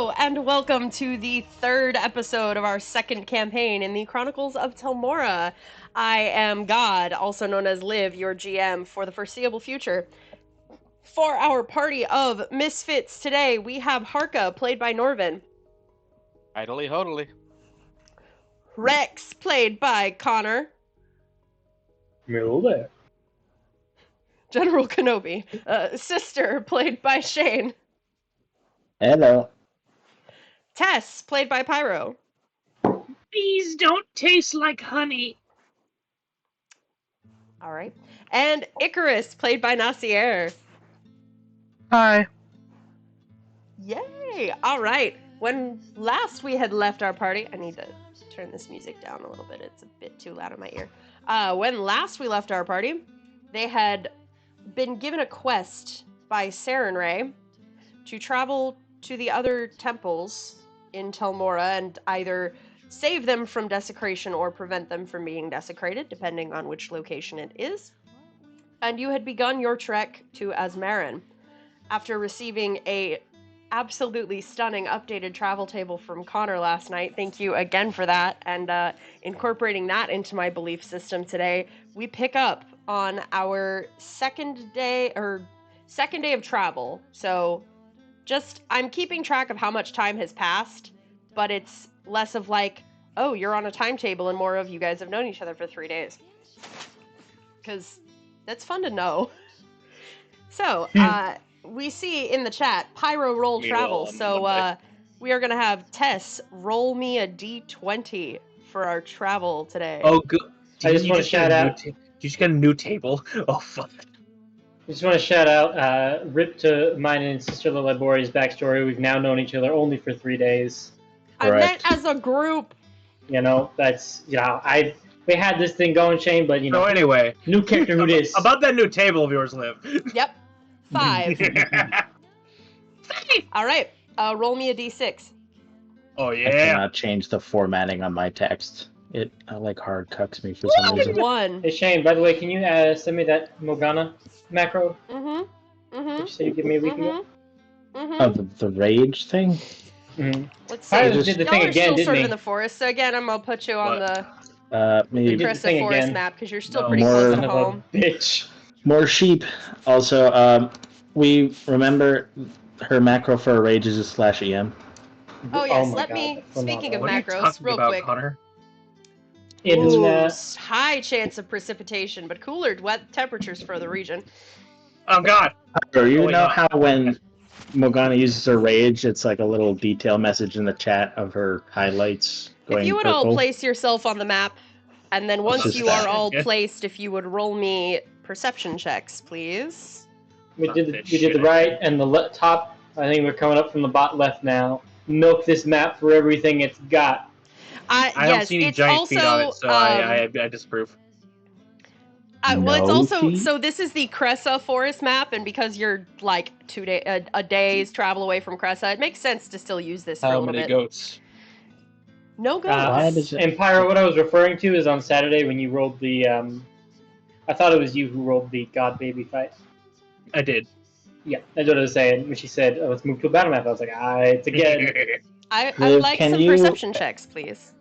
Hello, and welcome to the third episode of our second campaign in the Chronicles of Telmora. I am God, also known as Liv, your GM for the foreseeable future. For our party of misfits today, we have Harka, played by Norvin. Idly hodily. Rex, played by Connor. Middle there. General Kenobi. Sister, played by Shane. Hello. Tess, played by Pyro. Bees don't taste like honey. All right. And Icarus, played by Nasir. Hi. Yay! All right. When last we had left our party, I need to turn this music down a little bit. It's a bit too loud in my ear. When last we left our party, they had been given a quest by Sarenrae to travel to the other temples in Telmora and either save them from desecration or prevent them from being desecrated, depending on which location it is. And you had begun your trek to Azmarin. After receiving a absolutely stunning updated travel table from Connor last night, thank you again for that, and incorporating that into my belief system today, we pick up on our second day of travel. So I'm keeping track of how much time has passed, but it's less of like, oh, you're on a timetable, and more of you guys have known each other for 3 days. Because that's fun to know. So, we see in the chat, Pyro roll travel, so we are going to have Tess roll me a d20 for our travel today. Oh, good. I just want to shout out. You just got a new table. Oh, fuck. I just want to shout out, rip to mine and Sister Laboria's backstory. We've now known each other only for 3 days. I meant as a group. You know, that's, we had this thing going, Shane, but, So anyway. new character who dis. About that new table of yours, Liv. Yep. 5. All right. Roll me a d6. Oh, I yeah. cannot change the formatting on my text. It like hard cuts me for some reason. 1. Hey, Shane, by the way, can you send me that Morgana macro that you said you give me a week ago? Oh, the rage thing? Mm-hmm. Let's I see. just did the Y'all thing are again, still didn't sort of he? in the forest, so again, I'm going to put you on the Maybe did the Cressa thing Forest again. map, because you're still No, pretty more- close Son to of a home. bitch. more sheep. Also, we remember her macro for a rage is a /EM. Oh, yes. my Let God, me, that's speaking of phenomenal. What are you macros, talking real about, quick. Connor? Ooh, In, high chance of precipitation, but cooler wet temperatures for the region. Oh, God. Or you wait, know no. how when Morgana uses her rage, it's like a little detail message in the chat of her highlights going If you would purple? all place yourself on the map, and then once just you that. are all Yeah. placed, if you would roll me perception checks, please. we did That the shit. right and the top. I think we're coming up from the bot left now. Milk this map for everything it's got. I don't Yes, see any it's giant also, feet on it, so I disapprove. well, it's No also, feet? so this is the Cressa Forest map, and because you're like a day's travel away from Cressa, it makes sense to still use this for a How little many bit. goats? No goats. Why does it- And Pyro, what I was referring to is on Saturday when you rolled the. I thought it was you who rolled the God Baby fight. I did. Yeah, that's what I was saying. When she said, "Oh, let's move to a battle map," I was like, it's again. I would Liv, like can some you- perception checks, please.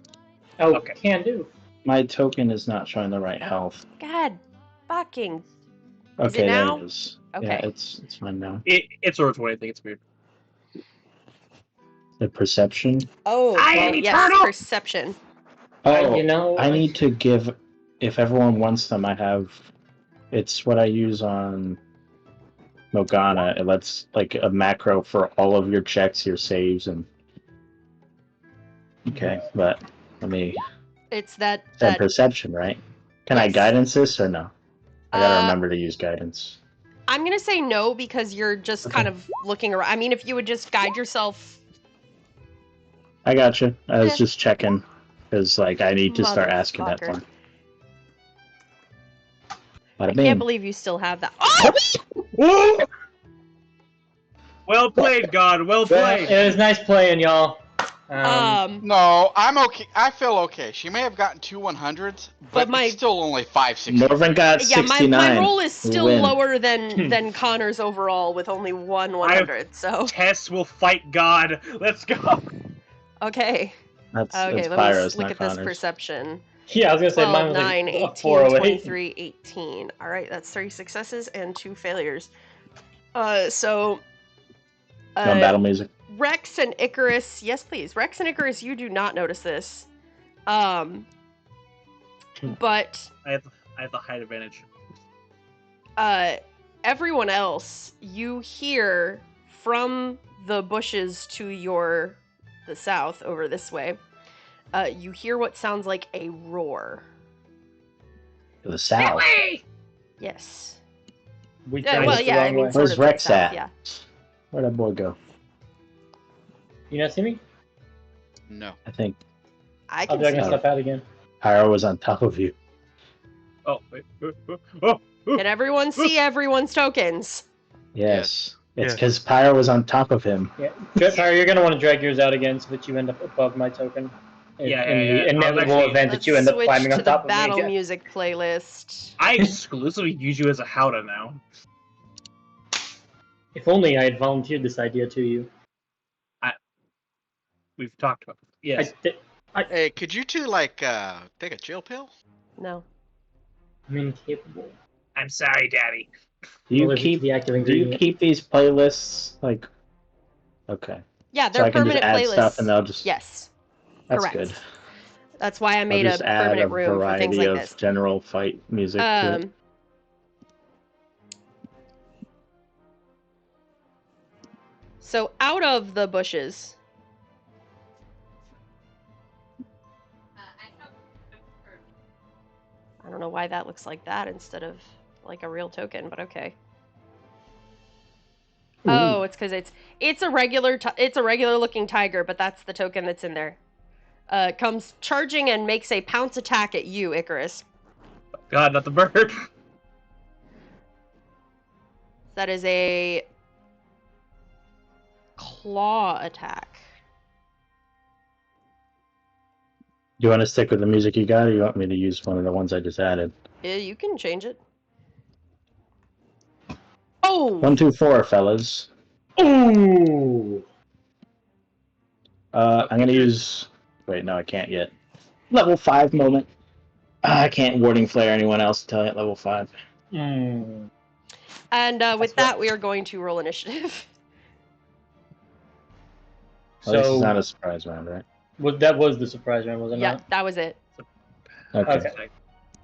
Oh, Okay. can do. My token is not showing the right health. God fucking. Is it Okay, there now? it is. Okay. Yeah, it's fine now. It's worth what I think it's weird. The perception. Oh, I am yes, eternal! perception. Oh, I need to give. If everyone wants them, I have. It's what I use on Morgana. It lets like a macro for all of your checks, your saves, and. Okay, but let me. It's that That perception, right? Can I Yes. guidance this or no? I gotta Uh, remember to use guidance. I'm gonna say no because you're just Okay. kind of looking around. I mean, if you would just guide yourself. I got you. I was Eh. just checking because like I need to start asking that Motherfucker. more. I Bada bing. can't believe you still have that. Oh! Well played, God. Well Well, played. it was nice playing, y'all. No, I'm okay. I feel okay. She may have gotten 2 100s, but it's still only 560. Norvin got 69. My roll is still win. lower than Connor's overall with only 100. So Tess will fight God. Let's go. okay. That's Let Pyro's, me look not at this Connor's. perception. Yeah, I was gonna say 12, mine was 9, like 18, 408. 23, 18. All right, that's 3 successes and 2 failures. So. You want battle music? Rex and Icarus, yes, please. Rex and Icarus, you do not notice this. But I have the height advantage. everyone else, you hear from the bushes to the south over this way. You hear what sounds like a roar. To the south. Yes. We Well, yeah, I mean, sort Where's of to the Rex south, at? yeah. Where'd that boy go? You not see me? No. I think I I'll can be see gonna you. step out again. Pyro was on top of you. Oh, wait. Oh. Can everyone see everyone's tokens? Yes. It's Yeah. because Pyro was on top of him. Yeah, Pyro, you're gonna want to drag yours out again so that you end up above my token. In the inevitable event that you end up climbing on top of me Let's switch to the battle again. music playlist. I exclusively use you as a Howdah now. If only I had volunteered this idea to you. We've talked about this. Yes. Hey, could you two take a chill pill? No. I'm incapable. I'm sorry, Daddy. Do you Allergic to keep the active ingredient. these playlists like? Okay. Yeah, So they're I can just permanent add playlists. stuff and they'll just. Yes. That's correct. good. That's why I made I'll a just add permanent room for things variety like of this. general fight music. To it. So out of the bushes. I don't know why that looks like that instead of like a real token, but okay. Ooh. Oh, it's because it's a regular looking tiger, but that's the token that's in there. Comes charging and makes a pounce attack at you, Icarus. God, not the bird. That is a claw attack. Do you want to stick with the music you got, or you want me to use one of the ones I just added? Yeah, you can change it. Oh! 1, 2, 4, fellas. Ooh! I'm gonna use. Wait, no, I can't yet. Level 5 moment. I can't warding flare anyone else until I hit level 5. Mm. And with that, we are going to roll initiative. Well, this is So not a surprise round, right? that was the surprise round, was it Yeah, not? that was it. Okay.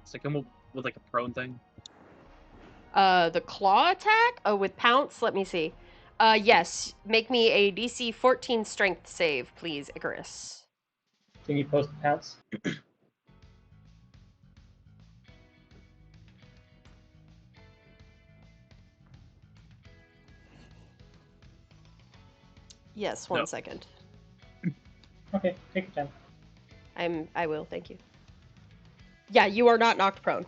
It's like with like a prone thing. The claw attack? Oh, with pounce? Let me see. Yes. Make me a DC 14 strength save, please, Icarus. Can you post the pounce? Yes, one second. Okay, take your time. I will, thank you. Yeah, you are not knocked prone.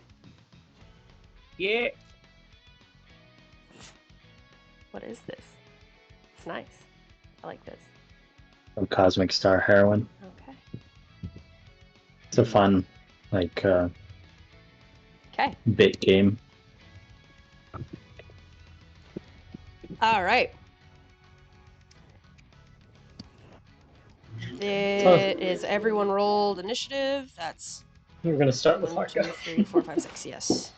Yeah. What is this? It's nice. I like this. From Cosmic Star Heroine. Okay. It's a fun, like, Okay. bit game. All right. Is everyone rolled initiative? That's We're gonna start with 1, 2, Harka. 3, 4, 5, 6. Yes.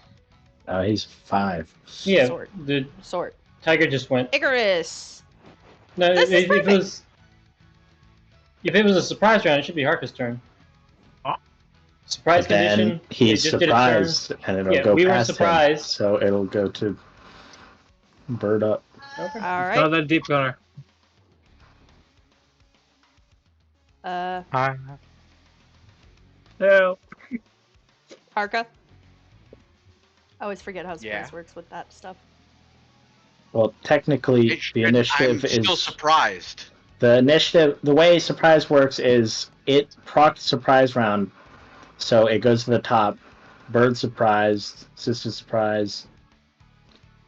He's 5. Yeah, Sword. the Sword. tiger just went. Icarus. No, This is if it perfect. was a surprise round, it should be Harka's turn. Huh? Surprise But then condition. he's it just did a turn. surprised, and it'll Yeah, go we were past him. surprised. So it'll go to Bird up. Okay. All Not right. that deep, Connor. Hi. Help. Harka. I always forget how surprise Yeah. works with that stuff. Well, technically, the initiative I'm still is surprised. the initiative. The way surprise works is it procs surprise round, so it goes to the top. Bird surprised, sister surprised,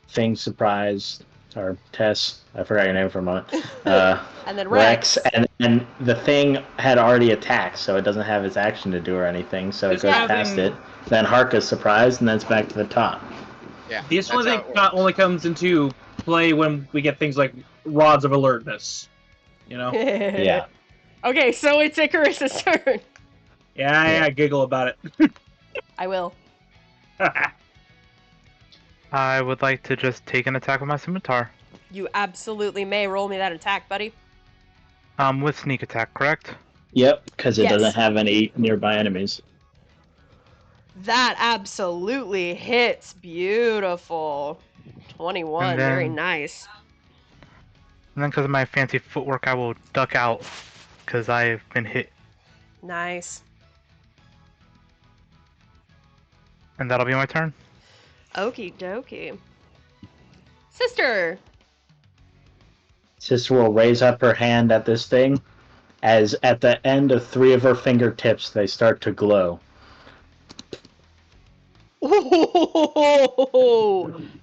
thing surprised, or Tess. I forgot your name for a moment. And then Rex. And the thing had already attacked, so it doesn't have its action to do or anything, so it goes past it. Then Harka's surprised, and then it's back to the top. Yeah. This one thing only comes into play when we get things like rods of alertness. You know? Yeah. Okay, so it's Icarus's turn. Yeah, giggle about it. I will. I would like to just take an attack with my scimitar. You absolutely may. Roll me that attack, buddy. With sneak attack, correct? Yep, because it doesn't have any nearby enemies. That absolutely hits. Beautiful. 21, very nice. And then because of my fancy footwork, I will duck out, because I've been hit. Nice. And that'll be my turn. Okie dokie. Sister! Sister will raise up her hand at this thing, as at the end of 3 of her fingertips, they start to glow. Oh,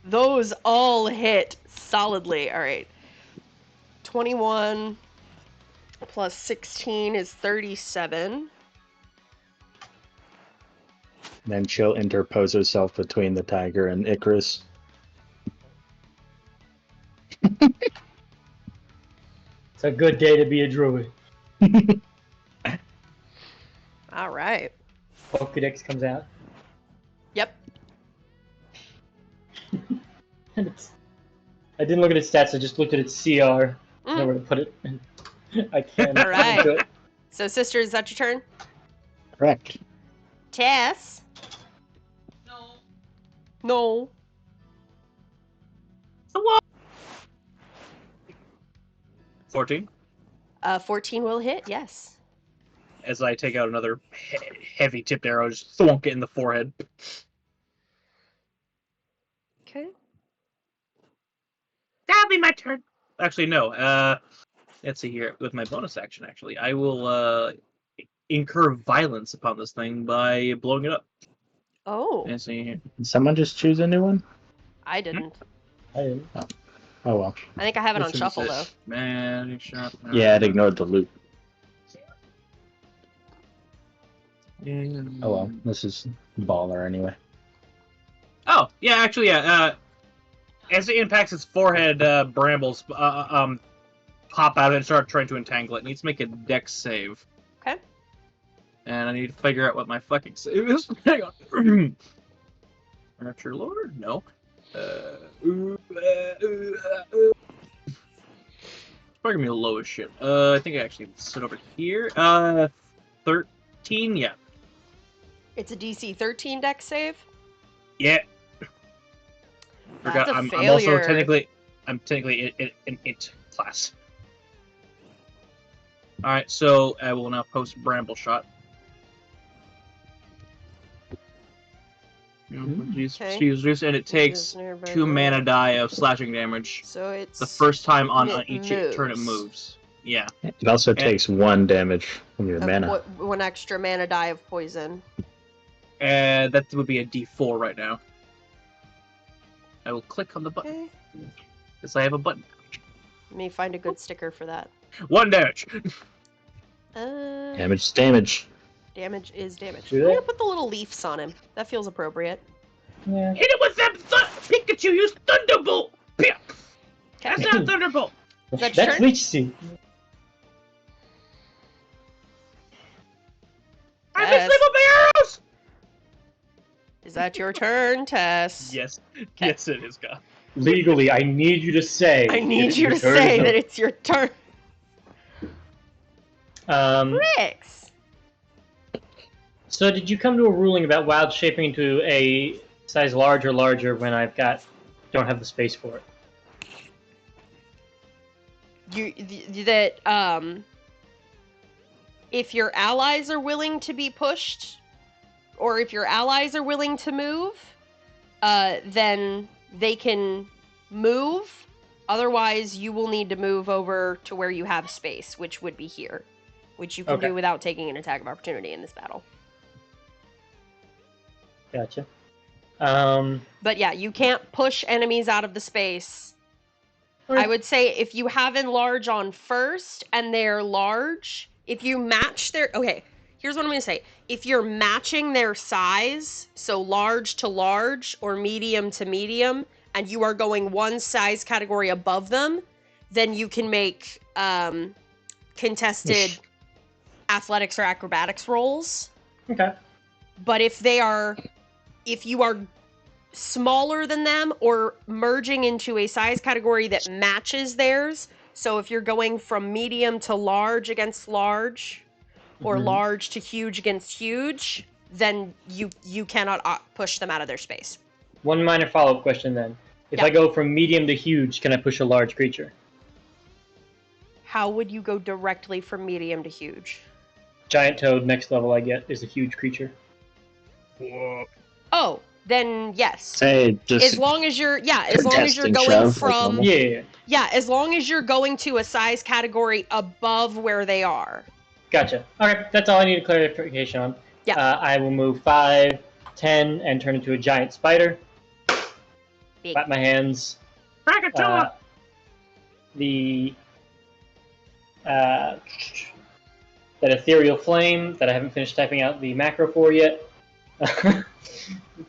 those all hit solidly. All right. 21 plus 16 is 37. Then she'll interpose herself between the tiger and Icarus. It's a good day to be a druid. All right. Pokedex comes out. Yep. I didn't look at its stats, I just looked at its CR. I know where to put it. I can't. All right. So, Sister, is that your turn? Correct. Tess? No. 14. 14 will hit, yes. As I take out another heavy tipped arrow, just thwonk it in the forehead. Okay. That'll be my turn. Actually, no. Let's see here. With my bonus action, actually, I will incur violence upon this thing by blowing it up. Oh. Let's see here. Did someone just choose a new one? I didn't. I didn't. Oh well. I think I have it on shuffle, though. Magic shot. Yeah, it ignored the loop. And... Oh well, this is baller anyway. Oh, yeah, actually, yeah. As it impacts its forehead, brambles pop out and start trying to entangle it. It needs to make a dex save. Okay. And I need to figure out what my fucking save is. Hang on. Archer Lord? No. It's probably gonna be low as shit. I think I actually sit over here. 13, yeah. It's a DC 13 dex save? Yeah. That's a I'm failure. also technically an int class. Alright, so I will now post Bramble Shot. Okay. And it takes 2 mana die of slashing damage. So it's the first time on each moves. turn it moves. Yeah. It also takes 1 damage from your mana. One extra mana die of poison. And that would be a D4 right now. I will click on the button. Okay. Because I have a button. Let me find a good sticker for that. 1 damage. Damage is damage. Damage is damage. Do I'm that? gonna put the little leaves on him. That feels appropriate. Yeah. Hit it with that Pikachu, use Thunderbolt! Okay. That's not Thunderbolt! That's your That's turn? Leech Seed. I Tess. mislabeled my arrows! Is that your turn, Tess? Yes. Yes, it is, God. Legally, I need you to say. I need that you to your turn say is that it's your turn. Rix! So did you come to a ruling about wild shaping into a size large or larger when don't have the space for it? If your allies are willing to be pushed, or if your allies are willing to move, then they can move. Otherwise, you will need to move over to where you have space, which would be here, which you can Okay. do without taking an attack of opportunity in this battle. Gotcha. But yeah, you can't push enemies out of the space I would say if you have enlarge on first and they're large, if you match their... Okay, here's what I'm going to say. If you're matching their size, so large to large or medium to medium, and you are going one size category above them, then you can make contested athletics or acrobatics rolls. Okay. But if you are smaller than them or merging into a size category that matches theirs, so if you're going from medium to large against large, or large to huge against huge, then you cannot push them out of their space. One minor follow-up question then. If I go from medium to huge, can I push a large creature? How would you go directly from medium to huge? Giant toad, next level I get, is a huge creature. Whoa. Oh, then yes. Say just as long as you're going shove, from like as long as you're going to a size category above where they are. Gotcha. Okay, that's all I need clarification on. Yeah. I will move 5, 10, and turn into a giant spider. Big. Clap my hands. Krakatoa! That ethereal flame that I haven't finished typing out the macro for yet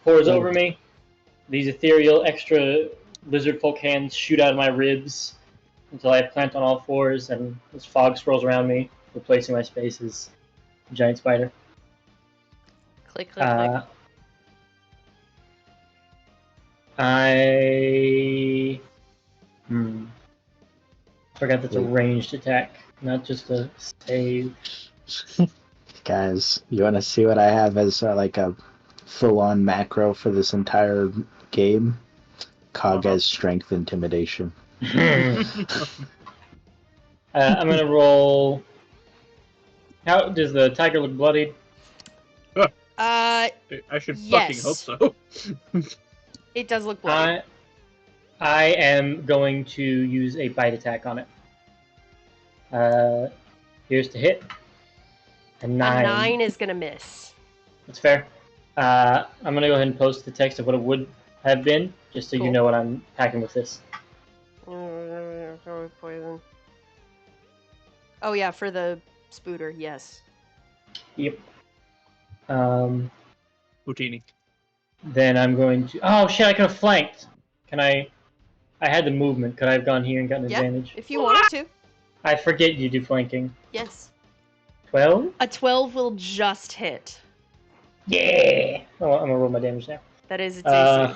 pours over me. These ethereal extra lizard folk hands shoot out of my ribs until I plant on all fours, and this fog swirls around me, replacing my space as a giant spider. Click, click, click. I forgot that's a ranged attack, not just a save. Guys, you want to see what I have as like a full-on macro for this entire game? Kaga's strength intimidation. I'm gonna roll. How does the tiger look bloodied? I should yes. fucking hope so. It does look bloody. I am going to use a bite attack on it. Here's to hit. A 9. A 9 is gonna miss. That's fair. I'm gonna go ahead and post the text of what it would have been, just so you know what I'm packing with this. Poison. Oh yeah, for the spooter, yes. Yep. Houdini. Then I'm going to... Oh shit, I could have flanked. Can I had the movement. Could I have gone here and gotten advantage? If you wanted to. I forget you do flanking. Yes. 12? A 12 will just hit. Yeah! Oh, I'm gonna roll my damage now. That is its AC.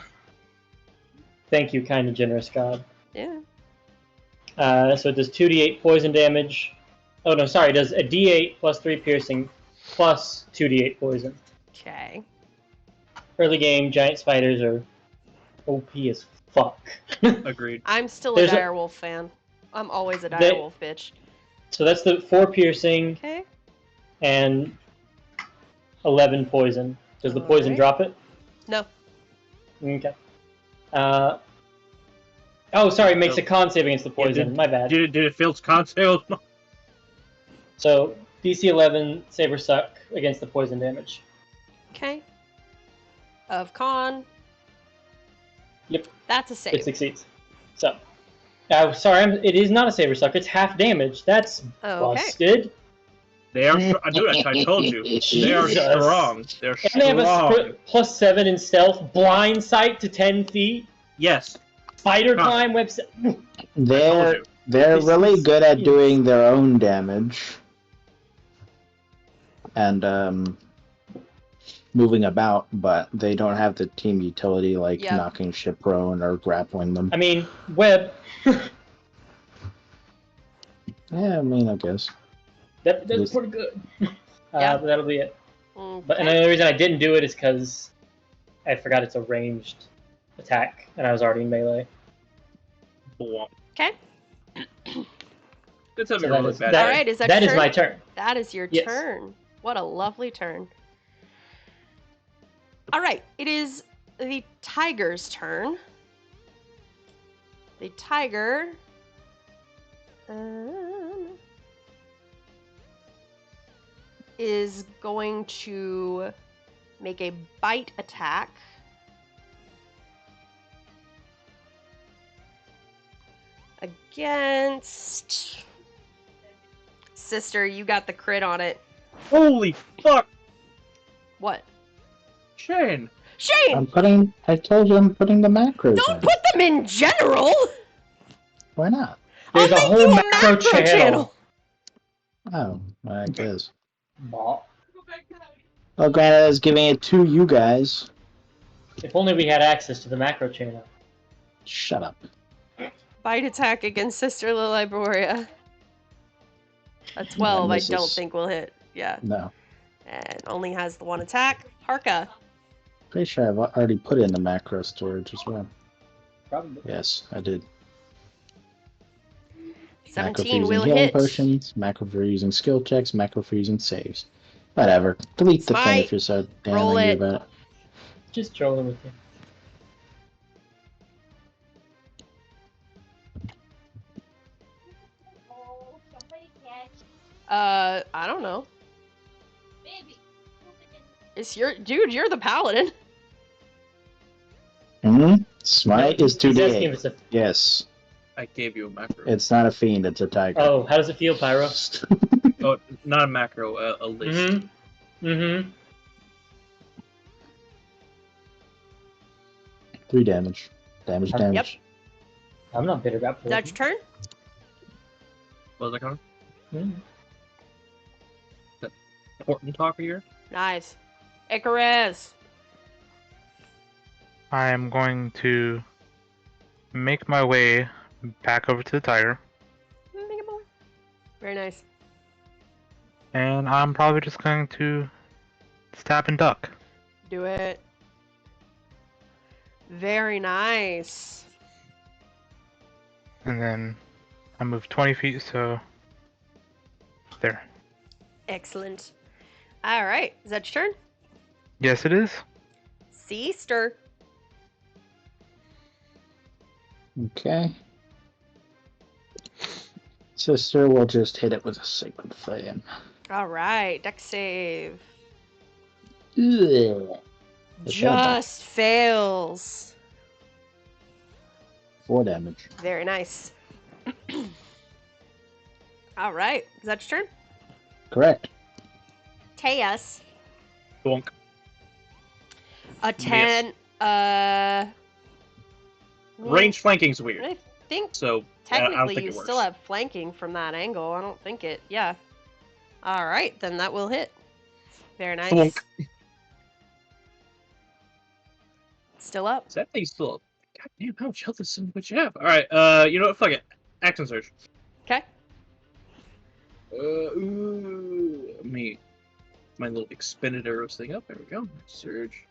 Thank you, kind and generous God. Yeah. So it does 2d8 poison damage. Oh no, sorry, it does a d8 plus 3 piercing plus 2d8 poison. Okay. Early game, giant spiders are OP as fuck. Agreed. I'm still a direwolf fan. I'm always a direwolf bitch. So that's the 4 piercing. Okay. And 11 poison. Does the poison drop it? No. Okay. Oh, sorry, it makes a con save against the poison. My bad. Did it fail its con save? So, DC 11, save or suck against the poison damage. Okay. Of con. Yep. That's a save. It succeeds. So, sorry, it is not a save or suck. It's half damage. That's busted. They are. Dude, I told you. They are strong. They're strong. And they have a +7 in stealth, blind sight to 10 feet. Yes. Spider climb, web. They're really good at doing their own damage. And moving about, but they don't have the team utility like knocking shit prone or grappling them. I mean, web. Yeah, I mean, I guess. That's pretty good. But that'll be it. Okay. But and the only reason I didn't do it is because I forgot it's a ranged attack, and I was already in melee. Okay. That's a So really bad. All right, is that that your is turn? my turn. That is your turn. What a lovely turn. All right, it is the tiger's turn. The tiger is going to make a bite attack . against Sister. You got the crit on it. Holy fuck! What? Shane! Shane! I told you I'm putting the macros Don't in. put them in general! Why not? There's I'll a make whole you a macro channel. Oh, I guess. Bah. Well, granted, I was giving it to you guys. If only we had access to the macro channel. Shut up. Bite attack against Sister Liboria. A 12, I don't think will hit. Yeah. No. And only has the one attack. Harka. Pretty sure I've already put in the macro storage as well. Probably. Yes, I did. 17 macro for will using healing hit. potions, macro for using skill checks, macro for using saves. Whatever. Delete the thing Smite. if you're so damn Roll angry it. about it. Just trolling with you. I don't know. It's your dude. You're the paladin. Smite is He's asking if 2d8. it's a... Yes. I gave you a macro. It's not a fiend, it's a tiger. Oh, how does it feel, Pyro? Oh, not a macro, a list. Mm-hmm. 3 damage. Damage. Yep. I'm not bitter about Is that your turn? What was that called? Mm. Important talker here? Nice. Icarus. I am going to make my way back over to the tiger, Very nice. and I'm probably just going to stab and duck. Do it. Very nice. And then I move 20 feet, so there. Excellent. All right. Is that your turn? Yes, it is. Sister. Okay. Sister will just hit it with a sacred flame. All right. Dex save. Ugh. Just fails. 4 damage. Very nice. All right. Is that your turn? Correct. Teus. Bonk. A 10. Range flanking's weird. I think So, I technically don't think you it works. still have flanking from that angle. I don't think it. Yeah. All right. Then that will hit. Very nice. Bonk. Still up. Is that thing still up? God damn, how much health does son of a bitch have? Alright, you know what? Fuck it. Action surge. Okay. Me. My little expended arrows thing up. There we go. Surge.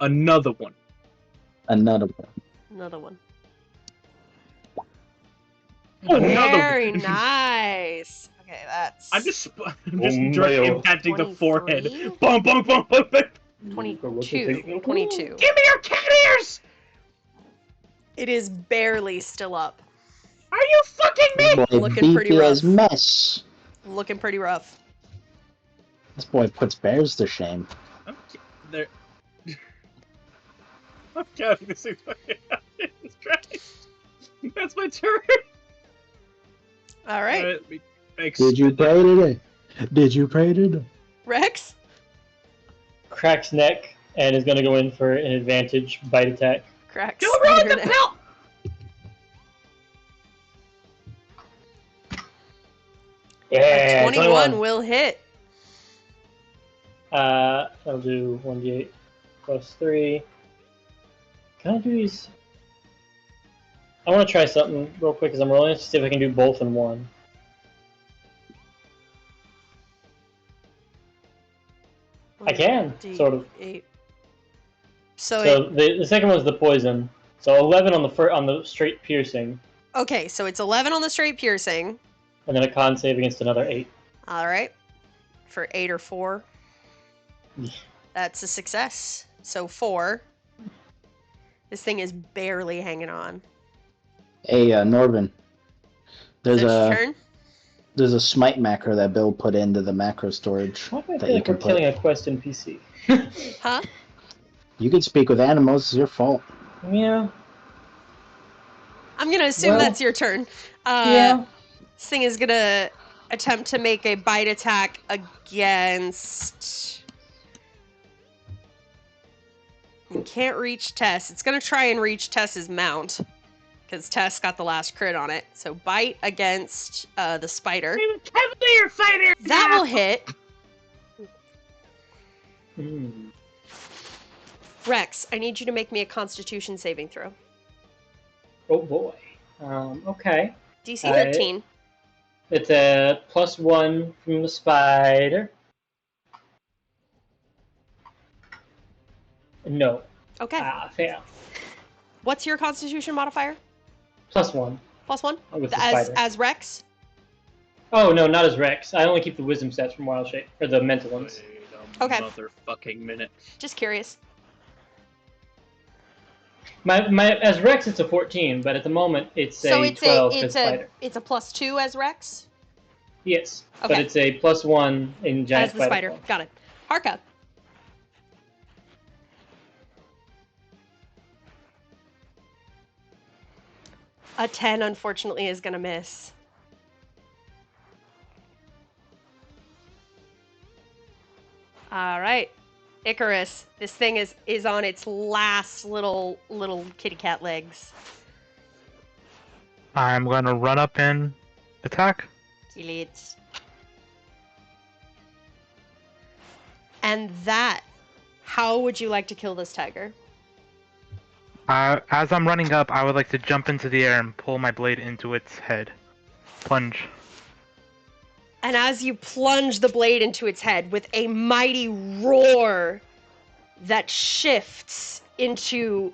Another one. Another one. Another one. Oh, another Very one. nice. Okay, that's. I'm just Oh, direct no. impacting the 23? forehead. Bonk, bonk, bonk, bonk, bonk. 22. 22. Give me your cat ears! It is barely still up. Are you fucking me? This boy Looking pretty beefy as rough. mess. Looking pretty rough. This boy puts bears to shame. There. I'm counting this thing fucking out. Jesus Christ. That's my turn. All right. Did you pray today? Did you pray today? Rex? Cracks neck and is going to go in for an advantage bite attack. Cracks. Don't roll with the belt! Yeah, 21 will hit. I'll do 1d8 plus 3. Can I do these? I want to try something real quick because I'm rolling to see if I can do both in one. I can, sort of. 8. So the second one's the poison. So 11 on the straight piercing, Okay, so it's 11 on the straight piercing. and then a con save against another 8. All right. For 8 or 4. That's a success. So 4. This thing is barely hanging on. Hey, Norvin. Is that your turn? There's a smite macro that Bill put into the macro storage Why do I that feel you like we're can put. killing a quest NPC? Huh? You can speak with animals. It's your fault. Yeah. I I'm gonna assume that's your turn. Yeah. This thing is gonna attempt to make a bite attack against... You can't reach Tess. It's gonna try and reach Tess's mount, because Tess got the last crit on it. So bite against the spider. I'm a Cavalier fighter. That will hit. Rex, I need you to make me a Constitution saving throw. Oh boy. Okay. DC 15. It's a +1 from the spider. No. Okay. Fail. What's your Constitution modifier? +1. +1? With the spider. As Rex? Oh no, not as Rex. I only keep the wisdom stats from Wild Shape, or the mental ones. Okay. Motherfucking minute. Just curious. My as Rex it's a 14, but at the moment it's So a 12 as spider. It's a +2 as Rex? Yes, Okay. but it's a +1 in giant as the spider. form. Got it. Harka. A 10, unfortunately, is going to miss. All right. Icarus, this thing is on its last little kitty cat legs. I'm gonna run up and attack. Kill it. And that, how would you like to kill this tiger? As I'm running up, I would like to jump into the air and pull my blade into its head. Plunge. And as you plunge the blade into its head with a mighty roar that shifts into...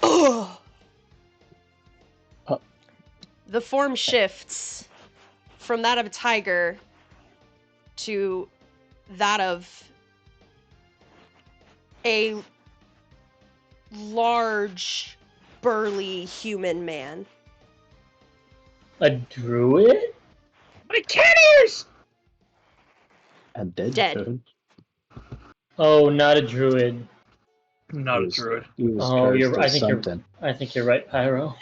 Ugh! The form shifts from that of a tiger to that of a large, burly human man. A druid? My cat ears! A dead. Dead. Oh, not a druid. Not a druid. He was Oh, cursed or I think you're right, Pyro.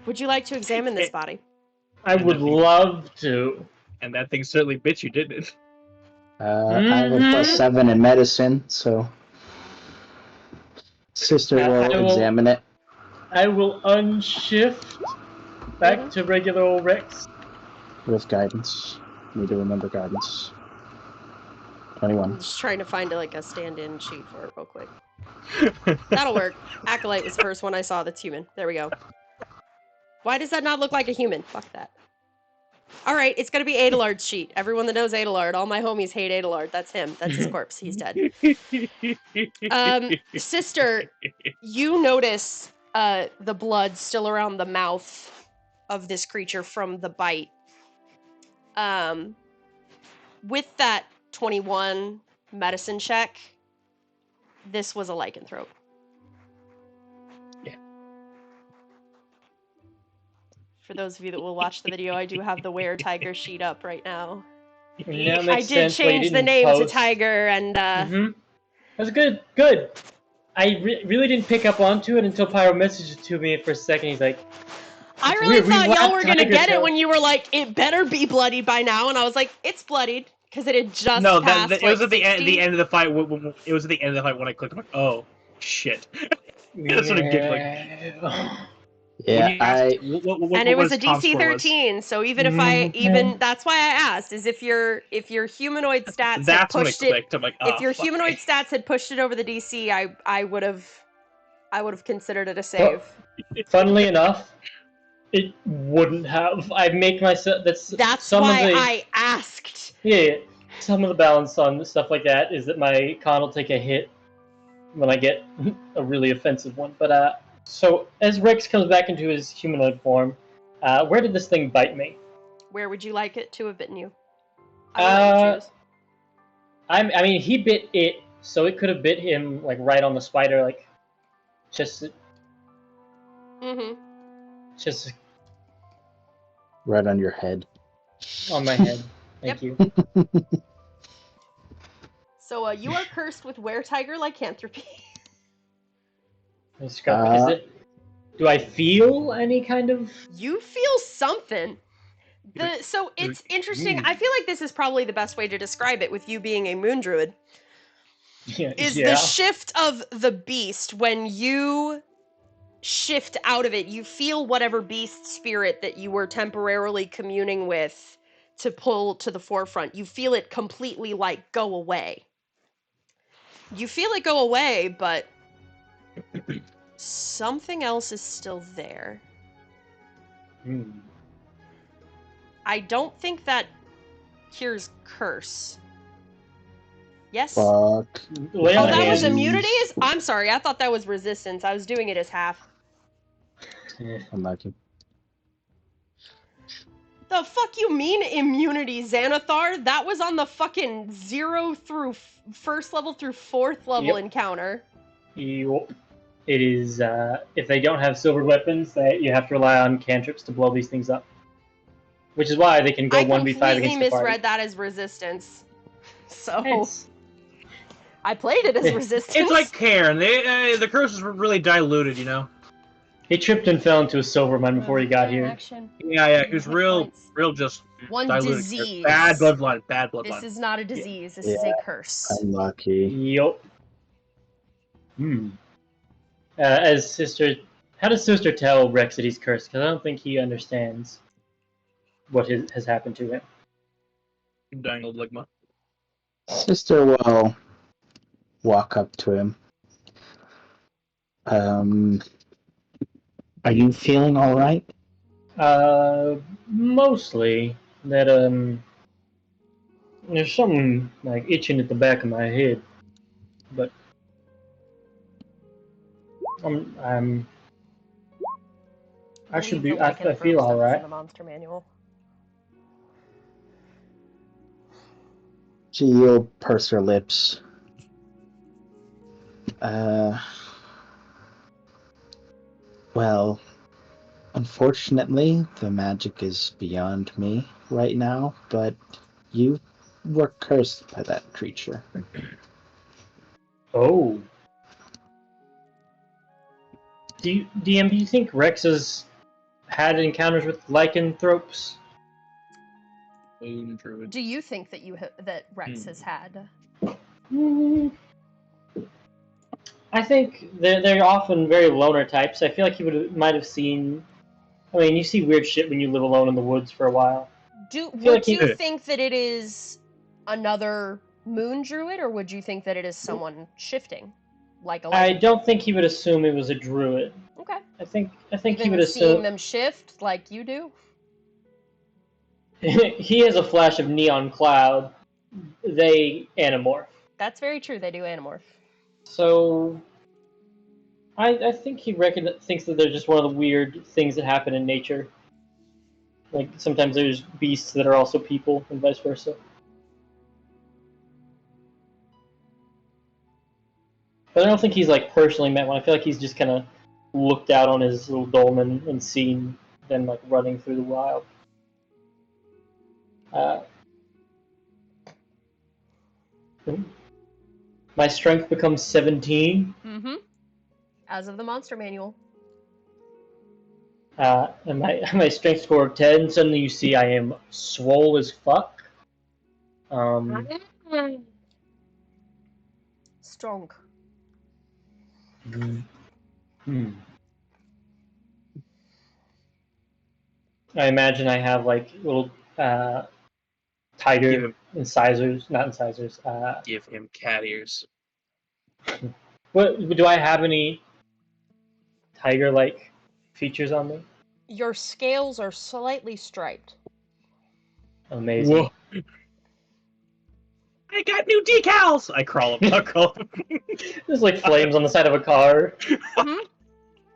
Would you like to examine this body? I would love to. And that thing certainly bit you, didn't it? I have a +7 in medicine, so sister will examine it. I will unshift back to regular old Rex. With guidance. Need to remember guidance. 21. I'm just trying to find a stand-in sheet for it real quick. That'll work. Acolyte was the first one I saw that's human. There we go. Why does that not look like a human? Fuck that. Alright, it's gonna be Adelard's sheet. Everyone that knows Adelard, all my homies hate Adelard. That's him. That's his corpse. He's dead. Sister, you notice the blood still around the mouth of this creature from the bite. With that 21 medicine check, this was a lycanthrope. Yeah. For those of you that will watch the video, I do have the Were Tiger sheet up right now. Yeah, I did change the name to Tiger, and That's good. Good. I really didn't pick up onto it until Pyro messaged it to me for a second. He's like, I really thought y'all were gonna get it tail. when you were like, it better be bloodied by now, and I was like, it's bloodied because it had just No, passed, it was at the 60. end of the fight. It was at the end of the fight when I clicked. I'm like, oh shit. That's what I'm giggling. Yeah, And it was a DC 13, so even if that's why I asked, is if your humanoid stats had pushed it, I'm like, oh, if your fuck. humanoid stats had pushed it over the DC, I would have considered it a save. Funnily enough, it wouldn't have. I make myself. That's some why of the, I asked. Yeah, some of the balance on stuff like that is that my con will take a hit when I get a really offensive one. But so as Rex comes back into his humanoid form, where did this thing bite me? Where would you like it to have bitten you? I will let you choose. I mean, he bit it, so it could have bit him like right on the spider, like just. Just right on your head. On my head. Thank you. So you are cursed with Were Tiger lycanthropy. Do I feel any kind of... You feel something. So it's interesting. I feel like this is probably the best way to describe it with you being a moon druid. Is the shift of the beast. When you shift out of it, you feel whatever beast spirit that you were temporarily communing with to pull to the forefront. You feel it completely like go away. You feel it go away, but something else is still there. I don't think that cures curse. Yes? Fuck. Oh, that was immunities? I'm sorry, I thought that was resistance. I was doing it as half. Unlucky. The fuck you mean immunity, Xanathar? That was on the fucking 0 through first level through 4th level encounter. Yep. It is, if they don't have silver weapons, you have to rely on cantrips to blow these things up. Which is why they can go 1v5 against the party. I completely misread that as resistance. So... I played it as resistance. It's like Cairn. The curses were really diluted, you know? He tripped and fell into a silver mine before he got here. Yeah, he was real just one diluted. Disease. Bad bloodline. This is not a disease. This is a curse. Unlucky. Yup. How does Sister tell Rex that he's cursed? Because I don't think he understands what has happened to him. Dangled Ligma. Sister will walk up to him. Are you feeling all right? Mostly. That there's something like itching at the back of my head, but I should be. I feel all right. The monster manual. She'll purse her lips. Well, unfortunately, the magic is beyond me right now, but you were cursed by that creature. Oh. DM, do you think Rex has had encounters with lycanthropes? Do you think that that Rex has had? I think they're often very loner types. I feel like he might have seen. I mean, you see weird shit when you live alone in the woods for a while. Would you think that it is another moon druid, or would you think that it is someone shifting, I don't think he would assume it was a druid. Okay. I think he would assume seeing them shift like you do. He has a flash of neon cloud. They anamorph. That's very true. They do anamorph. So, I think he thinks that they're just one of the weird things that happen in nature. Like, sometimes there's beasts that are also people, and vice versa. But I don't think he's, like, personally met one. I feel like he's just kind of looked out on his little dolmen and seen them, like, running through the wild. My strength becomes 17. Mm-hmm. As of the monster manual. And my strength score of 10. Suddenly you see I am swole as fuck. Strong. I imagine I have like little tiger incisors, not incisors. Give him cat ears. What do I have any tiger-like features on me? Your scales are slightly striped. Amazing. Whoa. I got new decals! I crawl up. There's like flames on the side of a car. Mm-hmm.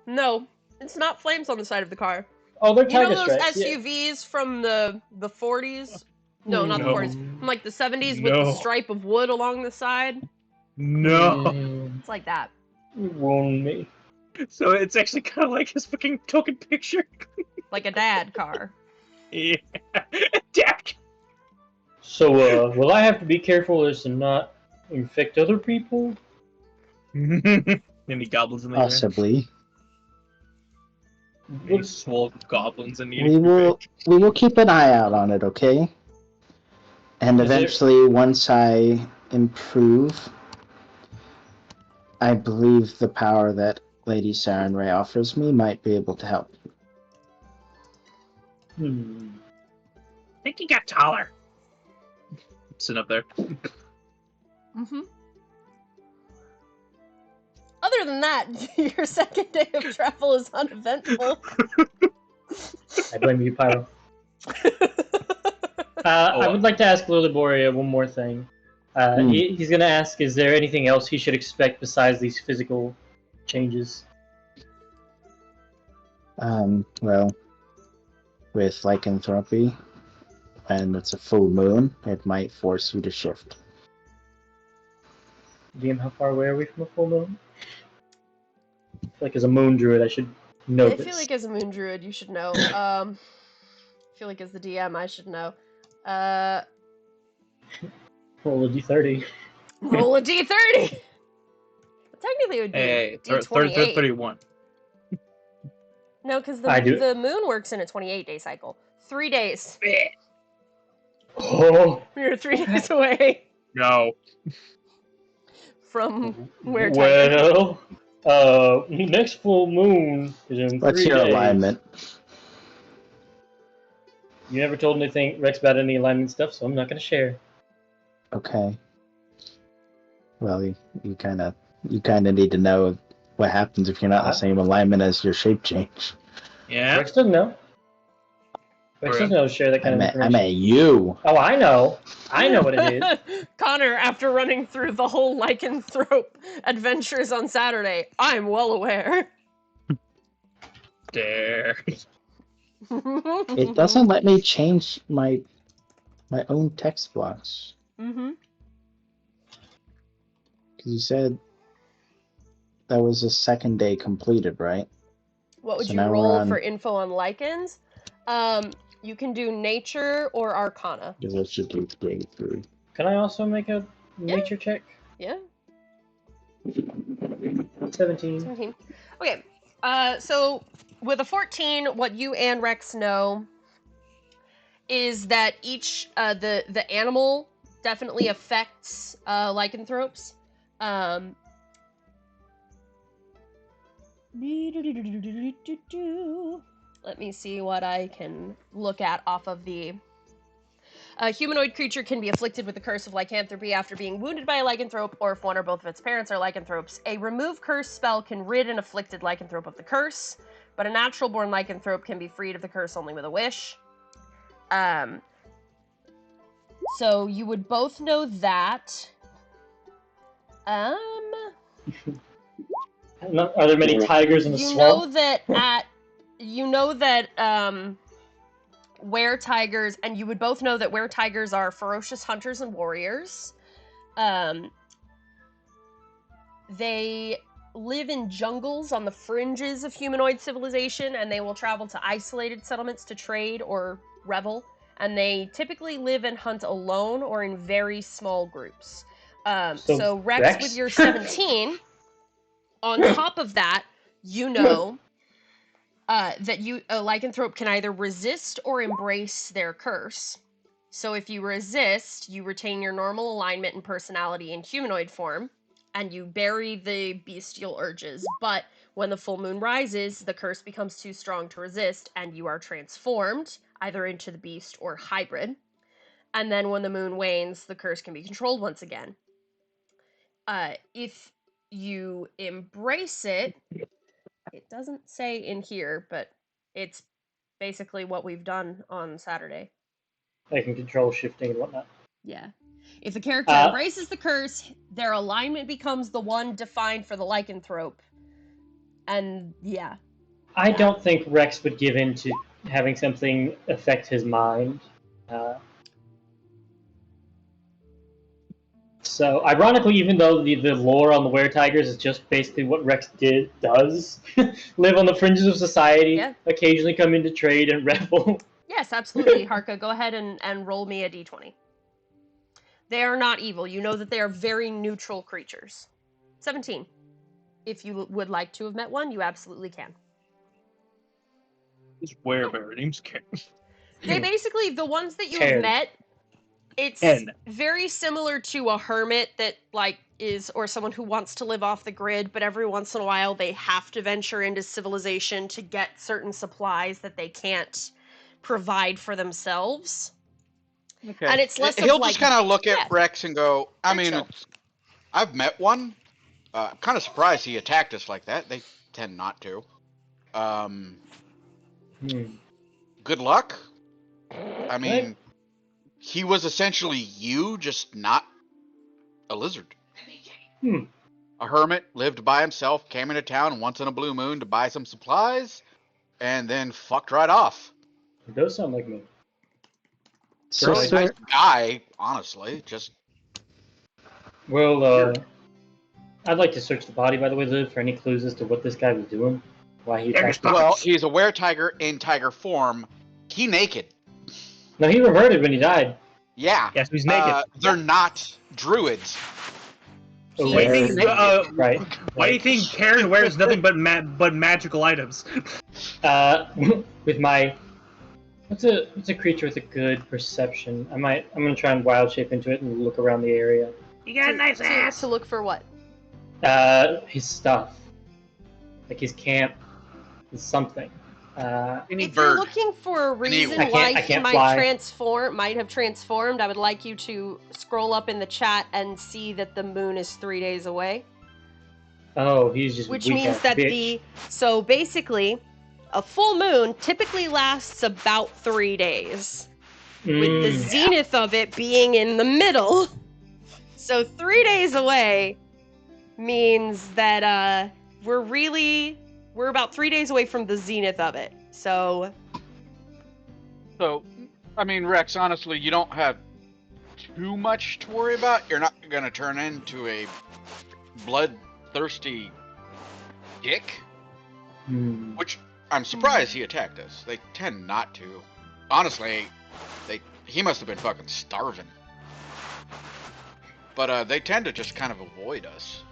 No, it's not flames on the side of the car. Oh, they're tiger those stripes, SUVs from the 40s? No, not the 40s. From like the 70s with the stripe of wood along the side? No. It's like that. You ruined me. So it's actually kind of like his fucking token picture. Like a dad car. Yeah. Dad. So, will I have to be careful as to not infect other people? Any goblins in there? Possibly. Any swole goblins in We will keep an eye out on it, okay? And eventually, once I improve, I believe the power that Lady Sarenrae offers me might be able to help. I think he got taller. Sit up there. Mm-hmm. Other than that, your second day of travel is uneventful. I blame you, Pyro. I would like to ask Liliboria one more thing. He's going to ask, is there anything else he should expect besides these physical changes? Well, with lycanthropy, and it's a full moon, it might force you to shift. DM, how far away are we from a full moon? I feel like as a moon druid, I should know this. I feel like as a moon druid, you should know. I feel like as the DM, I should know. Roll a d30. Roll a d30! Technically, it would be Hey, d28. 31. No, because the moon works in a 28-day cycle. 3 days. Oh. You're 3 days away No. from where time Well, next full moon is in 3 days. What's your alignment? You never told anything, Rex, about any alignment stuff, so I'm not going to share. Okay. Well, you kind of need to know what happens if you're not in the same alignment as your shape change. Yeah. Rex doesn't know. Rex doesn't know to share that kind of information. I meant you. Oh, I know. I know what it is. Connor, after running through the whole lycanthrope adventures on Saturday, I'm well aware. Dare. It doesn't let me change my own text blocks. Mm-hmm. Because you said that was the second day completed, right? What would you roll for info on lichens? You can do nature or arcana. Let's just do 3. Can I also make a nature check? Yeah. 17. Okay. So with a 14, what you and Rex know is that each the animal definitely affects lycanthropes. Let me see what I can look at off of the... A humanoid creature can be afflicted with the curse of lycanthropy after being wounded by a lycanthrope, or if one or both of its parents are lycanthropes. A remove curse spell can rid an afflicted lycanthrope of the curse, but a natural-born lycanthrope can be freed of the curse only with a wish. So you would both know that. Are there many tigers in the swamp? You know that were-tigers, and you would both know that were-tigers are ferocious hunters and warriors. They live in jungles on the fringes of humanoid civilization, and they will travel to isolated settlements to trade or revel. And they typically live and hunt alone or in very small groups. So Rex, with your 17, on top of that, you know that a lycanthrope can either resist or embrace their curse. So if you resist, you retain your normal alignment and personality in humanoid form, and you bury the bestial urges. But when the full moon rises, the curse becomes too strong to resist, and you are transformed, either into the beast or hybrid. And then when the moon wanes, the curse can be controlled once again. If you embrace it, it doesn't say in here, but it's basically what we've done on Saturday. I can control shifting and whatnot. Yeah. If the character embraces the curse, their alignment becomes the one defined for the lycanthrope. And, yeah. I don't think Rex would give in to having something affect his mind. So, ironically, even though the lore on the were-tigers is just basically what Rex does, live on the fringes of society, occasionally come into trade and revel. Yes, absolutely, Harka. Go ahead and roll me a d20. They are not evil. You know that they are very neutral creatures. 17. if you would like to have met one, you absolutely can. His werebear name's Ken. They basically, the ones that you Ken. have met, it's Ken. very similar to a hermit that, like, is, or someone who wants to live off the grid, but every once in a while they have to venture into civilization to get certain supplies that they can't provide for themselves. Okay. And it's less He'll of, just like, kind of look at yeah, Rex and go, I they're mean, chill. I've met one. I'm kind of surprised he attacked us like that. They tend not to. Good luck. I mean, he was essentially you, just not a lizard. A hermit, lived by himself, came into town once in a blue moon to buy some supplies, and then fucked right off. It does sound like me. Really nice guy, honestly. Just Well, I'd like to search the body, by the way, Liv, for any clues as to what this guy was doing. Why he attacked us. well, he's a were-tiger in tiger form. He naked. No, he reverted when he died. Yeah. Yes, he's naked. They're not druids. Why do you think? Right. Why do you think Karen wears nothing but magical items? With my what's a creature with a good perception? I'm gonna try and wild shape into it and look around the area. You got a nice ass. To look for what? His stuff, like his camp, his something. If you're looking for a reason why he might have transformed, I would like you to scroll up in the chat and see that the moon is 3 days away. Oh, he's just which means that so basically, a full moon typically lasts about 3 days, with the zenith of it being in the middle. So 3 days away means that we're about 3 days away from the zenith of it. So, I mean, Rex, honestly, you don't have too much to worry about. You're not going to turn into a bloodthirsty dick. Which, I'm surprised he attacked us. They tend not to. Honestly, he must have been fucking starving. But they tend to just kind of avoid us.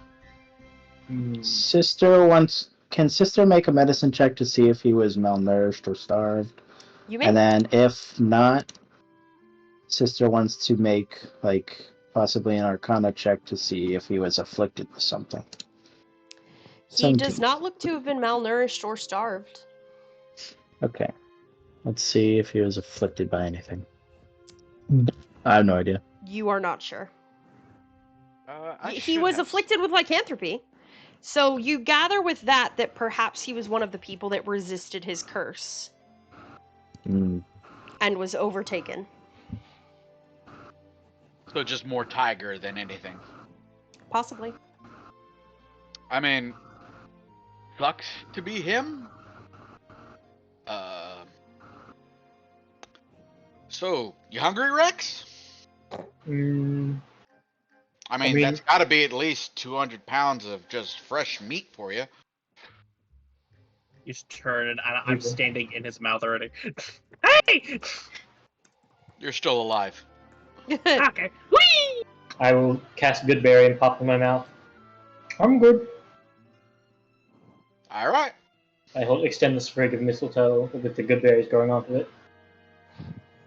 Can Sister make a medicine check to see if he was malnourished or starved? You may. And then if not, Sister wants to make, like, possibly an Arcana check to see if he was afflicted with something. He does not look to have been malnourished or starved. Okay. Let's see if he was afflicted by anything. I have no idea. You are not sure. He was afflicted with lycanthropy. So you gather with that perhaps he was one of the people that resisted his curse. And was overtaken. So just more tiger than anything. Possibly. I mean, sucks to be him. So, you hungry, Rex? I mean, that's got to be at least 200 pounds of just fresh meat for you. You just turn and I'm standing in his mouth already. Hey! You're still alive. Okay. Whee! I will cast Good Berry and pop in my mouth. I'm good. All right. I extend the sprig of mistletoe with the good berries growing off of it.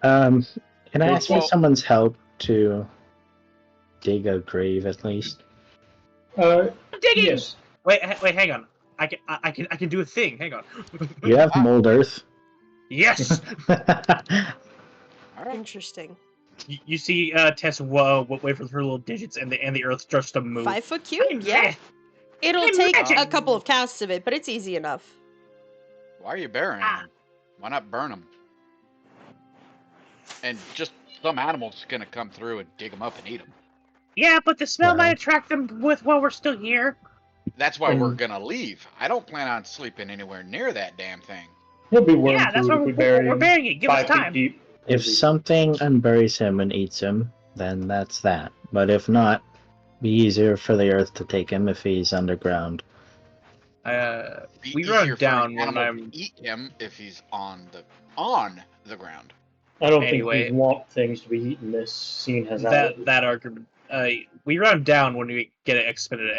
Can I ask for someone's help to dig a grave at least? Digging. Yes. Wait, hang on. I can do a thing. Hang on. You have mold earth. Yes. Interesting. You see Tess wait for her little digits and the earth starts to move. 5 foot cube? Yeah. It'll take a couple of casts of it, but it's easy enough. Why are you burying them? Why not burn them? And just some animal's gonna come through and dig them up and eat them. Yeah, but the smell might attract them while we're still here. That's why we're gonna leave. I don't plan on sleeping anywhere near that damn thing. He'll be warm. Yeah, that's why we're burying it. Give us time. If something unburies him and eats him, then that's that. But if not, be easier for the earth to take him if he's underground. We run down when I'm eat him if he's on the ground. I don't think we want things to be eaten. This scene has that argument. We round down when we get expended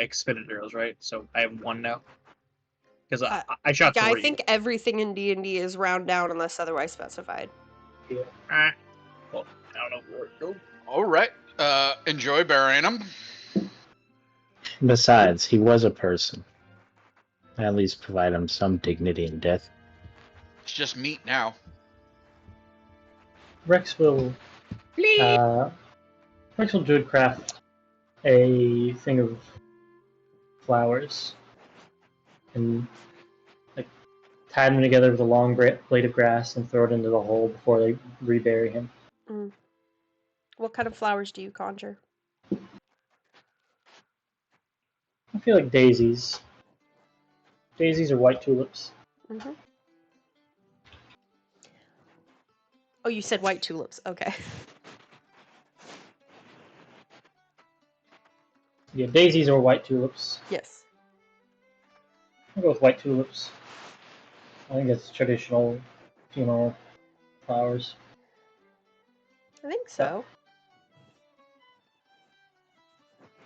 arrows, right? So I have 1 now. Because I shot 3. I think everything in D&D is round down unless otherwise specified. Yeah. Well, I don't know where it goes. All right. Enjoy burying him. Besides, he was a person. At least provide him some dignity in death. It's just meat now. Rex will druidcraft a thing of flowers and like tie them together with a long blade of grass and throw it into the hole before they rebury him. What kind of flowers do you conjure? I feel like daisies. Daisies or white tulips. Mm-hmm. Oh, you said white tulips. Okay. Yeah, daisies or white tulips. Yes. I'll go with white tulips. I think it's traditional funeral flowers. I think so.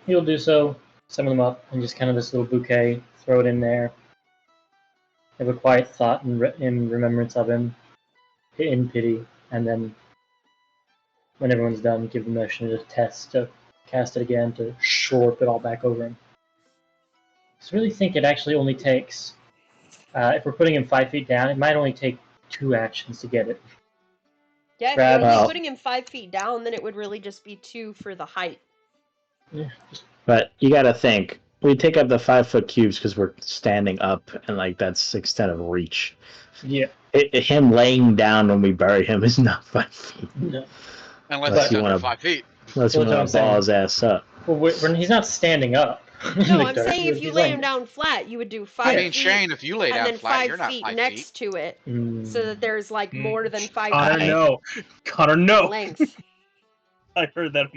He'll do so, summon them up, and just kind of this little bouquet, throw it in there. Have a quiet thought in remembrance of him, in pity, and then when everyone's done, give the motion to test to cast it again to slurp it all back over him. So I really think it actually only takes, if we're putting him 5 feet down, it might only take 2 actions to get it. Yeah, if you're only putting him 5 feet down, then it would really just be 2 for the height. Yeah. But you gotta think, we take up the 5-foot cubes because we're standing up, and like that's the extent of reach. Yeah. Him laying down when we bury him is not 5 feet. No. Unless he's under 5 feet. Unless you want to ball his ass up. Well, he's not standing up. No, I'm saying if you lay him down flat, you would do 5 feet. I mean, Shane, if you lay down flat, you're not 5 feet next to it, so that there's like more than 5 Connor, feet. no. Connor, no. Length. I heard that.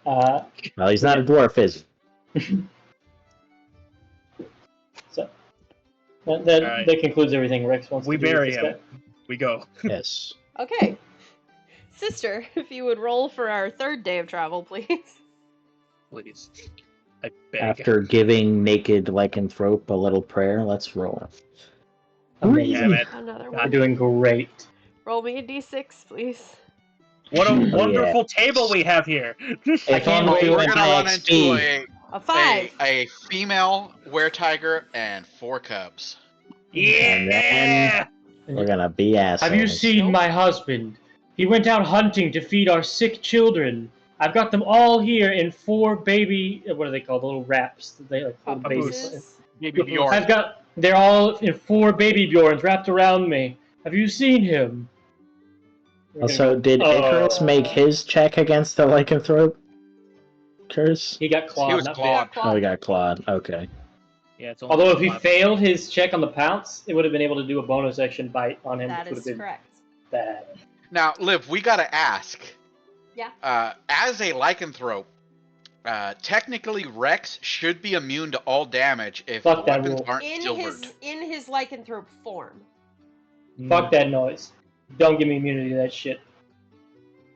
Well, he's not a dwarf, is he? So that concludes everything Rex wants we to do. bury him. We go. Yes. Okay. Sister, if you would roll for our 3rd day of travel, please. Please. I beg. After giving naked lycanthrope a little prayer, let's roll. Damn it. Another I'm one. doing great. Roll me a d6, please. What a wonderful table we have here. I can't wait We're with gonna my run into XP. A 5. a female were-tiger and 4 cubs. Yeah! We're gonna be assholes. Have you seen my husband? He went out hunting to feed our sick children. I've got them all here in 4 baby. What are they called? The little wraps. They like little babies. Baby Bjorn. They're all in 4 baby Bjorns wrapped around me. Have you seen him? Also, did Icarus make his check against the lycanthrope curse? He got clawed. He was not clawed. bit. Oh, he got clawed. Okay. Yeah, it's Although if he failed his check on the pounce, it would have been able to do a bonus action bite on him. That which would is have been correct. bad. Now, Liv, we gotta ask. Yeah. As a lycanthrope, technically Rex should be immune to all damage if Fuck that weapons rule. aren't In silvered. his lycanthrope form. Fuck that noise. Don't give me immunity to that shit.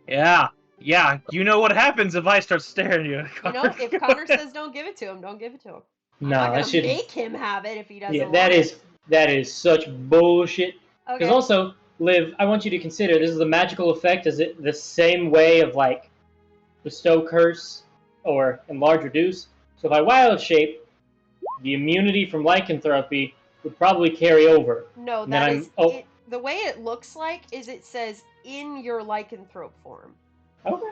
Yeah. Yeah. You know what happens if I start staring you. You know, if Connor says don't give it to him, don't give it to him. No, I'm not that gonna shit. make him have it if he doesn't. Yeah, want that is such bullshit. Okay. Because also, Liv, I want you to consider this is a magical effect. Is it the same way of like bestow curse or enlarge reduce? So if I wild shape, the immunity from lycanthropy would probably carry over. No, And then that I'm- is oh. it, the way it looks like is it says in your lycanthrope form. Okay.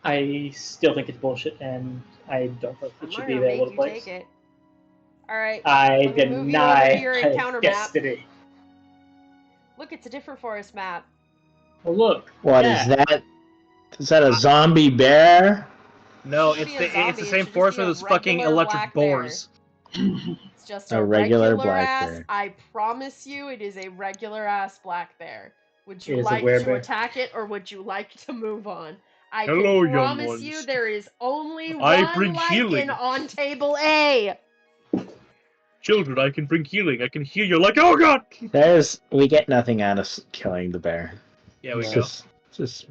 I still think it's bullshit, and I don't think I'm it should not be gonna there. make What you place? take it. All right. I Let me move you over deny to your encounter map. destiny. Look, it's a different forest map. Oh look. What yeah. is that? Is that a zombie bear? No, It it's should be a it's zombie, the it same should forest just be with a those fucking regular electric black bear. boars. It's just A a regular regular black ass. bear. I promise you, it is a regular ass black bear. Would you It is a like to werebear. attack it, or would you like to move on? I Hello, can young promise you, ones. there is only I one bring lichen healing. on table A. Children, I can bring healing. I can heal you like, oh god! We get nothing out of killing the bear. Yeah, we No. go. Just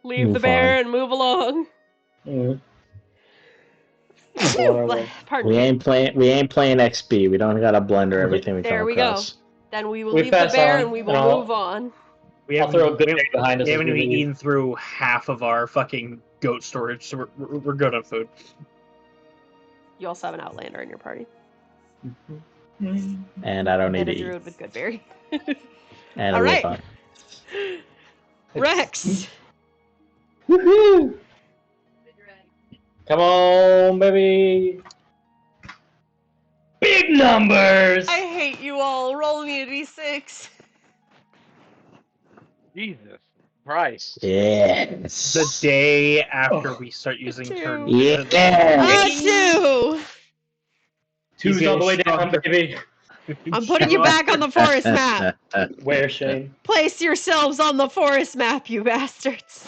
Leave the Move bear on. and move along. Mm. Go on our way. Pardon we me. ain't playing XP. We don't gotta blender everything we There come we go. across. Then we will We leave the pass bear on, and we and will I'll- move on. We I'll haven't, throw a good we, thing behind us. we as haven't we even leave. eaten through half of our fucking goat storage, so we're good on food. You also have an outlander in your party. And I don't need And to a eat. druid with good berry. And All a right. robot. Rex! Woohoo! Come on, baby. Big numbers. I hate you all. Roll me a d6. Jesus Christ. Yes. The day after we start using Two. turn. Yes. 2! Two's all the way down, baby. I'm putting you back on the forest map. Where, Shane? Place yourselves on the forest map, you bastards.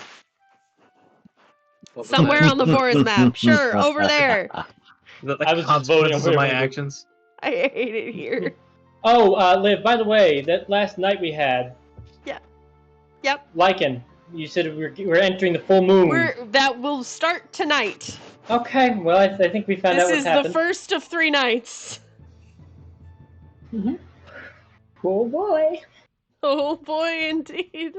What was Somewhere that? on the forest map. Sure, over there. Is that I the was just voting consequences on of my where we- actions? I hate it here. Oh, Liv, by the way, that last night we had, Yep. Lycan, you said we're entering the full moon. That will start tonight. Okay, well, I think we found out This what's is the happened. first of 3 nights. Oh boy. Oh boy, indeed.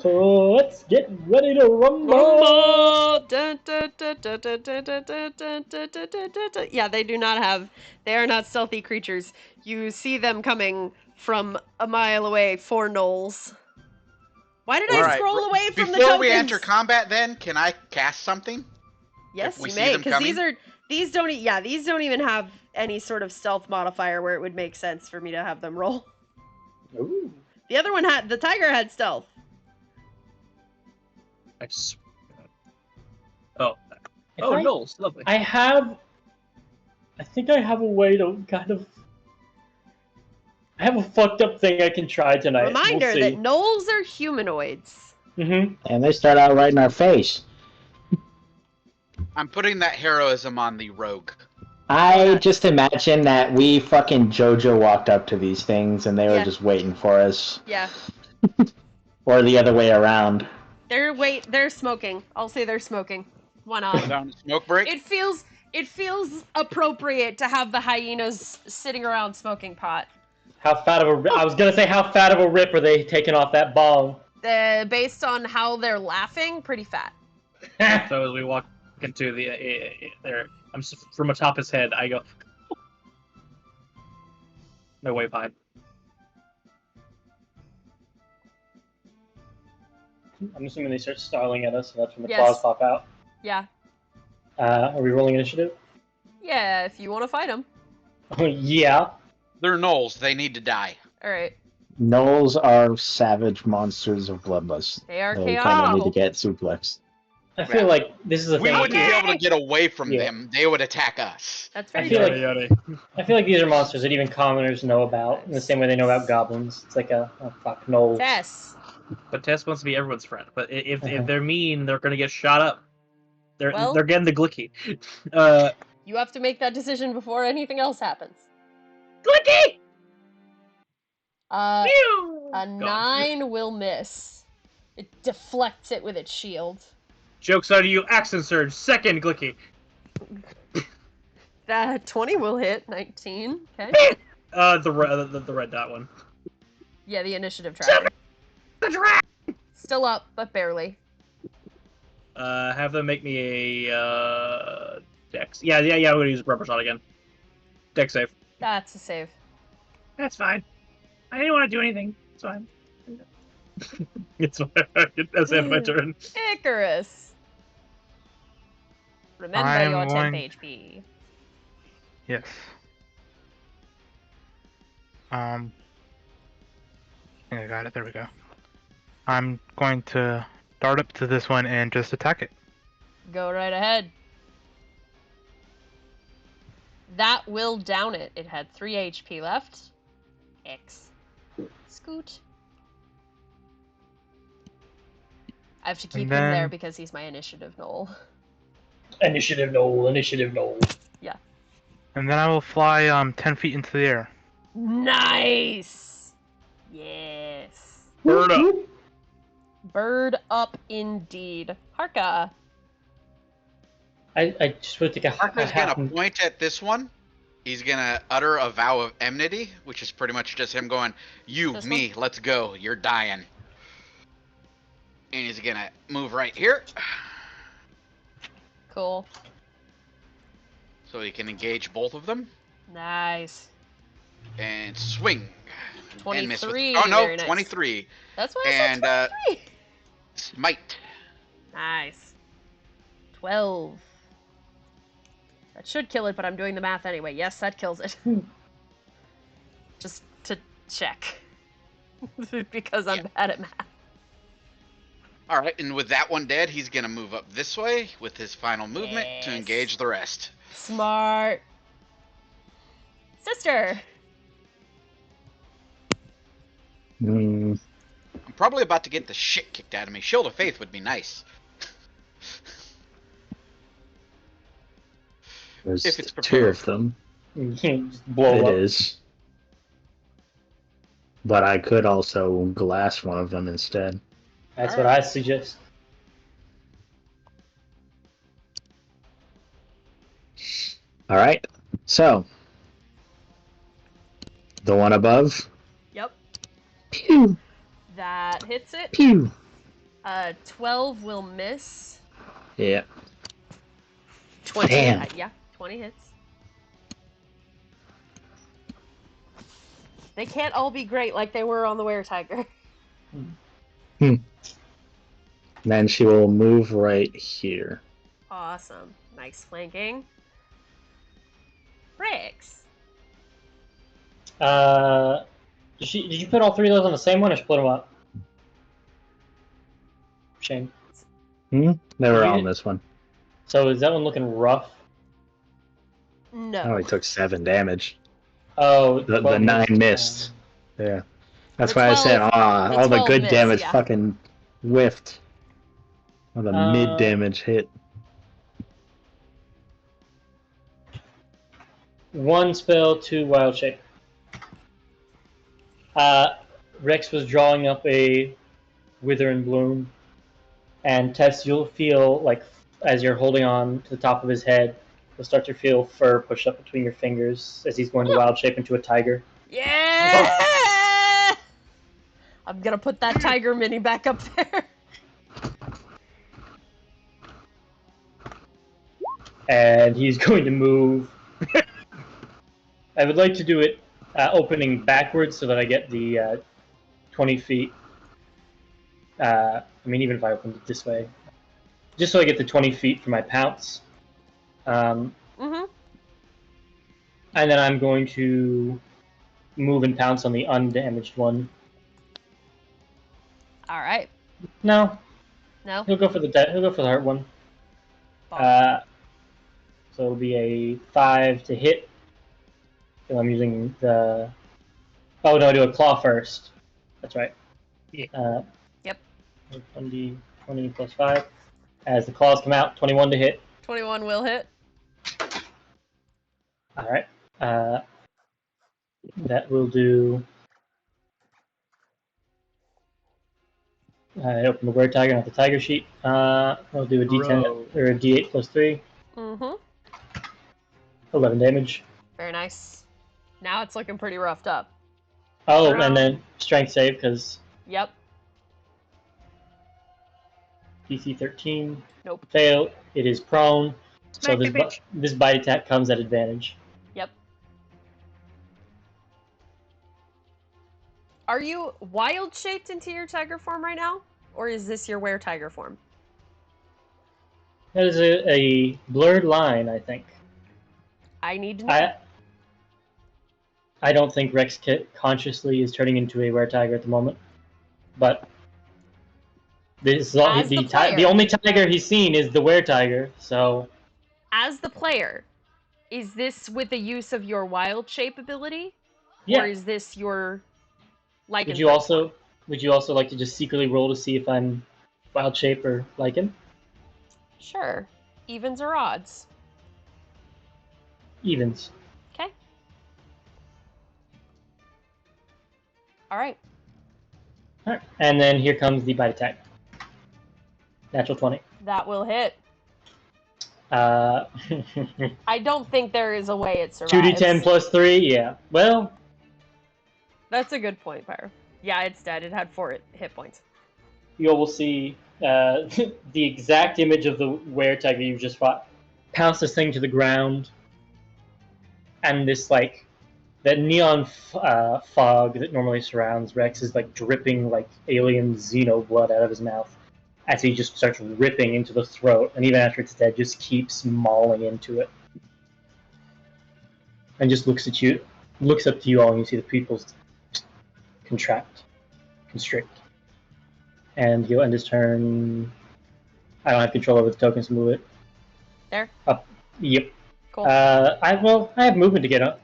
Oh, let's get ready to rumble. Rumble! Dun, dun, dun, dun, dun, dun, dun, dun, dun, dun, dun, dun, dun. Yeah, they are not stealthy creatures. You see them coming from a mile away, 4 gnolls. Why did I Alright, scroll away from the before tokens? we enter combat, then, can I cast something? Yes, if we you see may, them because coming? these don't even have any sort of stealth modifier where it would make sense for me to have them roll. Ooh. The other one the tiger had stealth. I swear. Oh. If Oh, I- no, lovely. I think I have a way to kind of. I have a fucked up thing I can try tonight. Reminder we'll that see. gnolls are humanoids. Mm-hmm. And they start out right in our face. I'm putting that heroism on the rogue. I nuts. just imagine that we fucking JoJo walked up to these things and they were Yeah. just waiting for us. Yeah. Or the other way around. They're smoking. I'll say they're smoking. Why Put not? down a smoke break. It feels appropriate to have the hyenas sitting around smoking pot. How fat of a? I was gonna say how fat of a rip are they taking off that bong? Based on how they're laughing, pretty fat. So as we walk into the there, I'm from atop his head. I go. No way behind. I'm assuming they start snarling at us, and that's when the Yes. claws pop out. Yeah. Are we rolling initiative? Yeah, if you want to fight them. Oh yeah. They're gnolls. They need to die. All right. Gnolls are savage monsters of bloodlust. They are They kind of need to chaotic. get suplexed. I feel like this is a We thing. wouldn't be able to get away from Yeah. them. They would attack us. That's I very feel true. like- I feel like these are monsters that even commoners know about, in the same way they know about goblins. It's like fuck, no. Tess. But Tess wants to be everyone's friend. But if Uh-huh. they're mean, they're gonna get shot up. Well- They're getting the glicky. You have to make that decision before anything else happens. Glicky! A Gone. 9 will miss. It deflects it with its shield. Jokes on you, accent surge, second glicky. That 20 will hit. 19. Okay. The red dot one. Yeah, the initiative track. The dragon. Still up, but barely. Have them make me a dex. Yeah. I'm gonna use rubber shot again. Dex save. That's a save. That's fine. I didn't want to do anything. It's fine. It's that's the end of my turn. Icarus. Remember I'm your 10 going- HP. Yes. I think I got it. There we go. I'm going to dart up to this one and just attack it. Go right ahead. That will down it. It had 3 HP left. X. Scoot. I have to keep him there then- because he's my initiative gnoll. Initiative no. And then I will fly 10 feet into the air. Nice! Yes. Bird up. Bird up indeed. Harka. I just want to take a Parker's half. gonna point at this one. He's gonna utter a vow of enmity, which is pretty much just him going, "You, This me, let's go. You're dying." And he's gonna move right here, Cool. so he can engage both of them Nice. and swing. And miss with, 23. oh no, Very nice. 23. That's why And, I said 23. Smite. Nice. 12. That should kill it, but I'm doing the math anyway. Yes, that kills it. Just to check. Because I'm bad at math. All right, and with that one dead, he's gonna move up this way with his final movement to Yes. engage the rest. Smart. Sister. Mm, I'm probably about to get the shit kicked out of me. Shield of Faith would be nice. there's If it's two prepared. of them. You can't just blow It up. is. But I could also glass one of them instead. That's what I suggest. All right. So, the one above. Yep. Pew, That hits it. pew. 12 will miss. Yeah. 20. Damn. Yeah, 20 hits. They can't all be great like they were on the Were-Tiger. Then she will move right here. Awesome. Nice flanking. Rex. Did you put all three of those on the same one or split them up? Shame. They were Yeah. on this one. So is that one looking rough? I No. only took 7 damage. Oh, The 12 9 missed. missed. Yeah. That's The why I said, 12 all the 12 good missed, damage yeah. fucking whiffed. All the mid damage hit. One spell, 2 wild shape. Rex was drawing up a wither and bloom, and Tess, you'll feel like as you're holding on to the top of his head, you'll start to feel fur push up between your fingers as he's going to wild shape into a tiger. Yeah! I'm gonna put that tiger mini back up there. And he's going to move. I would like to do it opening backwards so that I get the 20 feet. I mean, even if I opened it this way. Just so I get the 20 feet for my pounce. Mm-hmm. And then I'm going to move and pounce on the undamaged one. Alright. No, No? he'll go for the he'll go for the hurt one. So it'll be a 5 to hit. So I'm using the. Oh no, I do a claw first. That's right. Yeah. Yep. 20 plus 5. As the claws come out, 21 to hit. 21 will hit. Alright. That will do. I open the word tiger, not the tiger sheet. I'll do a d10 or a d8 plus 3. Mm-hmm. 11 damage. Very nice. Now it's looking pretty roughed up. Oh, and then strength save because Yep. DC 13. Nope. Fail. It is prone. Smack So the bitch. this bite attack comes at advantage. Yep. Are you wild shaped into your tiger form right now? Or is this your were-tiger form? That is a blurred line, I think. I need to know. I don't think Rex consciously is turning into a were-tiger at the moment. But this is all, As the player. the only tiger he's seen is the were-tiger, so... As the player, is this with the use of your wild shape ability? Yeah. Or is this your lichen? Would you also like to just secretly roll to see if I'm wild shape or lichen? Sure. Evens or odds? Evens. Okay. Alright. Alright, and then here comes the bite attack. Natural 20. That will hit. Uh, I don't think there is a way it survives. 2d10 plus 3, yeah. Well, That's a good point, Pyro. Yeah, it's dead. It had 4 hit points. you will see the exact image of the were-tiger you just fought pounce this thing to the ground, and this, like, that neon fog that normally surrounds Rex is, like, dripping, like, alien xeno blood out of his mouth as he just starts ripping into the throat, and even after it's dead, just keeps mauling into it. And just looks at you, looks up to you all, and you see the pupils constrict. And he'll end his turn. I don't have control over the tokens to move it. There? Up. Yep. Cool. I have movement to get up.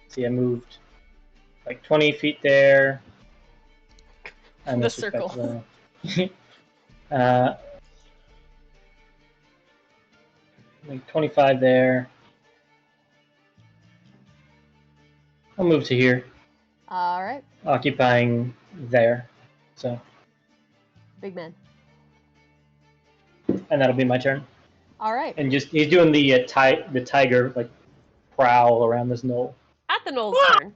See, I moved like 20 feet there. And The circle. Like 25 there. I'll move to here, Alright. occupying there. So, Big man. and that'll be my turn. Alright. And just he's doing the tiger like prowl around this knoll. At the Knoll's turn,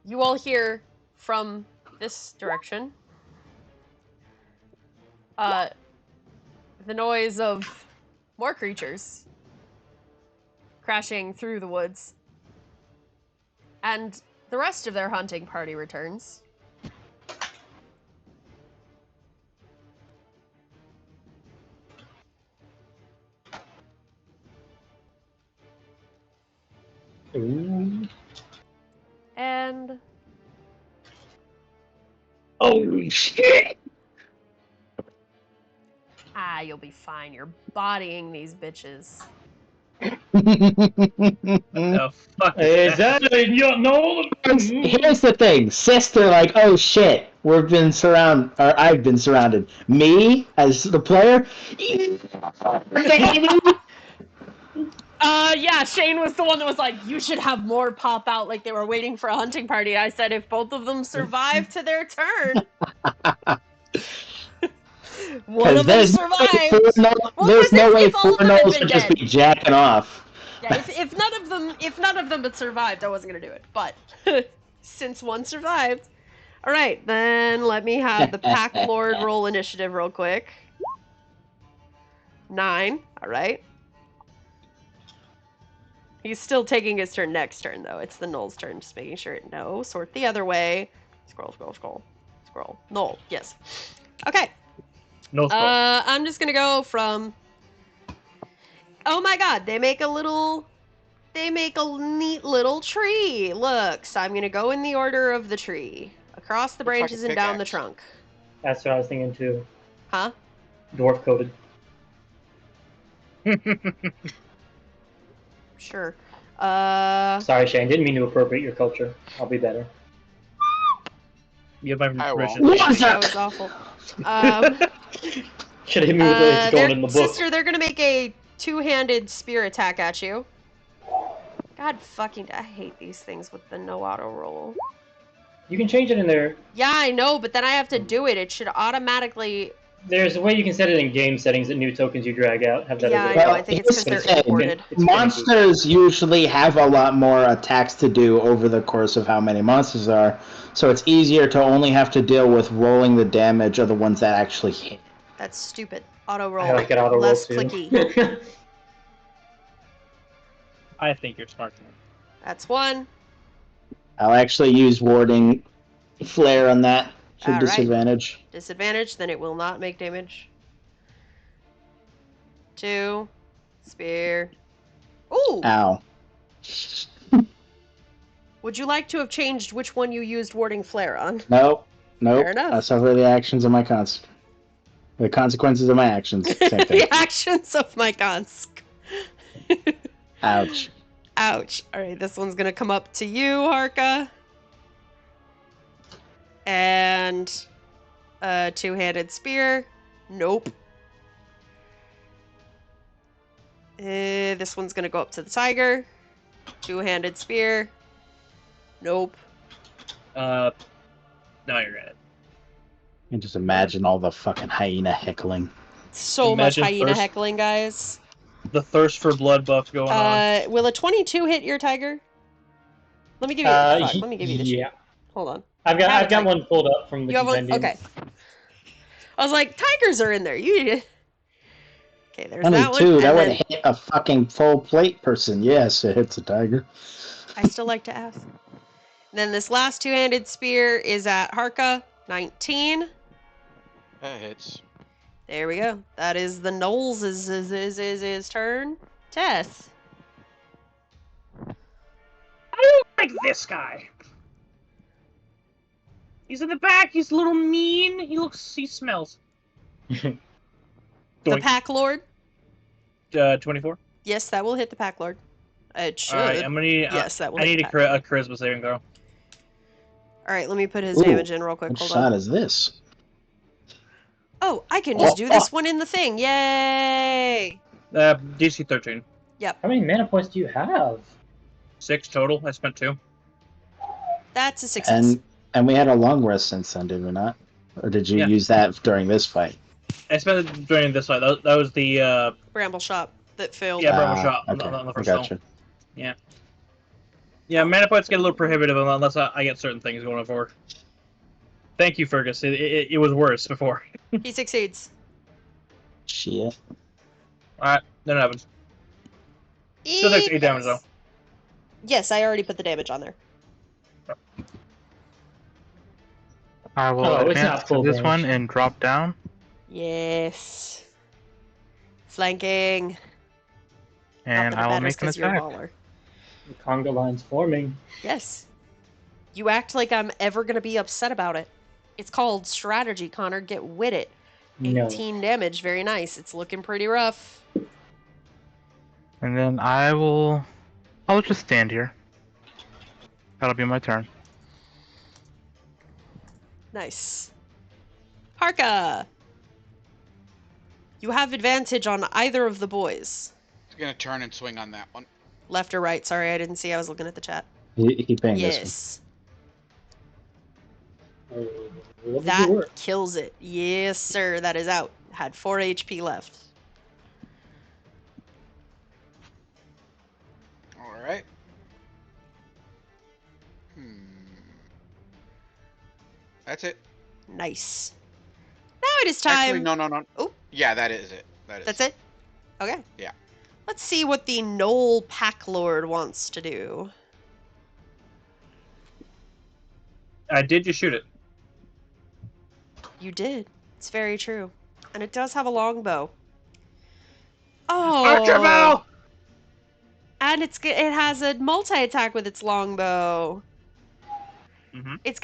you all hear from this direction the noise of more creatures crashing through the woods. And the rest of their hunting party returns. Ooh. And Holy shit! you'll be fine. You're bodying these bitches. The fuck Is that a knoll? Here's the thing, sister, like, oh shit, I've been surrounded. Me, as the player, Yeah, Shane was the one that was like, you should have more pop out like they were waiting for a hunting party. I said, if both of them survive to their turn. One of them survived. There's no way four them had Knolls been would just dead. be jacking off. Yeah, if none of them had survived, I wasn't gonna do it. But since one survived, all right, then let me have the Pack Lord roll initiative real quick. 9. All right. He's still taking his turn next turn though. It's the Knoll's turn. Just making sure. No, sort the other way. Scroll. Knoll. Yes. Okay. No scroll. I'm just gonna go from. Oh my God! They make a neat little tree. Look, so I'm gonna go in the order of the tree, across the Looks like a branches and down the pickaxe. trunk. That's what I was thinking too. Huh? Dwarf coded. Sure. Sorry, Shane. Didn't mean to appropriate your culture. I'll be better. You have my I permission. won't. What's That up? was awful. Should have hit me with it's going in the book. Sister, they're gonna make a two-handed spear attack at you. God fucking, I hate these things with the no auto roll. You can change it in there. Yeah, I know, but then I have to do it. It should automatically. There's a way you can set it in game settings that new tokens you drag out have that Yeah, I as know. well. I think it's because they're imported. Monsters usually have a lot more attacks to do over the course of how many monsters there are, so it's easier to only have to deal with rolling the damage of the ones that actually hit. That's stupid. Auto roll. I like it auto roll Less too. clicky. I think you're smart. That's 1. I'll actually use warding flare on that for All right. disadvantage. Disadvantage, then it will not make damage. 2. Spear. Ooh! Ow. Would you like to have changed which one you used warding flare on? Nope. Fair enough. I suffer the actions of my the consequences of my actions. Same thing. The actions of my cons. Ouch. Ouch. Alright, this one's gonna come up to you, Harka. And a two-handed spear. Nope. This one's gonna go up to the tiger. Two-handed spear. Nope. Now you're at it. And just imagine all the fucking hyena heckling. So Imagine much hyena thirst- heckling, guys. The thirst for blood buff going on. Will a 22 hit your tiger? Let me give you. Fuck, let me give you the sheet. Hold on. I've Have a got tiger. one pulled up from the You have one? compendium. Okay. I was like, tigers are in there. You. Okay, there's that one. 22, that and would then hit a fucking full plate person. Yes, it hits a tiger. I still like to ask. Then this last two-handed spear is at Harka, 19. That hits. There we go. That is the Knowles' his turn. Tess. I don't like this guy. He's in the back. He's a little mean. He smells. The Doink. Pack Lord. 24. Yes, that will hit the Pack Lord. It should. All right, I'm gonna need. Yes, that will I hit need the Pack a charisma saving throw. All right, let me put his Ooh, damage in real quick. What Hold shot on. is this? Oh, I can just do this one in the thing. Yay! DC 13. How many mana points do you have? 6 total. I spent 2. That's a success. And we had a long rest since then, did we not? Or did you Yeah. use that during this fight? I spent it during this fight. That was the Bramble shot that failed. Yeah, Bramble shot Okay, on the I first gotcha. Yeah, mana points get a little prohibitive unless I get certain things going forward. Thank you, Fergus. It was worse before. He succeeds. Shit. Alright, then it happens. Still takes 8 damage, though. Yes, I already put the damage on there. I will Oh, it's advance not to full this damage. one and drop down. Yes. Flanking. And Not that I it will matters make an 'cause you're a attack. baller. The conga line's forming. Yes. You act like I'm ever going to be upset about it. It's called strategy, Connor. Get with it. No. 18 damage. Very nice. It's looking pretty rough. And then I'll just stand here. That'll be my turn. Nice. Harka! You have advantage on either of the boys. He's gonna turn and swing on that one. Left or right? Sorry, I didn't see. I was looking at the chat. He pinged Yes. Lovely That work. kills it. Yes, sir. That is out. Had 4 HP left. Alright. That's it. Nice. Now it is time. Actually, no. Oh. Yeah, that is it. That's it? Okay. Yeah. Let's see what the Knoll Pack Lord wants to do. I did just shoot it. You did. It's very true. And it does have a longbow. Oh! Archer bow! And it has a multi-attack with its longbow. Mhm. It's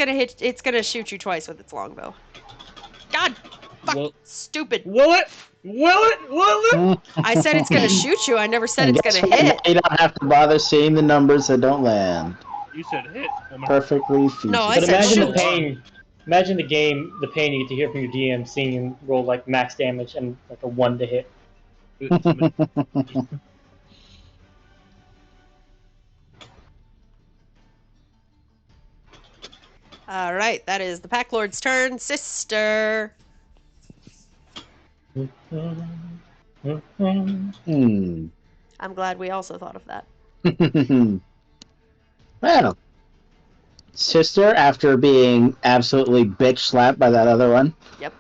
gonna shoot you twice with its longbow. God! Fuck! Well- Stupid! Will it? Will it? Will it? I said it's gonna shoot you, I never said it's gonna hit. You don't have to bother seeing the numbers that don't land. You said hit, woman. Perfectly feasible. No, I But said imagine shoot. the pain. Imagine the pain you get to hear from your DM seeing him roll like max damage and like a 1 to hit. Alright, that is the Pack Lord's turn. Sister! Hmm. I'm glad we also thought of that. Well, sister, after being absolutely bitch slapped by that other one, Yep.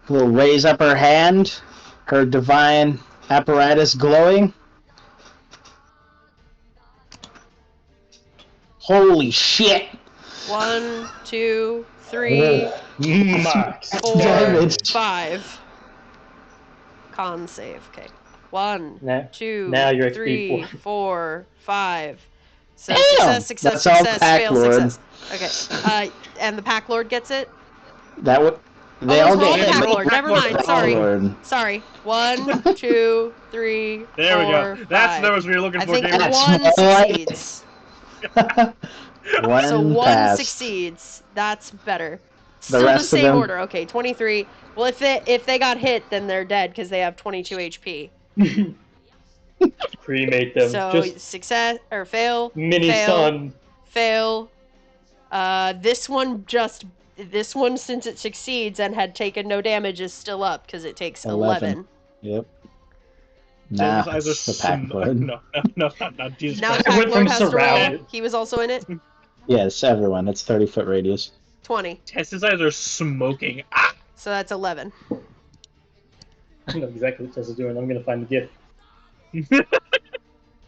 will raise up her hand, her divine apparatus glowing. Holy shit! 1, 2, 3, Max 4, damage. 5. Con save. Okay. 1, Now, 2, now you're 3, XP 4, 5. So Damn! success, That's all success, Pack fail, Lord. success. Okay. And the Pack Lord gets it? That would. They Oh, all let's roll get the hit. Pack Lord. Never mind. Pack Sorry. Lord. Sorry. 1, 2, 3, There we 4, go. That's 5. the numbers we were looking I for, think David. That's 1 right. succeeds. One So 1 passed. succeeds. That's better. The Still the rest of same them- order. Okay, 23. Well, if they got hit, then they're dead because they have 22 HP. cremate them. So Just success or fail, mini fail, sun. fail, This one, since it succeeds and had taken no damage, is still up because it takes 11. Yep. Nah, Just as a it's the pack lord. No, not Jesus Now Christ. Pack went Lord from has to roll. surrounded. He was also in it. Yes, everyone. It's 30-foot radius. 20. Tessa's eyes are smoking. Ah! So that's 11. I know exactly what Tess is doing. I'm gonna find the gift.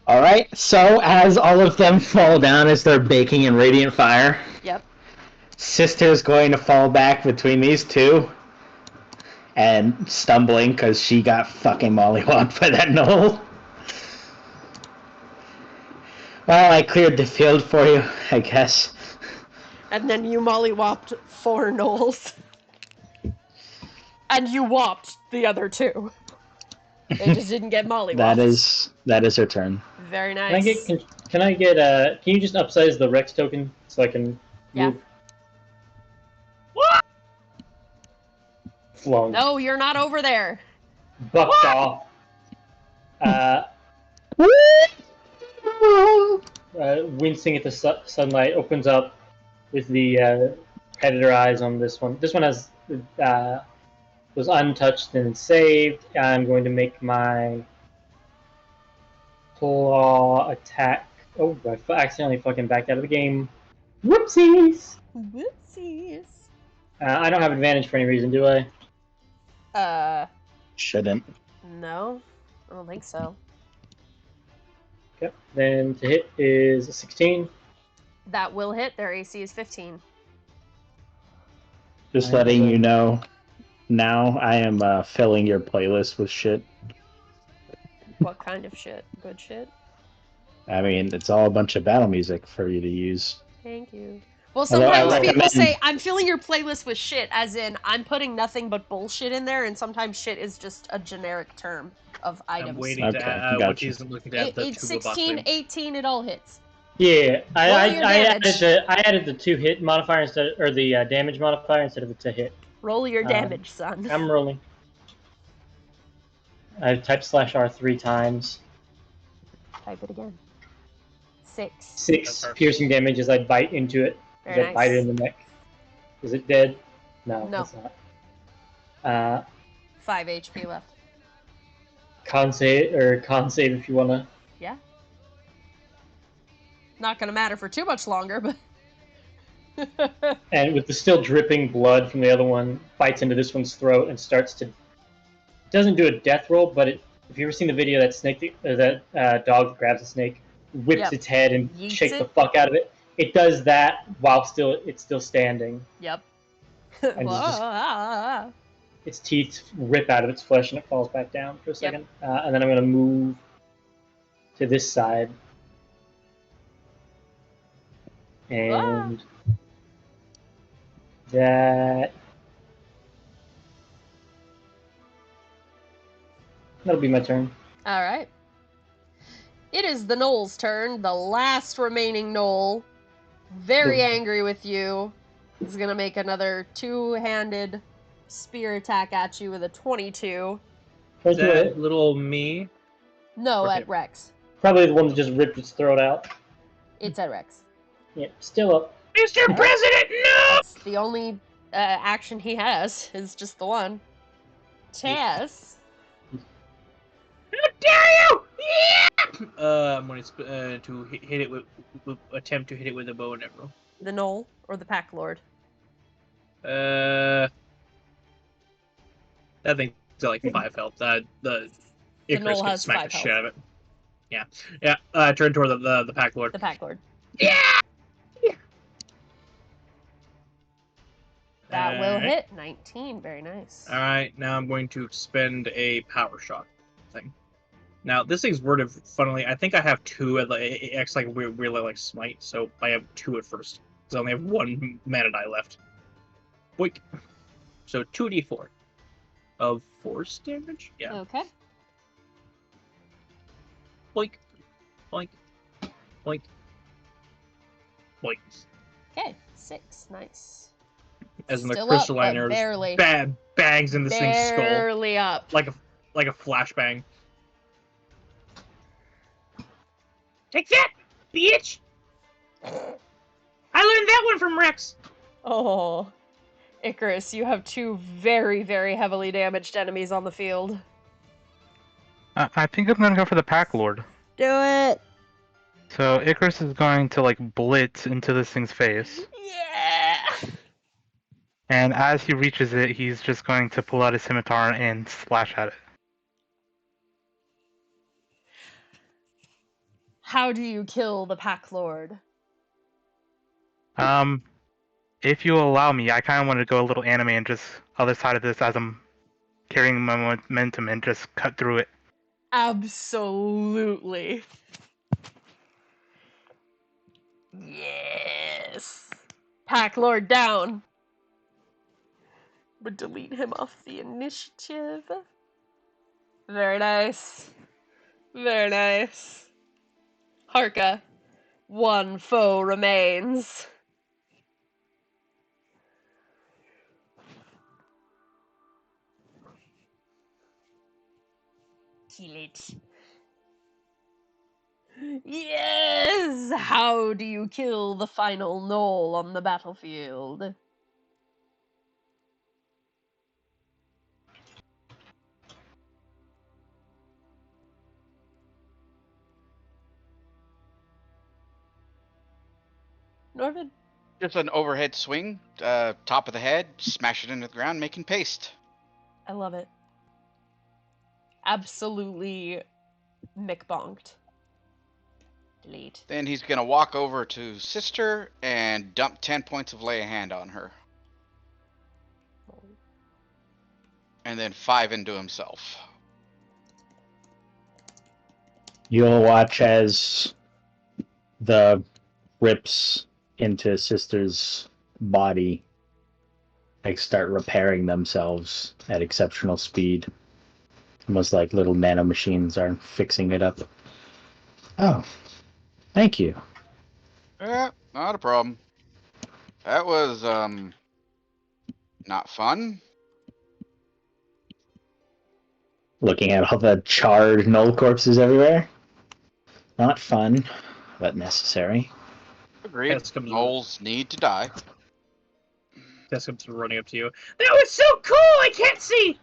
Alright, so as all of them fall down as they're baking in radiant fire, Yep. Sister's going to fall back between these two and stumbling because she got fucking mollywopped by that knoll. Well, I cleared the field for you, I guess. And then you mollywopped 4 gnolls. And you whopped the other 2. They just didn't get mollywopped. That is her turn. Very nice. Can you just upsize the Rex token so I can Yeah. move? What? Flung. No, you're not over there. Bucked off. Wincing at the sunlight, opens up with the predator eyes on this one. This one has was untouched and saved. I'm going to make my claw attack. Oh, I accidentally fucking backed out of the game. Whoopsies! Whoopsies. I don't have advantage for any reason, do I? Shouldn't. No, I don't think so. Yep. Then to hit is a 16. That will hit. Their AC is 15. Just letting you know, now I am filling your playlist with shit. What kind of shit? Good shit? I mean, it's all a bunch of battle music for you to use. Thank you. Well, Although I sometimes people recommend- say, I'm filling your playlist with shit, as in, I'm putting nothing but bullshit in there, and sometimes shit is just a generic term of items. I'm waiting Okay, to add gotcha. what she's looking at the 16, 18, it all hits. Yeah, I damage. added the to hit modifier instead, or the damage modifier instead of the to hit. Roll your damage, son. I'm rolling. I've typed /R 3 times. Type it again. 6. 6 piercing damage as I bite into it. As Very I bite it nice. in the neck. Is it dead? No, No. it's not. 5 HP left. Con save if you wanna. Yeah. Not gonna matter for too much longer, but... And with the still dripping blood from the other one, bites into this one's throat and starts to. Doesn't do a death roll, but if you ever seen the video of that dog that grabs a snake, whips Yep. its head and Yeets shakes the it. fuck out of it, it does that while it's still standing. Yep. And Whoa. Its teeth rip out of its flesh and it falls back down for a second. And then I'm gonna move to this side. And that'll be my turn. Alright. It is the Knoll's turn, the last remaining Knoll. Very angry with you. He's gonna make another two-handed spear attack at you with a 22. Is that little me? No, Okay. at Rex. Probably the one that just ripped its throat out. It's at Rex. Yeah, still up. Mr. President, no! That's the only action he has, is just the one. Tess. How dare you! I'm going to hit it with attempt to hit it with a bow and arrow. The Knoll, or the Pack Lord? That thing's got like 5 health. The Icarus Knoll can has smack 5 the shit out of it. Yeah. Turn toward the Pack Lord. The Pack Lord. Yeah! That will Alright. hit. 19. Very nice. Alright, now I'm going to spend a power shot thing. Now, this thing's worded funnily. I think I have 2 at it acts like weirdly like smite, so I have 2 at first. Because I only have 1 mana die left. Boink. So 2d4 of force damage? Yeah. Okay. Boink. Boink. Boink. Boink. Okay. 6. Nice. As in the Still up, but crystalline barely. bangs in this thing's skull. Barely up. Like a flashbang. Take that, bitch! I learned that one from Rex. Oh, Icarus, you have 2 very, very heavily damaged enemies on the field. I think I'm gonna go for the Pack Lord. Do it! So Icarus is going to like blitz into this thing's face, Yeah! and as he reaches it, he's just going to pull out his scimitar and slash at it. How do you kill the Pack Lord? If you allow me, I kind of want to go a little anime and just other side of this as I'm carrying my momentum and just cut through it. Absolutely. Yes! Pack Lord down! But delete him off the initiative. Very nice. Very nice. Harka, 1 foe remains. Kill it. Yes! How do you kill the final gnoll on the battlefield? Norvid? Just an overhead swing, top of the head, smash it into the ground, making paste. I love it. Absolutely McBonked. Delete. Then he's gonna walk over to Sister and dump 10 points of lay a hand on her. And then 5 into himself. You'll watch as the rips into Sister's body like start repairing themselves at exceptional speed. Almost like little nanomachines are fixing it up. Oh, thank you. Yeah, not a problem. That was, not fun. Looking at all the charred null corpses everywhere. Not fun, but necessary. Agreed. Moles need to die. Tess comes running up to you. That was so cool. I can't see.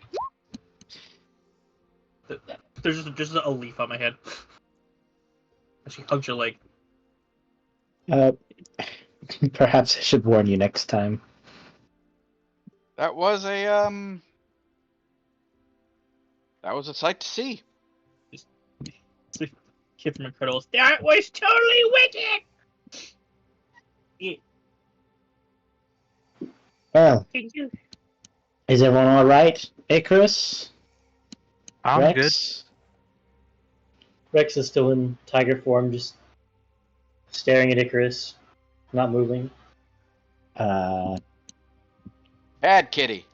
There's just a leaf on my head. And she hugs your leg. Perhaps I should warn you next time. That was a, that was a sight to see. Kid from Incredibles. That was totally wicked. Well, Thank you. is everyone alright? Icarus? I'm Rex? good. Rex is still in tiger form, just staring at Icarus, not moving. Bad kitty.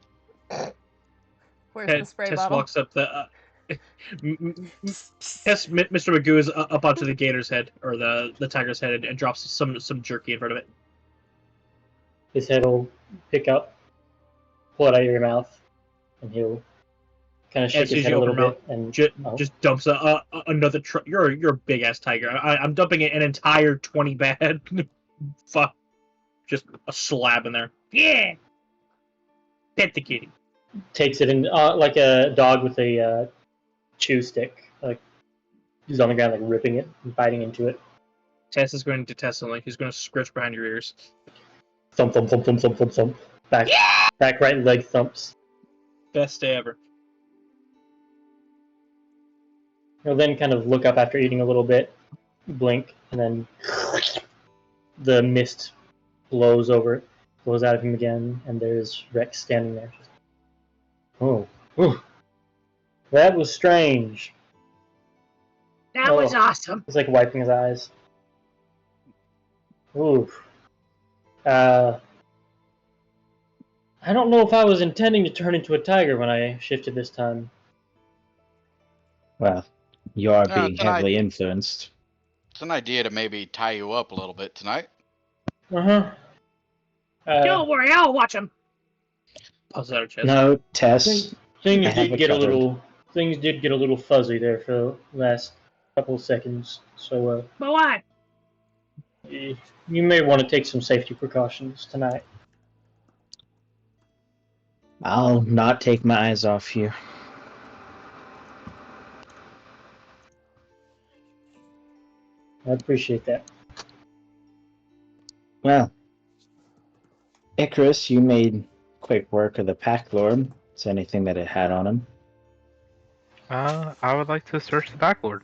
Where's the spray Tess bottle? walks up the. Tess, Mr. Magoo is up onto the gator's head or the tiger's head and drops some jerky in front of it. His head will pick up, pull it out of your mouth, and he'll kind of shake his head a little bit and just dumps another. You're a big ass tiger. I'm dumping an entire 20 bad. Fuck, just a slab in there. Yeah. Pet the kitty. takes it in like a dog with a chew stick. Like he's on the ground, like ripping it and biting into it. Tess is going to test something. He's going to scratch behind your ears. Thump, thump, thump, thump, thump, thump, thump. Back, back, right leg thumps. Best day ever. He'll then kind of look up after eating a little bit, blink, and then the mist blows over, blows out of him again, and there's Rex standing there. Oh, ooh. That was strange. That was awesome. He's like wiping his eyes. Ooh. I don't know if I was intending to turn into a tiger when I shifted this time. Well, you are being it's an heavily influenced. It's an idea to maybe tie you up a little bit tonight. Uh-huh. Don't worry, I'll watch him. Pulls out her chest. No, Tess. Things I have did get a covered. little. Things did get a little fuzzy there for the last couple of seconds. So, But what? You may want to take some safety precautions tonight. I'll not take my eyes off you. I appreciate that. Well, Icarus, you made quick work of the Pack Lord. Is anything that it had on him? I would like to search the backlord.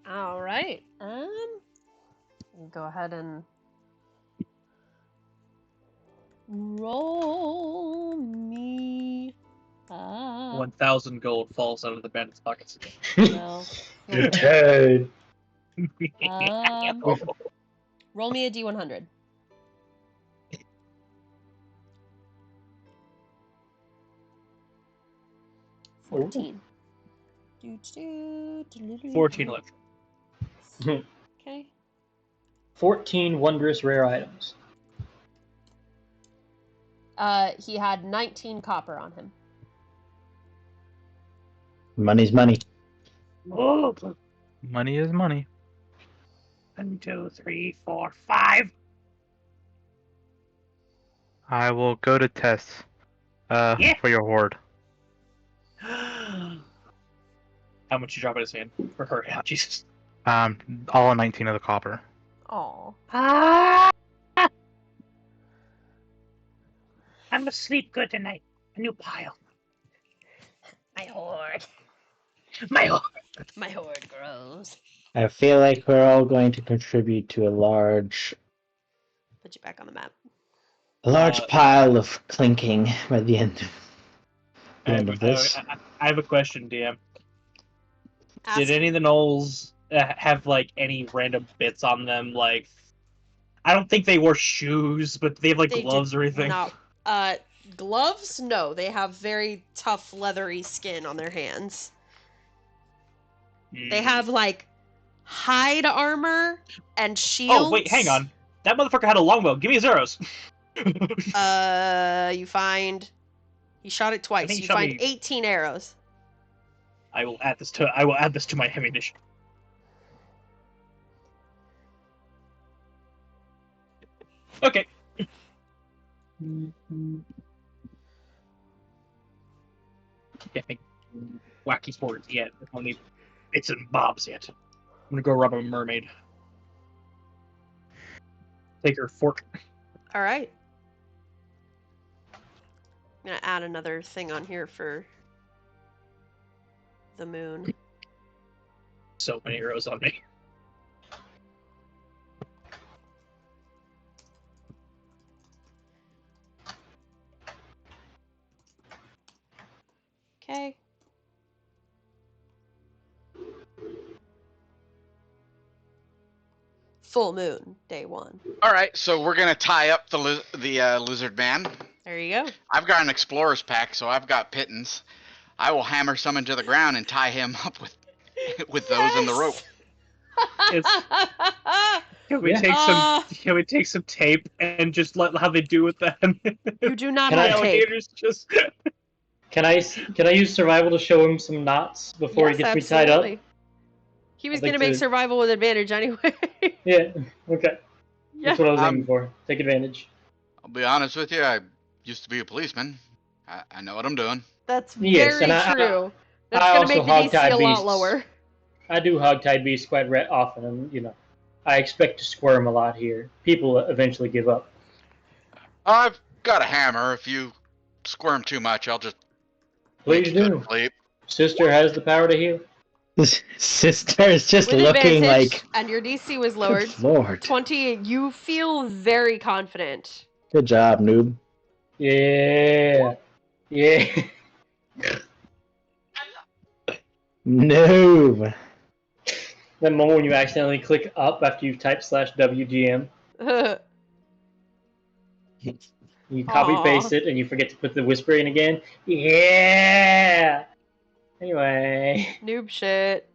All right. Go ahead and roll me. 1,000 gold falls out of the bandit's pockets. Well, You're dead. roll me a D100. Ooh. 14. 14 left. Okay. 14 wondrous rare items. He had 19 copper on him. Money's money. Oh, Money is money. 1, 2, 3, 4, 5. I will go to Tess Yeah. for your hoard. How much you drop in his hand? For her? Yeah, Jesus. All 19 of the copper. Aw. Ah! I'm gonna sleep good tonight. A new pile. My hoard. My hoard. My hoard grows. I feel like we're all going to contribute to a large Put you back on the map. pile of clinking by the end of this. I have a question, DM. Ask. Did any of the gnolls have like any random bits on them? Like, I don't think they wore shoes, but they have like They gloves did or anything. not. Gloves? No, they have very tough, leathery skin on their hands. They have like hide armor and shields. Oh wait, hang on. That motherfucker had a longbow. Give me his arrows. You find he shot it twice. think he You shot find me- 18 arrows. I will add this to my ammunition. Okay. Can't make wacky sports yet. Only bits and bobs yet. I'm gonna go rob a mermaid. Take her fork. All right. I'm gonna add another thing on here for the moon. So many arrows on me. Okay. Full moon, day 1. All right, so we're gonna tie up the lizard man. There you go. I've got an explorer's pack, so I've got pittance. I will hammer some into the ground and tie him up with those in the rope. Can we take some tape and just let how they do with that? You do not Can I- have tape. Alligators just. Can I use survival to show him some knots before he Yes, gets me tied up? absolutely. He was I'd like gonna make to- survival with advantage anyway. Yeah. Okay. Yeah. That's what I was aiming for. Take advantage. I'll be honest with you, I used to be a policeman. I know what I'm doing. That's Yes, very and I- true. That's I gonna also make the DC hog-tie a lot beasts. lower. I do hog-tie beasts quite often, and I expect to squirm a lot here. People eventually give up. I've got a hammer. If you squirm too much, I'll just Please make you go do. to sleep. Sister has the power to heal. This sister is just With looking advantage, like, and your DC was lowered. good lord. 20. You feel very confident. Good job, noob. Yeah. Yeah. Noob. That moment when you accidentally click up after you've typed /WGM. You copy paste it and you forget to put the whisper in again. Yeah. Anyway. Noob shit.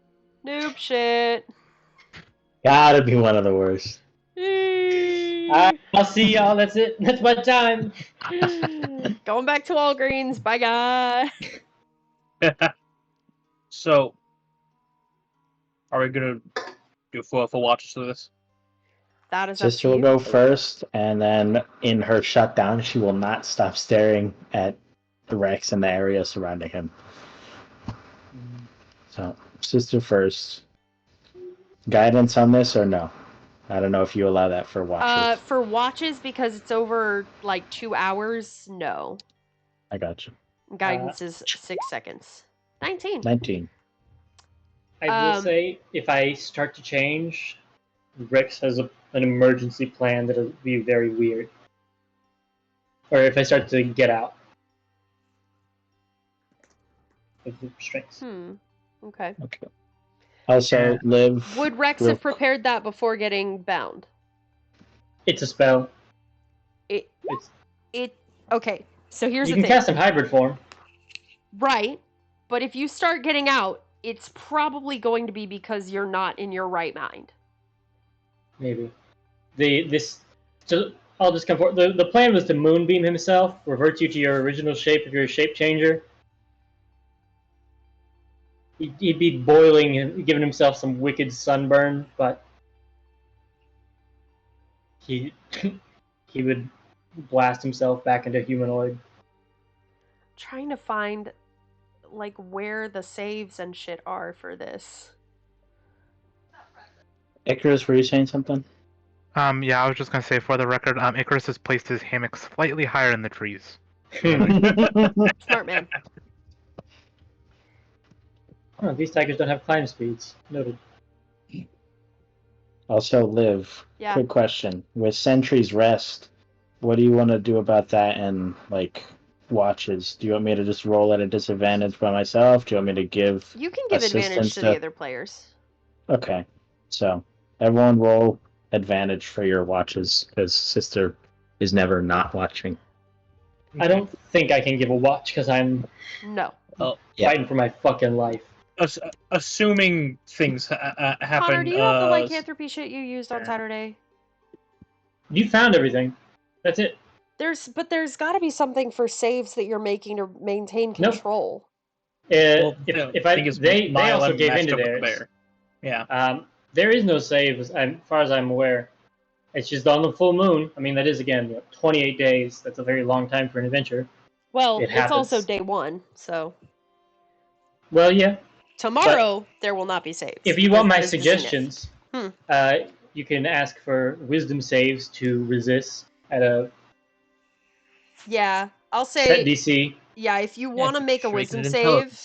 Noob shit. Gotta be one of the worst. I'll see y'all. That's it. That's my time. Going back to Walgreens. Bye, guys. So, are we gonna do for watches for this? That is up Sister to will you. go first, and then in her shutdown, she will not stop staring at the Rex and the area surrounding him. So, Sister first. Guidance on this or no? I don't know if you allow that for watches. For watches, because it's over like 2 hours, no. I got you. Guidance is 6 seconds. 19. 19. I will say, if I start to change, Rex has an emergency plan that'll be very weird. Or if I start to get out of the restraints. Okay. Also, Liv. Would Rex have prepared that before getting bound? It's a spell. Okay, so here's You the can thing. cast in hybrid form. Right, but if you start getting out, it's probably going to be because you're not in your right mind. Maybe. I'll just come forward. The plan was to moonbeam himself, revert you to your original shape if you're a shape changer. He'd be boiling and giving himself some wicked sunburn, but he would blast himself back into humanoid. Trying to find like where the saves and shit are for this. Icarus, were you saying something? Yeah, I was just gonna say for the record, Icarus has placed his hammock slightly higher in the trees. Smart man. Oh, these tigers don't have climb speeds. Noted. Also, Liv. Yeah. Quick question: with Sentry's Rest, what do you want to do about that? And like watches, do you want me to just roll at a disadvantage by myself? Do you want me to give? You can give advantage assistance to the other players. Okay, so everyone roll advantage for your watches because Sister is never not watching. I don't think I can give a watch because I'm fighting for my fucking life. Assuming things happen. Connor, do you have the lycanthropy shit you used on Saturday? You found everything. That's it. There's got to be something for saves that you're making to maintain control. They Mile also and gave matched into up with theirs. Bear. Yeah. There is no save, as far as I'm aware. It's just on the full moon. I mean, that is, again, 28 days. That's a very long time for an adventure. Well, it's also day 1, so... Well, yeah. Tomorrow, there will not be saves. If you want my suggestions, you can ask for wisdom saves to resist at a Yeah, I'll say... set DC. Yeah, if you want to make a wisdom save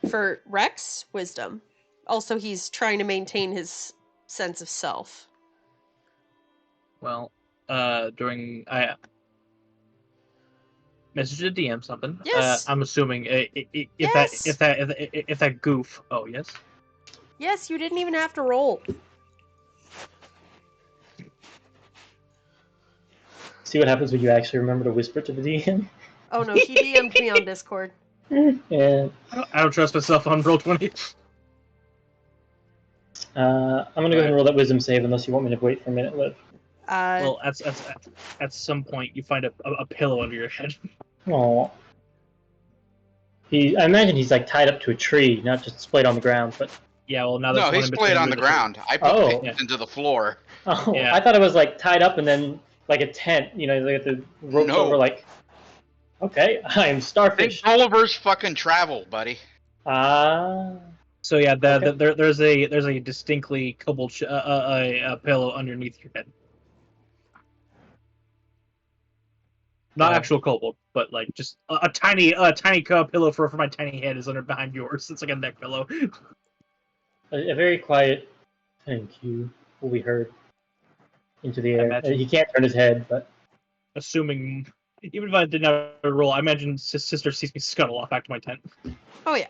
for Rex, wisdom. Also, he's trying to maintain his sense of self. Well, during I message the DM something. Yes. I'm assuming if that goof. Oh yes. Yes, you didn't even have to roll. See what happens when you actually remember to whisper to the DM. Oh no, he DM'd me on Discord. Yeah. I don't trust myself on Roll20. I'm gonna go ahead and roll that wisdom save unless you want me to wait for a minute, Liv. Well, at some point you find a pillow under your head. Aww. I imagine he's like tied up to a tree, not just splayed on the ground. But yeah, well now no, he's splayed on the ground. I put pins into the floor. Oh, yeah. I thought it was like tied up and then like a tent. You know, they got the ropes over. Like, okay, I am starfish. Think Gulliver's fucking travel, buddy. So yeah, there's a distinctly kobold a pillow underneath your head. Not actual kobold, but like just a tiny pillow for my tiny head is under behind yours. It's like a neck pillow. A very quiet thank you will be heard into the air. He can't turn his head, but assuming even if I didn't have a roll, I imagine Sister sees me scuttle off back to my tent. Oh yeah.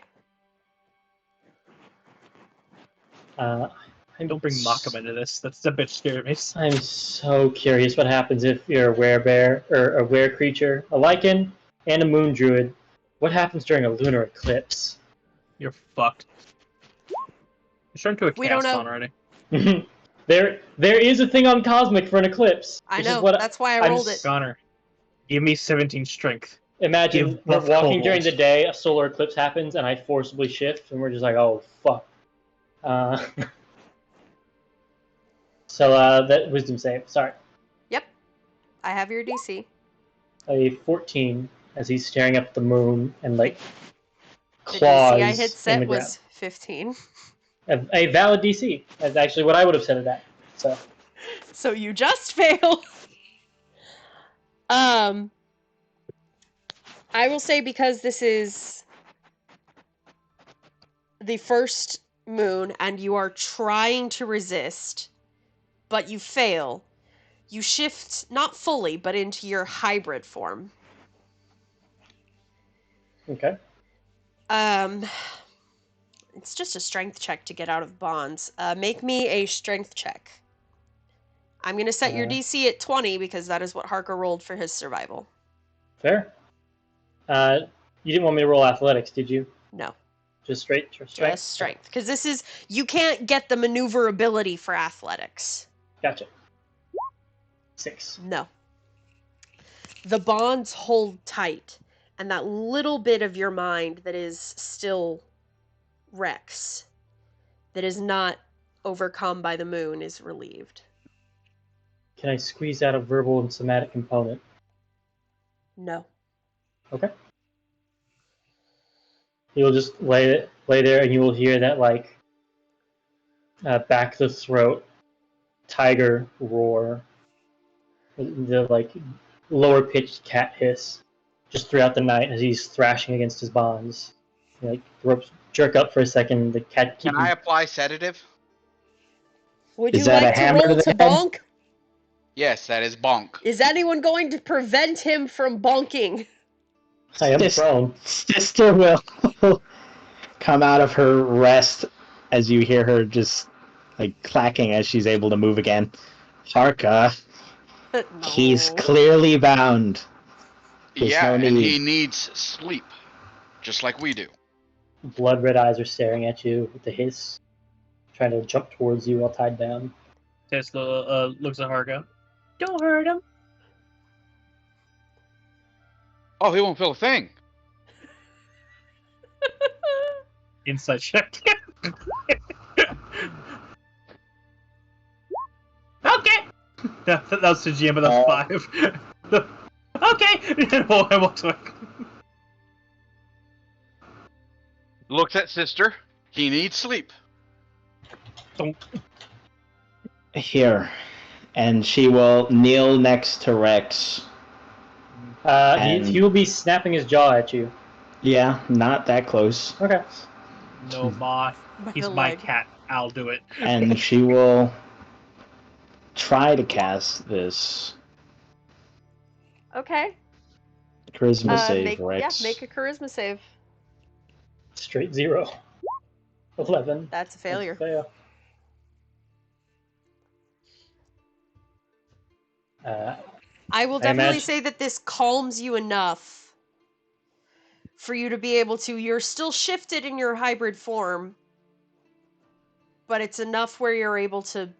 Don't bring Makam into this. That's a bit scary me. I'm so curious what happens if you're a werebear or a were creature, a lichen, and a moon druid. What happens during a lunar eclipse? You're fucked. You're starting to a We don't cast know. on already. There is a thing on Cosmic for an eclipse. I know. That's why I rolled it. Connor, give me 17 strength. Imagine we're walking during the day, a solar eclipse happens, and I forcibly shift, and we're just like, oh fuck. So that wisdom save. Sorry, Yep. I have your DC. a 14 as he's staring up at the moon and like The claws DC I hit in the set ground. was 15. A valid DC. That's actually what I would have set it at. So So you just failed. I will say because this is the first moon and you are trying to resist, but you fail, you shift not fully, but into your hybrid form. okay. It's just a strength check to get out of bonds. Make me a strength check. I'm going to set your DC at 20 because that is what Harker rolled for his survival. Fair. You didn't want me to roll athletics, did you? No. Just straight strength? Just strength. Because this is... You can't get the maneuverability for athletics. Gotcha. 6. No. The bonds hold tight. And that little bit of your mind that is still Rex, that is not overcome by the moon, is relieved. Can I squeeze out a verbal and somatic component? No. Okay. You'll just lay there, and you will hear that like back the throat tiger roar, the like lower pitched cat hiss, just throughout the night as he's thrashing against his bonds. Like the ropes jerk up for a second. The cat. Can I apply sedative? Would Is you that like a to hammer roll to to the head? bonk? Yes, that is bonk. Is anyone going to prevent him from bonking? I am Sis- prone. Sister will come out of her rest as you hear her just like clacking as she's able to move again. Harka, No. he's clearly bound. There's Yeah, no and need. he needs sleep, just like we do. Blood red eyes are staring at you with the hiss, trying to jump towards you while tied down. Tesla looks at Hargo. Don't hurt him. Oh, he won't feel a thing. Insight check. Okay. That was the GM, but that's 5. Okay. And walks away. Looks at sister. He needs sleep. Don't. Here. And she will kneel next to Rex. He will be snapping his jaw at you. Yeah, not that close. Okay. No, Ma. He's the my leg. cat. I'll do it. And she will try to cast this Okay. charisma save, Yeah, Rex. make a charisma save. Straight 0. 11. That's a failure. Fail. I will I definitely imagine- say that this calms you enough for you to be able to... You're still shifted in your hybrid form, but it's enough where you're able to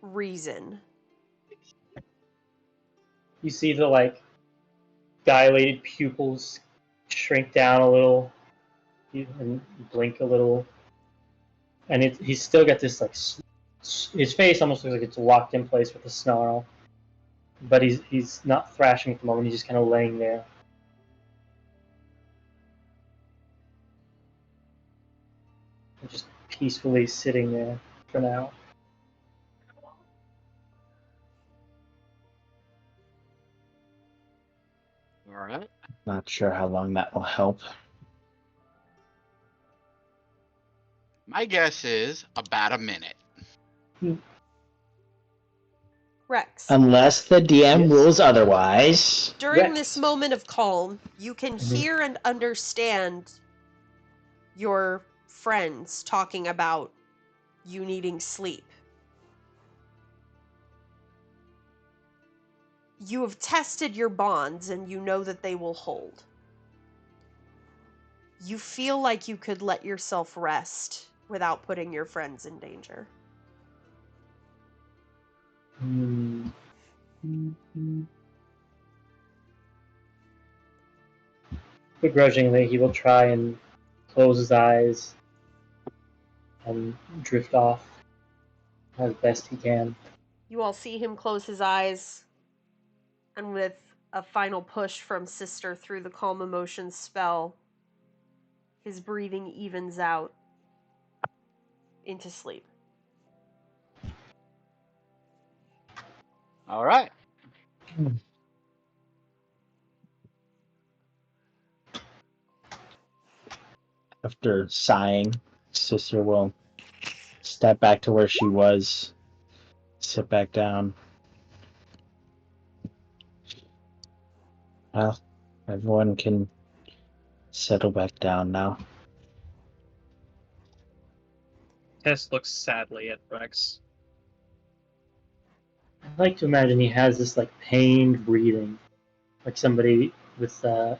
reason. You see the like dilated pupils shrink down a little and blink a little, and he's still got this like his face almost looks like it's locked in place with a snarl, but he's not thrashing at the moment. He's just kind of laying there. And just peacefully sitting there for now. All right. Not sure how long that will help. My guess is about a minute. Rex. Unless the DM Yes. rules otherwise. During Rex. this moment of calm, you can hear and understand your friends talking about you needing sleep. You have tested your bonds and you know that they will hold. You feel like you could let yourself rest without putting your friends in danger. Begrudgingly, he will try and close his eyes and drift off. as best he can. You all see him close his eyes, and with a final push from Sister through the calm emotions spell, his breathing evens out into sleep. All right. After sighing, Sister will step back to where she was, sit back down. Well, everyone can settle back down now. Tess looks sadly at Rex. I like to imagine he has this like pained breathing, like somebody with like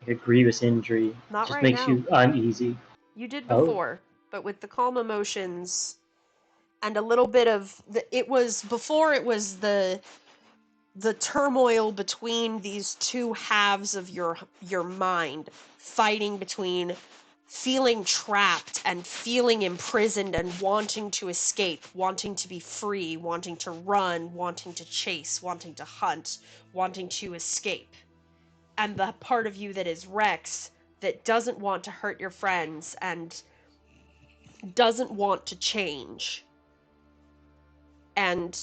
a grievous injury. Not Just right makes now. you uneasy. You did Oh. before, but with the calm emotions and a little bit of it was the turmoil between these two halves of your mind, fighting between feeling trapped and feeling imprisoned and wanting to escape, wanting to be free, wanting to run, wanting to chase, wanting to hunt, wanting to escape. And the part of you that is Rex that doesn't want to hurt your friends and doesn't want to change. And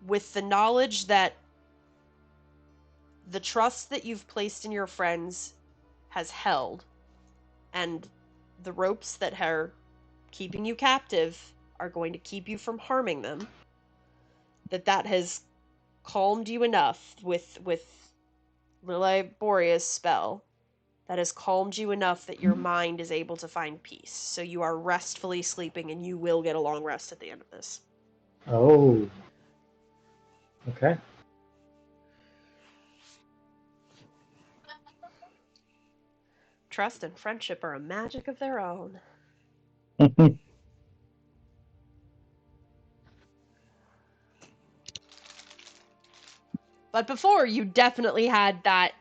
with the knowledge that the trust that you've placed in your friends has held, and the ropes that are keeping you captive are going to keep you from harming them, that has calmed you enough with Lili Borea's spell, that has calmed you enough that your mind is able to find peace. So you are restfully sleeping, and you will get a long rest at the end of this. Oh. Okay. Trust and friendship are a magic of their own. But before, you definitely had that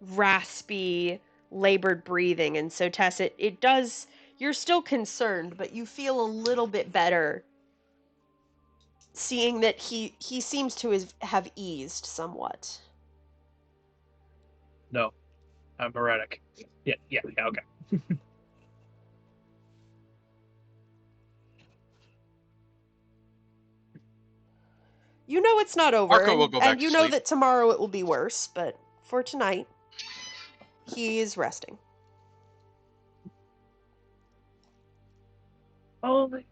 raspy, labored breathing, and so Tess, it does, you're still concerned, but you feel a little bit better seeing that he seems to have eased somewhat. No, I'm heretic. Yeah, okay. You know it's not over, Arco will go back and to you know sleep. that tomorrow it will be worse, but for tonight, he is resting. Oh my.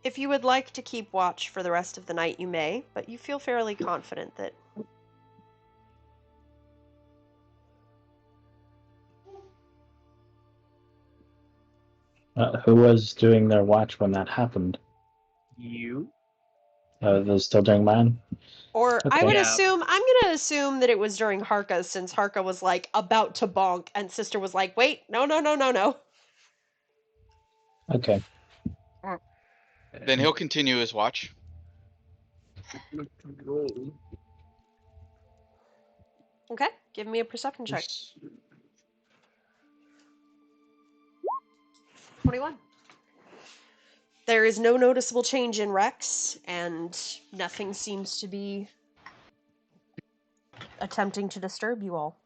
If you would like to keep watch for the rest of the night, you may, but you feel fairly confident that Who was doing their watch when that happened? You? They're still doing mine? Or I Okay. would Yeah. I'm gonna assume that it was during Harka, since Harka was like about to bonk, and Sister was like, wait, no. Okay. Then he'll continue his watch. Okay, give me a perception check. 21. There is no noticeable change in Rex, and nothing seems to be attempting to disturb you all.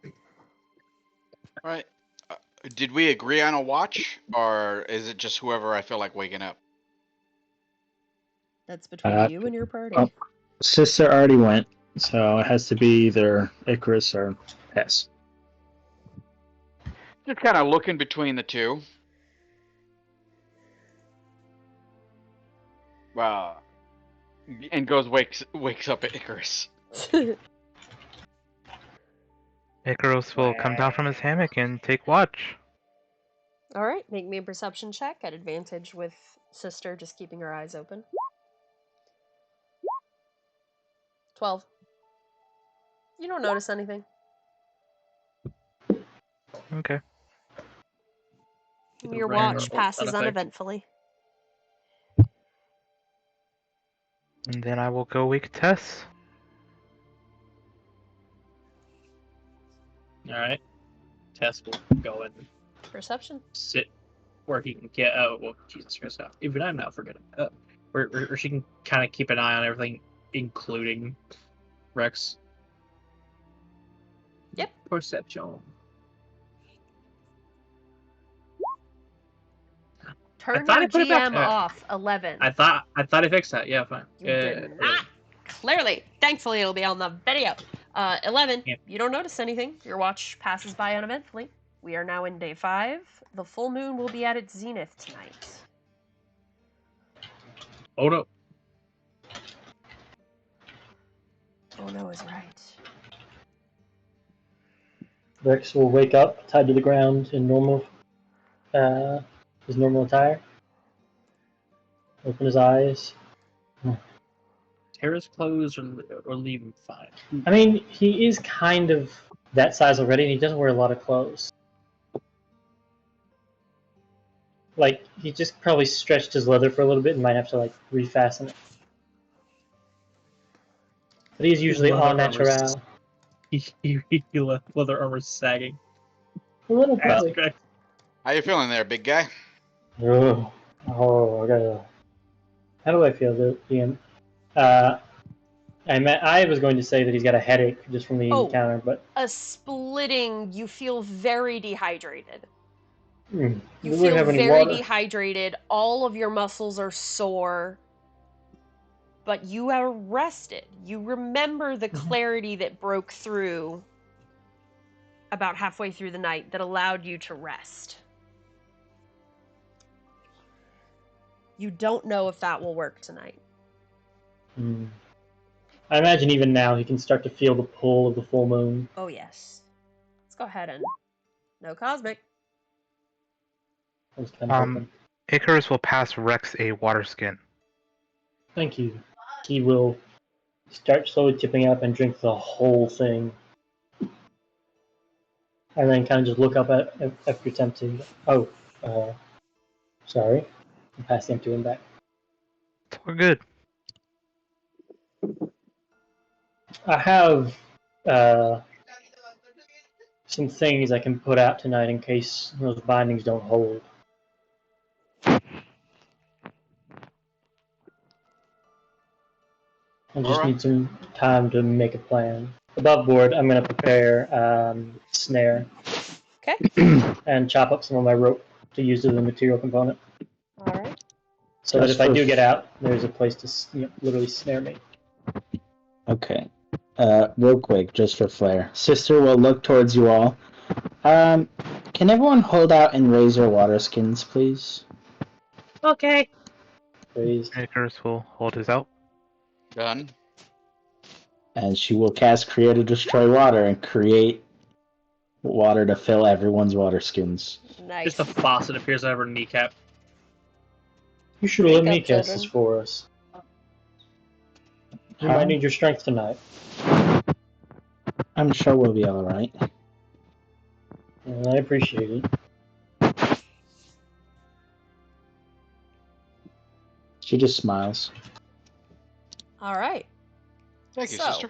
All right. Did we agree on a watch, or is it just whoever I feel like waking up? That's between you and your party. Oh, Sister already went, so it has to be either Icarus or Hess. Just kind of looking between the two. And wakes up at Icarus. Icarus will come down from his hammock and take watch. All right, make me a perception check at advantage with Sister just keeping her eyes open. 12. You don't notice anything. Okay. Your Random watch passes sound effect. uneventfully. And then I will go weak Tess. Alright. Tess will go and Perception. sit where he can get. Oh, well, Jesus Christ. Even I'm now forgetting. Where she can kind of keep an eye on everything, including Rex. Yep. Perception. Turn thought your I put it back. GM off. 11. I thought I fixed that. Yeah, fine. You did not. Clearly. Thankfully, it'll be on the video. 11. Yeah. You don't notice anything. Your watch passes by uneventfully. We are now in day 5. The full moon will be at its zenith tonight. Oh no. Oh no is right. Rex will wake up, tied to the ground in his normal attire. Open his eyes. Tear his clothes or leave him fine. I mean, he is kind of that size already, and he doesn't wear a lot of clothes. Like, he just probably stretched his leather for a little bit and might have to, like, refasten it. But he's usually all natural. Leather armor sagging. A little bit. Okay. How you feeling there, big guy? Oh, I gotta. How do I feel, Ian? I was going to say that he's got a headache just from the encounter, but a splitting. You feel very dehydrated. you feel have any very water? dehydrated. All of your muscles are sore, but you are rested. You remember the clarity that broke through about halfway through the night that allowed you to rest. You don't know if that will work tonight. I imagine even now he can start to feel the pull of the full moon. Oh yes. Let's go ahead and no cosmic. Icarus will pass Rex a water skin. Thank you. He will start slowly tipping up and drink the whole thing. And then kind of just look up if you're tempted. Oh, sorry. I'm passing him to him back. It's all good. I have some things I can put out tonight in case those bindings don't hold. I just need some time to make a plan. Above board, I'm going to prepare snare. Okay. And chop up some of my rope to use as a material component. Alright. So that if I do get out, there's a place to literally snare me. Okay. Real quick, just for flair. Sister will look towards you all. Can everyone hold out and raise their water skins, please? Okay. Please. Icarus will hold his out. Done. And she will cast Create or Destroy Water and create water to fill everyone's water skins. Nice. Just a faucet appears out of her kneecap. You should let me up, cast children. this for us. You might need your strength tonight. I'm sure we'll be alright. And I appreciate it. She just smiles. Alright. Thank you, So, sister.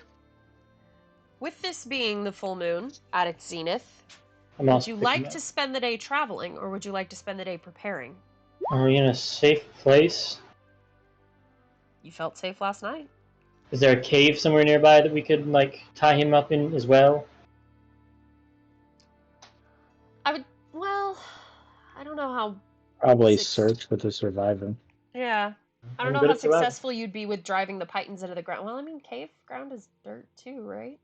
with this being the full moon at its zenith, I'm would also you picking like up. to spend the day traveling, or would you like to spend the day preparing? Are we in a safe place? You felt safe last night. Is there a cave somewhere nearby that we could, like, tie him up in as well? Well, I don't know how... Probably Six. search with the survivor. Yeah. I don't I'm know good how at surviving. successful you'd be with driving the pythons into the ground. Well, I mean, cave ground is dirt too, right?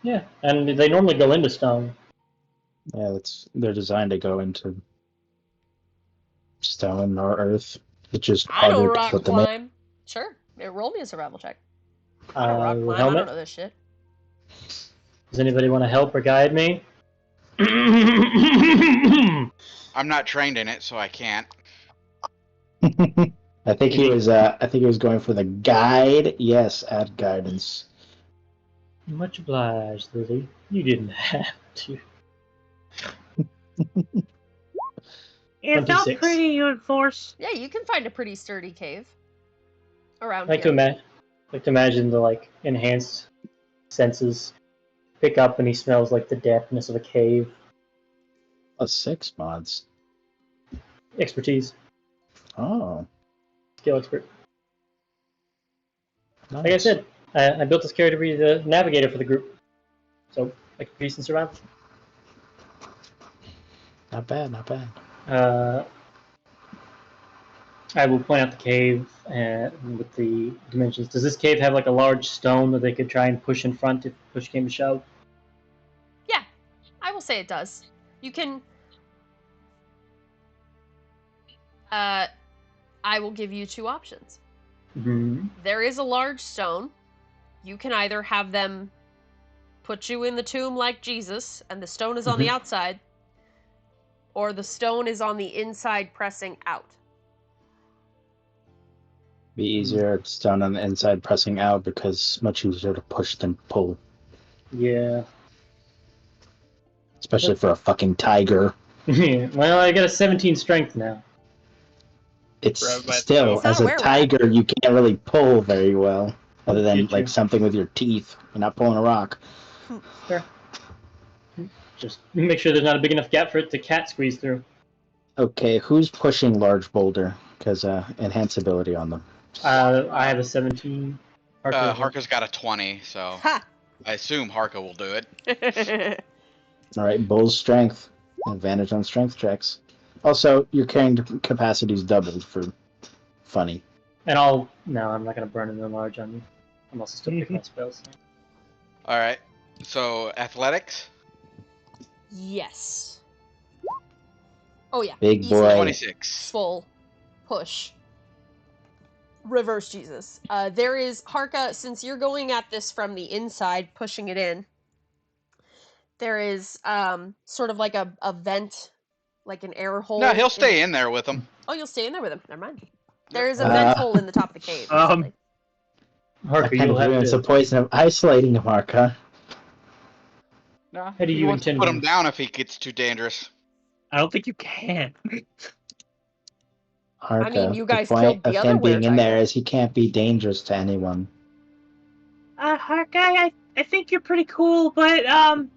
Yeah, and they normally go into stone. Yeah, they're designed to go into stone or earth. It's just I know harder to rock put them in. climb. Sure. Roll me a survival check. I know rock climb. I Helmet? don't know this shit. Does anybody want to help or guide me? I'm not trained in it, so I can't. I think he was going for the guide. Yes, add guidance. Much obliged, Lily. You didn't have to. It felt 26. pretty, you enforce. Yeah, you can find a pretty sturdy cave around I like to here. imagine. Like to imagine the like enhanced senses pick up and he smells like the dampness of a cave. +6 mods. Expertise. Oh. Skill expert. Nice. Like I said, I built this character to be the navigator for the group. So, expertise and survival. Not bad, not bad. I will point out the cave with the dimensions. Does this cave have like a large stone that they could try and push in front if push came to shove? Yeah, I will say it does. You can. I will give you 2 options. Mm-hmm. There is a large stone. You can either have them put you in the tomb like Jesus, and the stone is on the outside, or the stone is on the inside pressing out. Be easier it's stone on the inside pressing out because it's much easier to push than pull. Yeah. Especially for a fucking tiger. Well, I got a 17 strength now. It's Right, still, It's not as a a were-rat. tiger, you can't really pull very well. Other than, Get you. like, something with your teeth. You're not pulling a rock. Fair. Just make sure there's not a big enough gap for it to cat squeeze through. Okay, who's pushing large boulder? Because, enhance ability on them. I have a 17. Harka's got a 20, so Ha! I assume Harka will do it. Alright, bull's strength. Advantage on strength checks. Also, your carrying capacity is doubled for funny. And no, I'm not going to burn an enlarge on you. I'm also still picking my spells. All right. So athletics, Yes. Oh yeah. Big Easy. boy. 26. Full push. Reverse Jesus. There is Harka, since you're going at this from the inside, pushing it in. There is sort of like a vent, like an air hole. No, he'll stay in there with them. Oh, you'll stay in there with him. Never mind. There is a vent hole in the top of the cave. Basically. Harka, That kind you'll of have ruins to. the poison of isolating him, Harka. No, How do he you wants to intend put to- him down if he gets too dangerous. I don't think you can. Harka, I mean, you guys the point killed the of other him being in there were-tiger. is he can't be dangerous to anyone. Hawkeye, I think you're pretty cool, but don't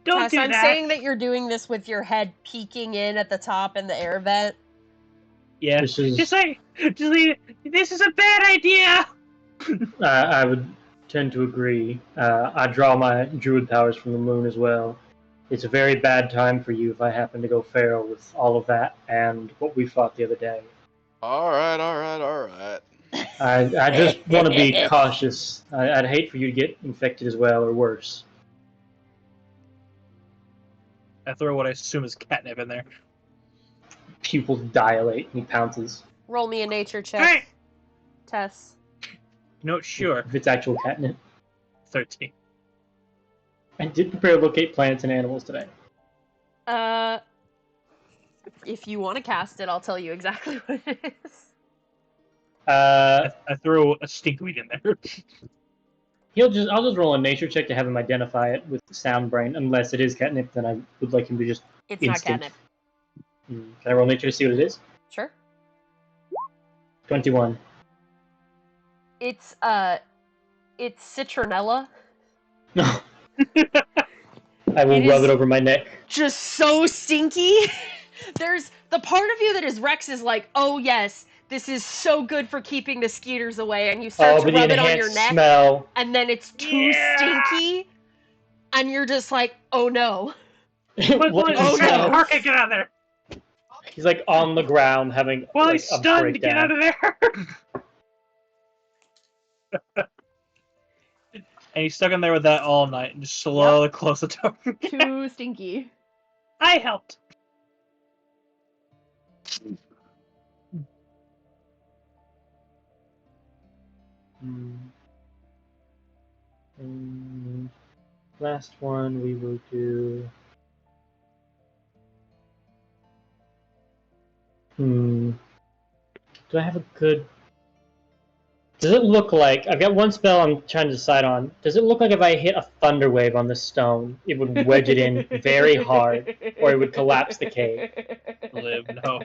Tess, do I'm that. saying that you're doing this with your head peeking in at the top in the air vent. Yeah. This is. Just leave it. This is a bad idea. I would tend to agree. I draw my druid powers from the moon as well. It's a very bad time for you if I happen to go feral with all of that and what we fought the other day. All right. I just want to be cautious. I'd hate for you to get infected as well or worse. I throw what I assume is catnip in there. Pupils dilate and he pounces. Roll me a nature check, Alright. Tess. No, sure. If it's actual catnip. 13. I did prepare to locate plants and animals today. If you want to cast it, I'll tell you exactly what it is. I I throw a stinkweed in there. I'll just roll a nature check to have him identify it with sound brain. Unless it is catnip, then I would like him to just It's instinct. not catnip. Can I roll nature to see what it is? Sure. 21. It's citronella. No. I will It rub is- it over my neck. Just so stinky. There's the part of you that is Rex is like, oh yes, this is so good for keeping the skeeters away, and you start to But the rub it on your enhanced neck, smell. and then it's too Yeah. stinky, and you're just like, oh no. What Oh, is no. smell? Harka, get out of there. He's like on the ground having Well, like, he's a stunned. Get breakdown. out of there. And he's stuck in there with that all night and just slowly close the door. Too stinky. I helped. Last one we will do. Do I have a good Does it look like... I've got one spell I'm trying to decide on. Does it look like if I hit a thunder wave on the stone, it would wedge it in very hard, or it would collapse the cave? Live, no.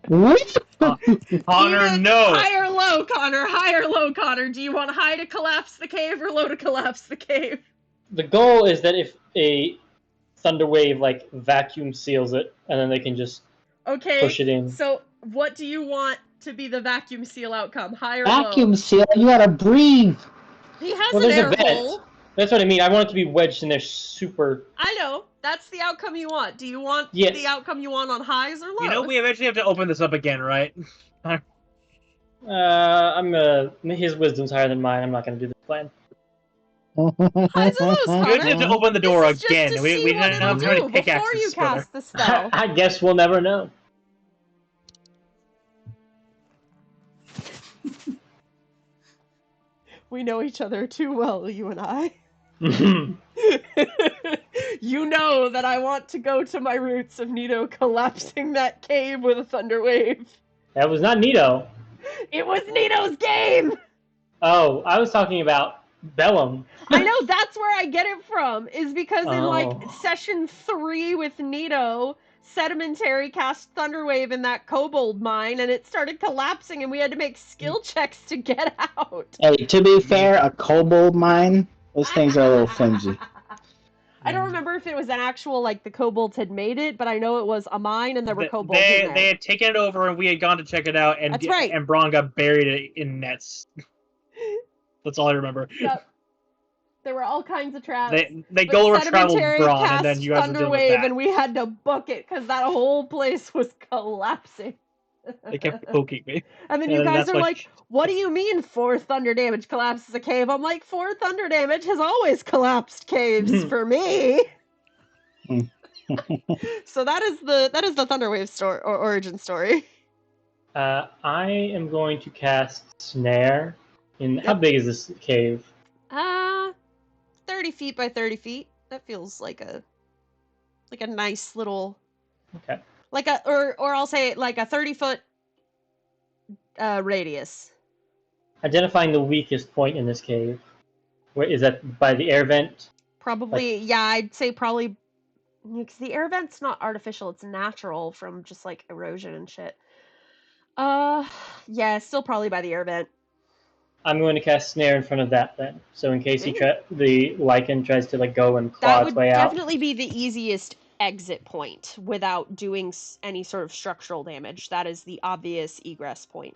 What? Connor, Even no! High or low, Connor? High or low, Connor? Do you want high to collapse the cave or low to collapse the cave? The goal is that if a thunder wave, like, vacuum seals it, and then they can just push it in. So what do you want to be the vacuum seal outcome? High or Vacuum low? seal, you gotta breathe. He has Well, an there's a air vent. hole. That's what I mean. I want it to be wedged in there super... I know. That's the outcome you want. Do you want Yes. the outcome you want on highs or lows? You know, we eventually have to open this up again, right? His wisdom's higher than mine. I'm not gonna do this plan. Highs or lows, We Connor? actually have to open the door This is just again. to We see what don't it'll have to do pick before you axes with her. cast the spell. I guess we'll never know. We know each other too well, you and I. You know that I want to go to my roots of Nito collapsing that cave with a thunder wave. That was not Nito. It was Nito's game! Oh, I was talking about Bellum. I know, that's where I get it from, is because in, like, Oh. session 3 with Nito, Sedimentary cast Thunderwave in that kobold mine, and it started collapsing, and we had to make skill checks to get out. Hey, to be fair, a kobold mine, those things are a little flimsy. I don't remember if it was an actual, like, the kobolds had made it, but I know it was a mine, and there were kobolds in there. They had taken it over, and we had gone to check it out, and That's right. and Braun got buried in nets. That's all I remember. Yep. There were all kinds of traps. They Gulliver traveled Sedimentary Braun, and cast then you guys were dealing with Thunderwave, that. and we had to book it, because that whole place was collapsing. They kept poking me. And then you And guys that's are why like, what do you mean 4 thunder damage collapses a cave? I'm like, 4 thunder damage has always collapsed caves for me. So that is the Thunderwave story or origin story. I am going to cast Snare. How Yep. big is this cave? 30 feet by 30 feet. That feels like a nice little, Okay. like a, or I'll say like a 30-foot radius. Identifying the weakest point in this cave. Where is that? By the air vent? Probably, yeah, I'd say probably, because the air vent's not artificial, it's natural from just like erosion and shit. Yeah, still probably by the air vent. I'm going to cast Snare in front of that then. So in case the lichen tries to like go and claw That its would way out. definitely be the easiest exit point without doing any sort of structural damage. That is the obvious egress point.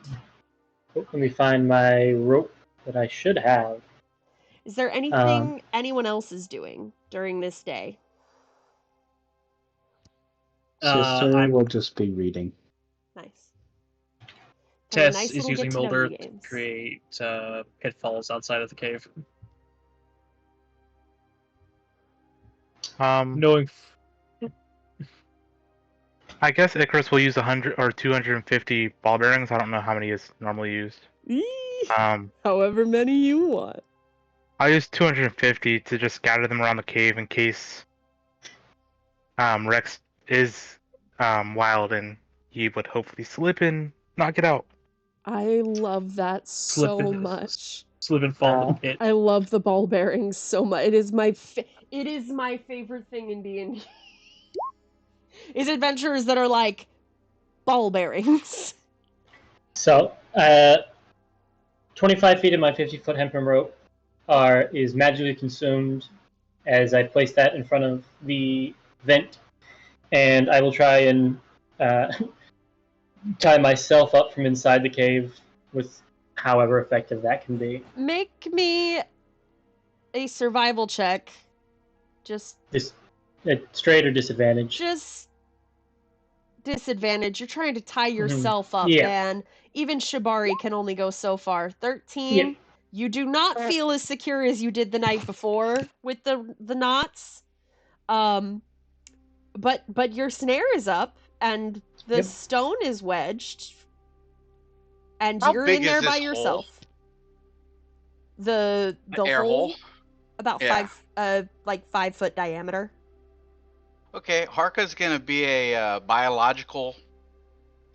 Oh, let me find my rope that I should have. Is there anything anyone else is doing during this day? Sister will just be reading. Nice. Tess Nice is little using get-to-know-you Molder to games. create pitfalls outside of the cave. Knowing I guess Icarus will use 100 or 250 ball bearings. I don't know how many is normally used. However many you want. I use 250 to just scatter them around the cave in case Rex is wild and he would hopefully slip and not get out. I love that so much. slip and fall in the pit. I love the ball bearings so much. It is my favorite thing in D&D. Is adventures that are like ball bearings. So, 25 feet of my 50-foot hempen rope is magically consumed as I place that in front of the vent, and I will try and tie myself up from inside the cave with however effective that can be. Make me a survival check. Just Straight or disadvantage? Just disadvantage. You're trying to tie yourself up, Yeah. man. Even Shibari can only go so far. 13. Yeah. You do not feel as secure as you did the night before with the knots. But your snare is up and the stone is wedged. And How you're big in is there this by hole? yourself. The air hole? About Yeah. 5 foot diameter. Okay, Harka's gonna be a biological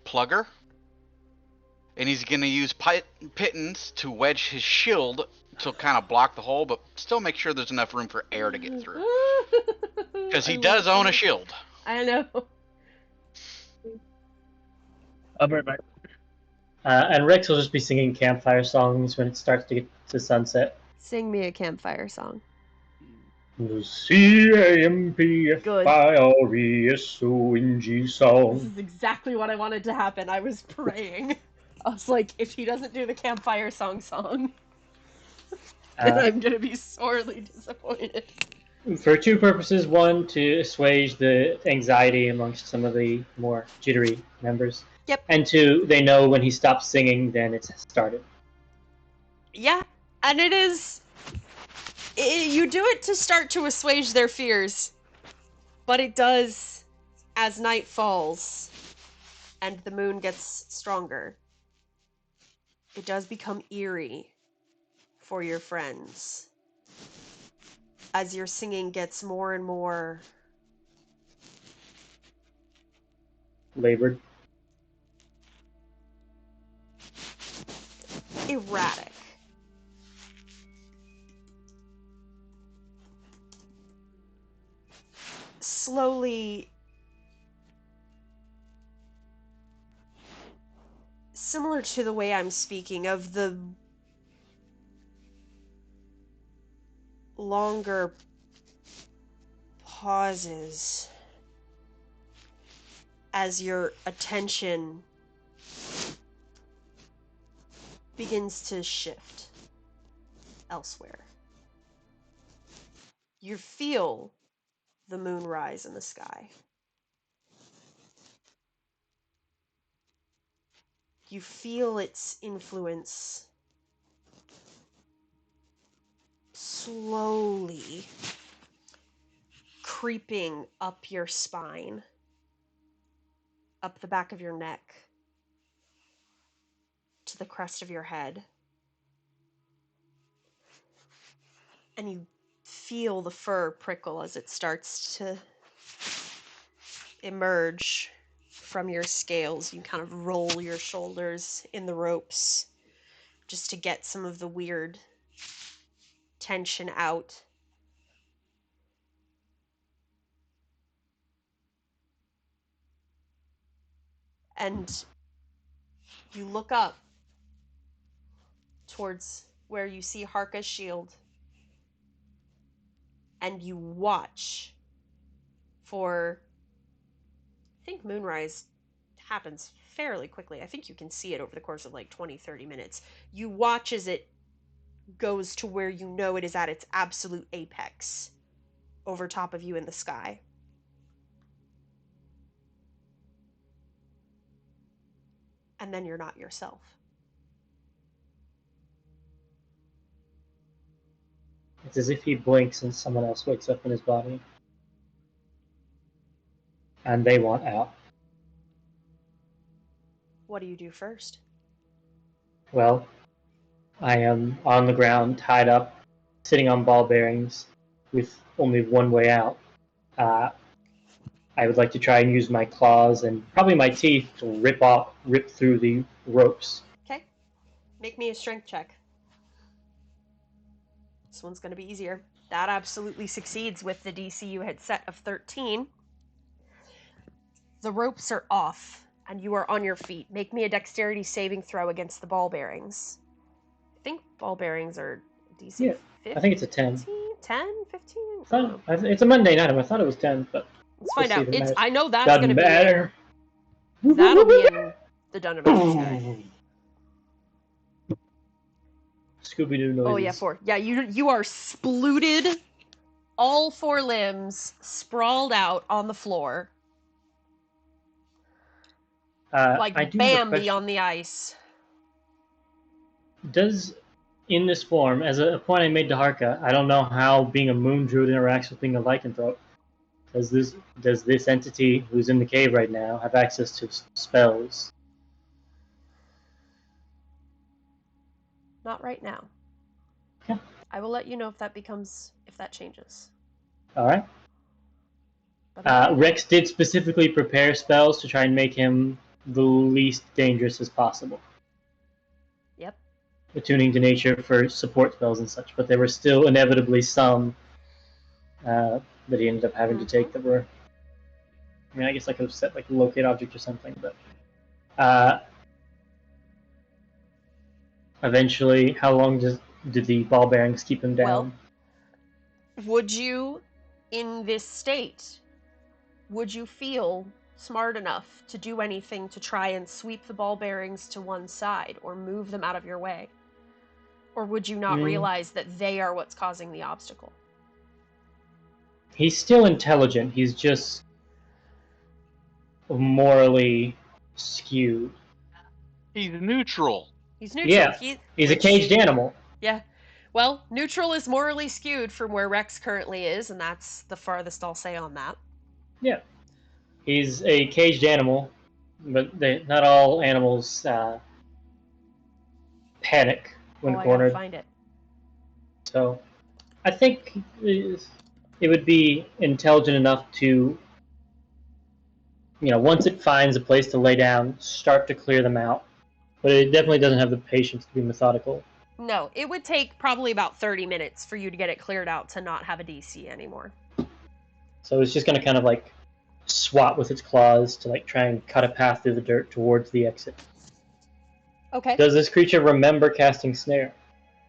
plugger, And he's going to use pittance to wedge his shield to kind of block the hole, but still make sure there's enough room for air to get through. Because he does own a shield. I know. I'll be right back. And Rex will just be singing campfire songs when it starts to get to sunset. Sing me a campfire song. The C-A-M-P-F-I-R-E-S-O-N-G This song. is exactly what I wanted to happen. I was praying. I was like, if he doesn't do the campfire song, then I'm gonna be sorely disappointed. For two purposes. One, to assuage the anxiety amongst some of the more jittery members. Yep. And two, they know when he stops singing, then it's started. Yeah, and it is... you do it to start to assuage their fears. But it does as night falls and the moon gets stronger. It does become eerie for your friends as your singing gets more and more Labored. erratic. Slowly, similar to the way I'm speaking of the longer pauses as your attention begins to shift elsewhere. You feel the moon rise in the sky. You feel its influence slowly creeping up your spine, up the back of your neck, to the crest of your head. And you feel the fur prickle as it starts to emerge from your scales. You kind of roll your shoulders in the ropes just to get some of the weird tension out. And you look up towards where you see Harka's shield, and you watch for, I think moonrise happens fairly quickly. I think you can see it over the course of like 20-30 minutes. You watch as it goes to where you know it is at its absolute apex over top of you in the sky. And then you're not yourself. It's as if he blinks and someone else wakes up in his body. And they want out. What do you do first? Well, I am on the ground, tied up, sitting on ball bearings, with only one way out. I would like to try and use my claws and probably my teeth to rip through the ropes. Okay. Make me a strength check. This one's going to be easier. That absolutely succeeds with the DC you had set of 13. The ropes are off, and you are on your feet. Make me a dexterity saving throw against the ball bearings. I think ball bearings are DC 15? I think it's a 10. 10? 15? It's a Monday night. I thought it was 10, but let's find out. I know that's doesn't going to matter. be in. That'll be in the Dungeon guy. Scooby-Doo noises. Oh yeah, 4. Yeah, you are splooted, all 4 limbs sprawled out on the floor, like Bambi on the ice. Does, in this form, as a point I made to Harka, I don't know how being a moon druid interacts with being a lycanthrope. Does this entity who's in the cave right now have access to spells? Not right now. Yeah. I will let you know if that changes. All right. Rex did specifically prepare spells to try and make him the least dangerous as possible. Yep. attuning to nature for support spells and such, but there were still inevitably some that he ended up having to take that were. I mean, I guess I could have set like locate object or something, but eventually, how long did the ball bearings keep him down? Well, would you, in this state, would you feel smart enough to do anything to try and sweep the ball bearings to one side or move them out of your way? Or would you not realize that they are what's causing the obstacle? He's still intelligent. He's just morally skewed. He's neutral. He's neutral. Yeah, he's a caged animal. Yeah. Well, neutral is morally skewed from where Rex currently is, and that's the farthest I'll say on that. Yeah. He's a caged animal, but not all animals panic when cornered. I gotta find it. So, I think it would be intelligent enough to, once it finds a place to lay down, start to clear them out. But it definitely doesn't have the patience to be methodical. No, it would take probably about 30 minutes for you to get it cleared out to not have a DC anymore. So it's just going to kind of like swat with its claws to like try and cut a path through the dirt towards the exit. Okay. Does this creature remember casting snare?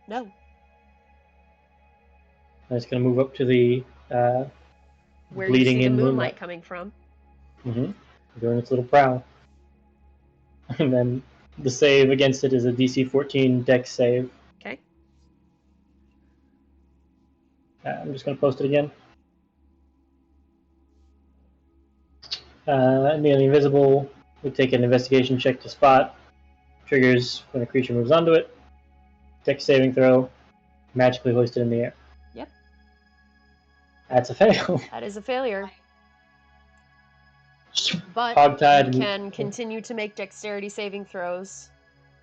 No. And it's going to move up to the where bleeding you see in the moonlight coming from. Mm-hmm. Doing its little prowl. And then the save against it is a DC 14 Dex save. Okay. I'm just going to post it again. Nearly invisible. We take an investigation check to spot. Triggers when a creature moves onto it. Dex saving throw. Magically hoisted in the air. Yep. That's a fail. That is a failure. But Hogtied you can continue to make dexterity saving throws,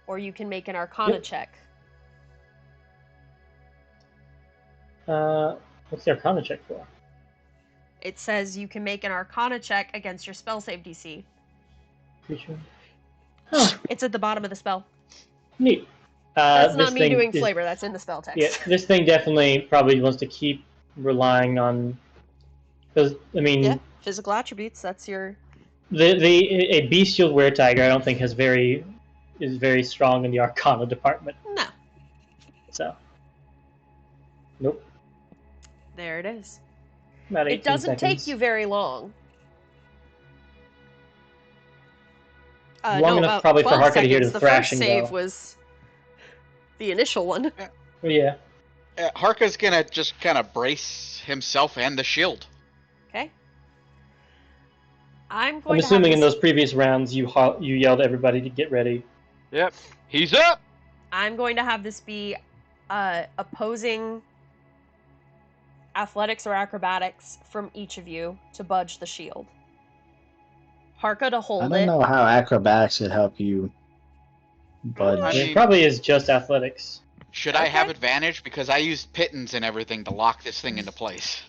or you can make an Arcana check. What's the Arcana check for? It says you can make an Arcana check against your spell save DC. Creature. Huh. It's at the bottom of the spell. Neat. That's not me doing flavor, that's in the spell text. Yeah, this thing definitely probably wants to keep relying on... Because, I mean... Yeah, physical attributes, that's your... A bestial were-tiger I don't think is very strong in the Arcana department. No. So. Nope. There it is. About 18 it doesn't seconds. take you very long. Long enough probably for Harka to hear the thrashing The first save go. was the initial one. Yeah. Harka's gonna just kind of brace himself and the shield. Okay. I'm assuming in those previous rounds you yelled at everybody to get ready. Yep. He's up! I'm going to have this be opposing athletics or acrobatics from each of you to budge the shield. Harka to hold it. I don't know how acrobatics would help you budge. It probably is just athletics. Should I have advantage? Because I used pittons and everything to lock this thing into place.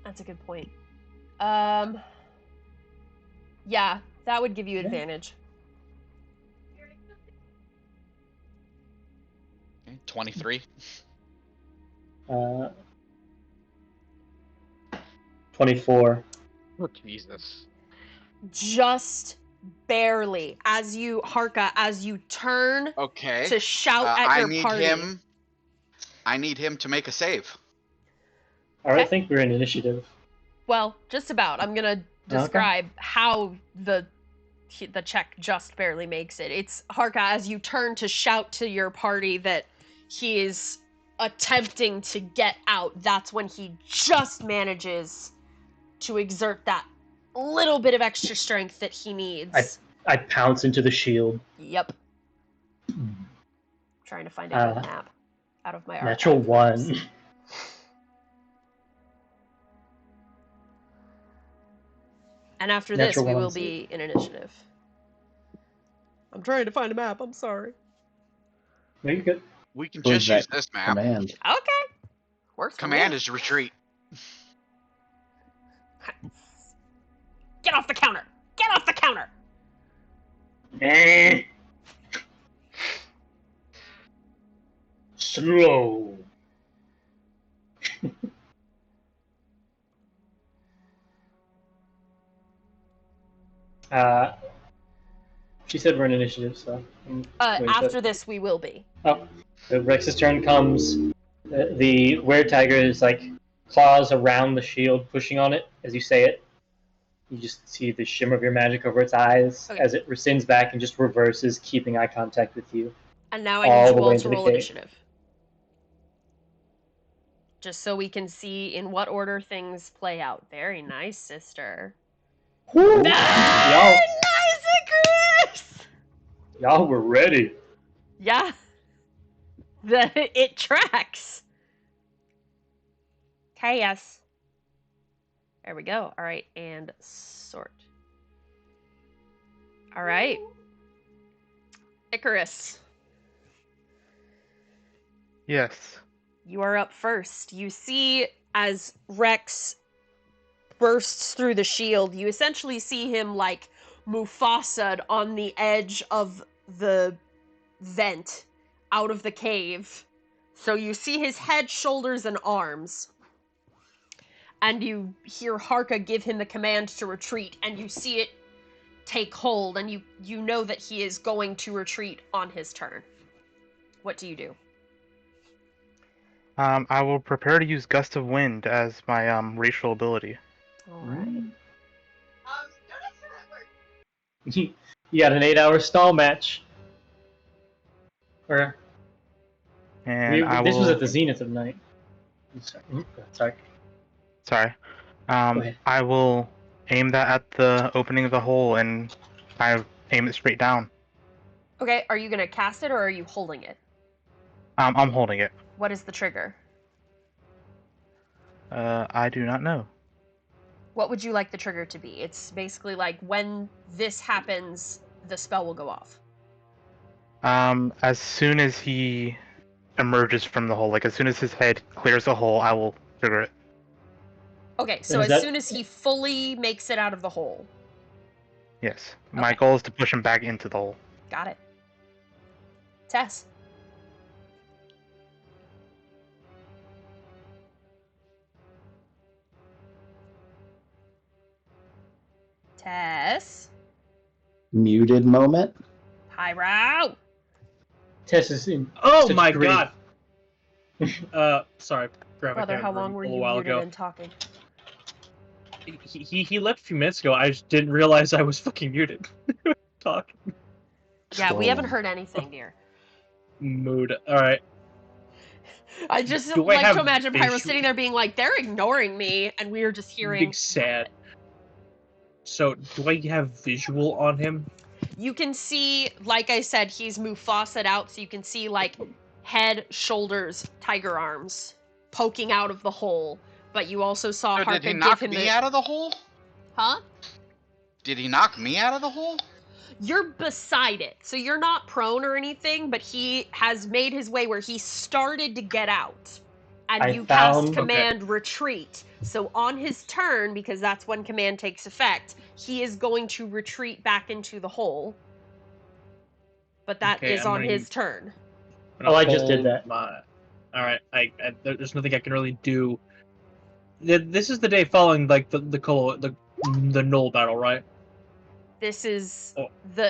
That's a good point. Yeah, that would give you advantage. 23. 24. Oh, Jesus. Just barely. As you, Harka, as you turn to shout at your party. I need him to make a save. Alright, I think we're in initiative. Well, just about. I'm gonna describe how the check just barely makes it. It's Harka, as you turn to shout to your party that he is attempting to get out, that's when he just manages to exert that little bit of extra strength that he needs. I pounce into the shield. Yep. Trying to find a good map out of my archive. Natural 1. And after this, we will be in initiative. I'm trying to find a map, I'm sorry. No, you're good. We can just use this map. Command. Okay. Works. Command is retreat. Get off the counter! Get off the counter! slow. She said we're in initiative, so. After this, we will be. Oh, the Rex's turn comes. The were-tiger is like claws around the shield, pushing on it as you say it. You just see the shimmer of your magic over its eyes as it rescinds back and just reverses, keeping eye contact with you. And now I need you all to roll initiative. Just so we can see in what order things play out. Very nice, sister. Woo! Very nice, Chris! Y'all were ready. Yeah. It tracks. Chaos. There we go. All right, and sort. All right. Icarus. Yes. You are up first. You see as Rex bursts through the shield, you essentially see him like Mufasa'd on the edge of the vent out of the cave. So you see his head, shoulders, and arms. And you hear Harka give him the command to retreat, and you see it take hold, and you know that he is going to retreat on his turn. What do you do? I will prepare to use Gust of Wind as my racial ability. Alright. You got an 8-hour stall match. Or And this was at the zenith of the night. Sorry. Sorry. Go ahead. I will aim that at the opening of the hole, and I aim it straight down. Okay, are you gonna cast it or are you holding it? I'm holding it. What is the trigger? I do not know. What would you like the trigger to be? It's basically like when this happens, the spell will go off. As soon as he emerges from the hole, like as soon as his head clears the hole, I will trigger it. Okay, so as soon as he fully makes it out of the hole. Yes. My goal is to push him back into the hole. Got it. Tess. Tess. Muted moment. Pyro. Tess is in. Oh my god. Sorry. Brother, how long were you muted and talking? He left a few minutes ago. I just didn't realize I was fucking muted. Talking. Yeah, we haven't heard anything, dear. Mood. Alright. I just like to imagine Pyro sitting there being like, they're ignoring me, and we are just hearing... Big sad. So, do I have visual on him? You can see, like I said, he's Mufasa'd out, so you can see, like, head, shoulders, tiger arms poking out of the hole. But you also saw Harka give him the... Did he knock me out of the hole? Huh? Did he knock me out of the hole? You're beside it, so you're not prone or anything, but he has made his way where he started to get out. And you cast command retreat. So on his turn, because that's when command takes effect, he is going to retreat back into the hole. But that is on his turn. Oh, I just did that. Alright, there's nothing I can really do. This is the day following, like, the Knoll battle, right? This is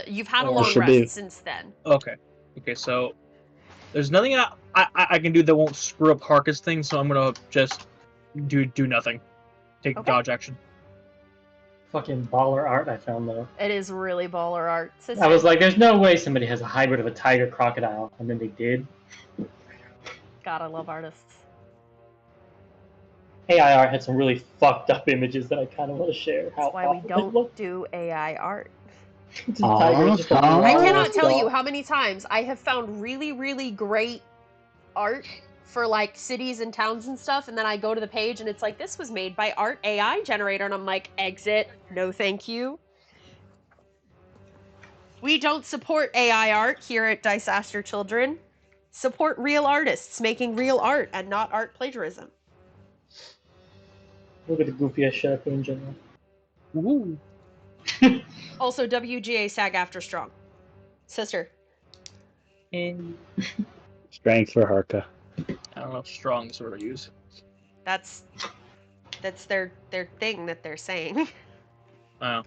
you've had a long rest since then. Okay, so there's nothing I can do that won't screw up Harka's thing, so I'm gonna just do nothing. Take dodge action. Fucking baller art I found though. It is really baller art. I was like, there's no way somebody has a hybrid of a tiger crocodile, and then they did. God, I love artists. AI art had some really fucked up images that I kind of want to share. That's why we don't do AI art. I cannot tell you how many times I have found really, really great art for like cities and towns and stuff, and then I go to the page and it's like, this was made by Art AI Generator, and I'm like, exit, no thank you. We don't support AI art here at Dice-aster Children. Support real artists making real art and not art plagiarism. Look at the goofy ass shit I put in general. Woo. Also, WGA SAG-AFTRA strong. Sister. Strength for Harka. I don't know if strong is the word I use. That's their thing that they're saying. Oh,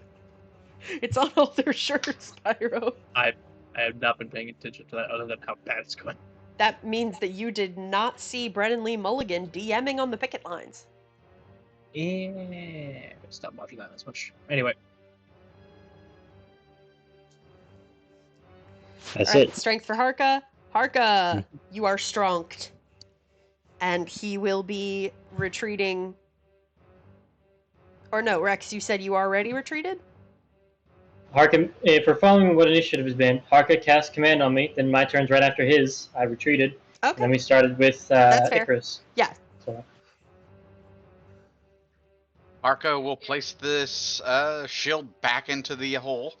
It's on all their shirts, Pyro. I have not been paying attention to that other than how bad it's going. That means that you did not see Brennan Lee Mulligan DMing on the picket lines. Yeah, stop watching that as much. Anyway, That's All right, it. strength for Harka. Harka, you are stronged. And he will be retreating. Or no, Rex, you said you already retreated? Harka, if we're following what initiative has been, Harka cast command on me, then my turn's right after his. I retreated. And then Okay. we started with That's fair. Icarus. Yeah. So, Arco will place this shield back into the hole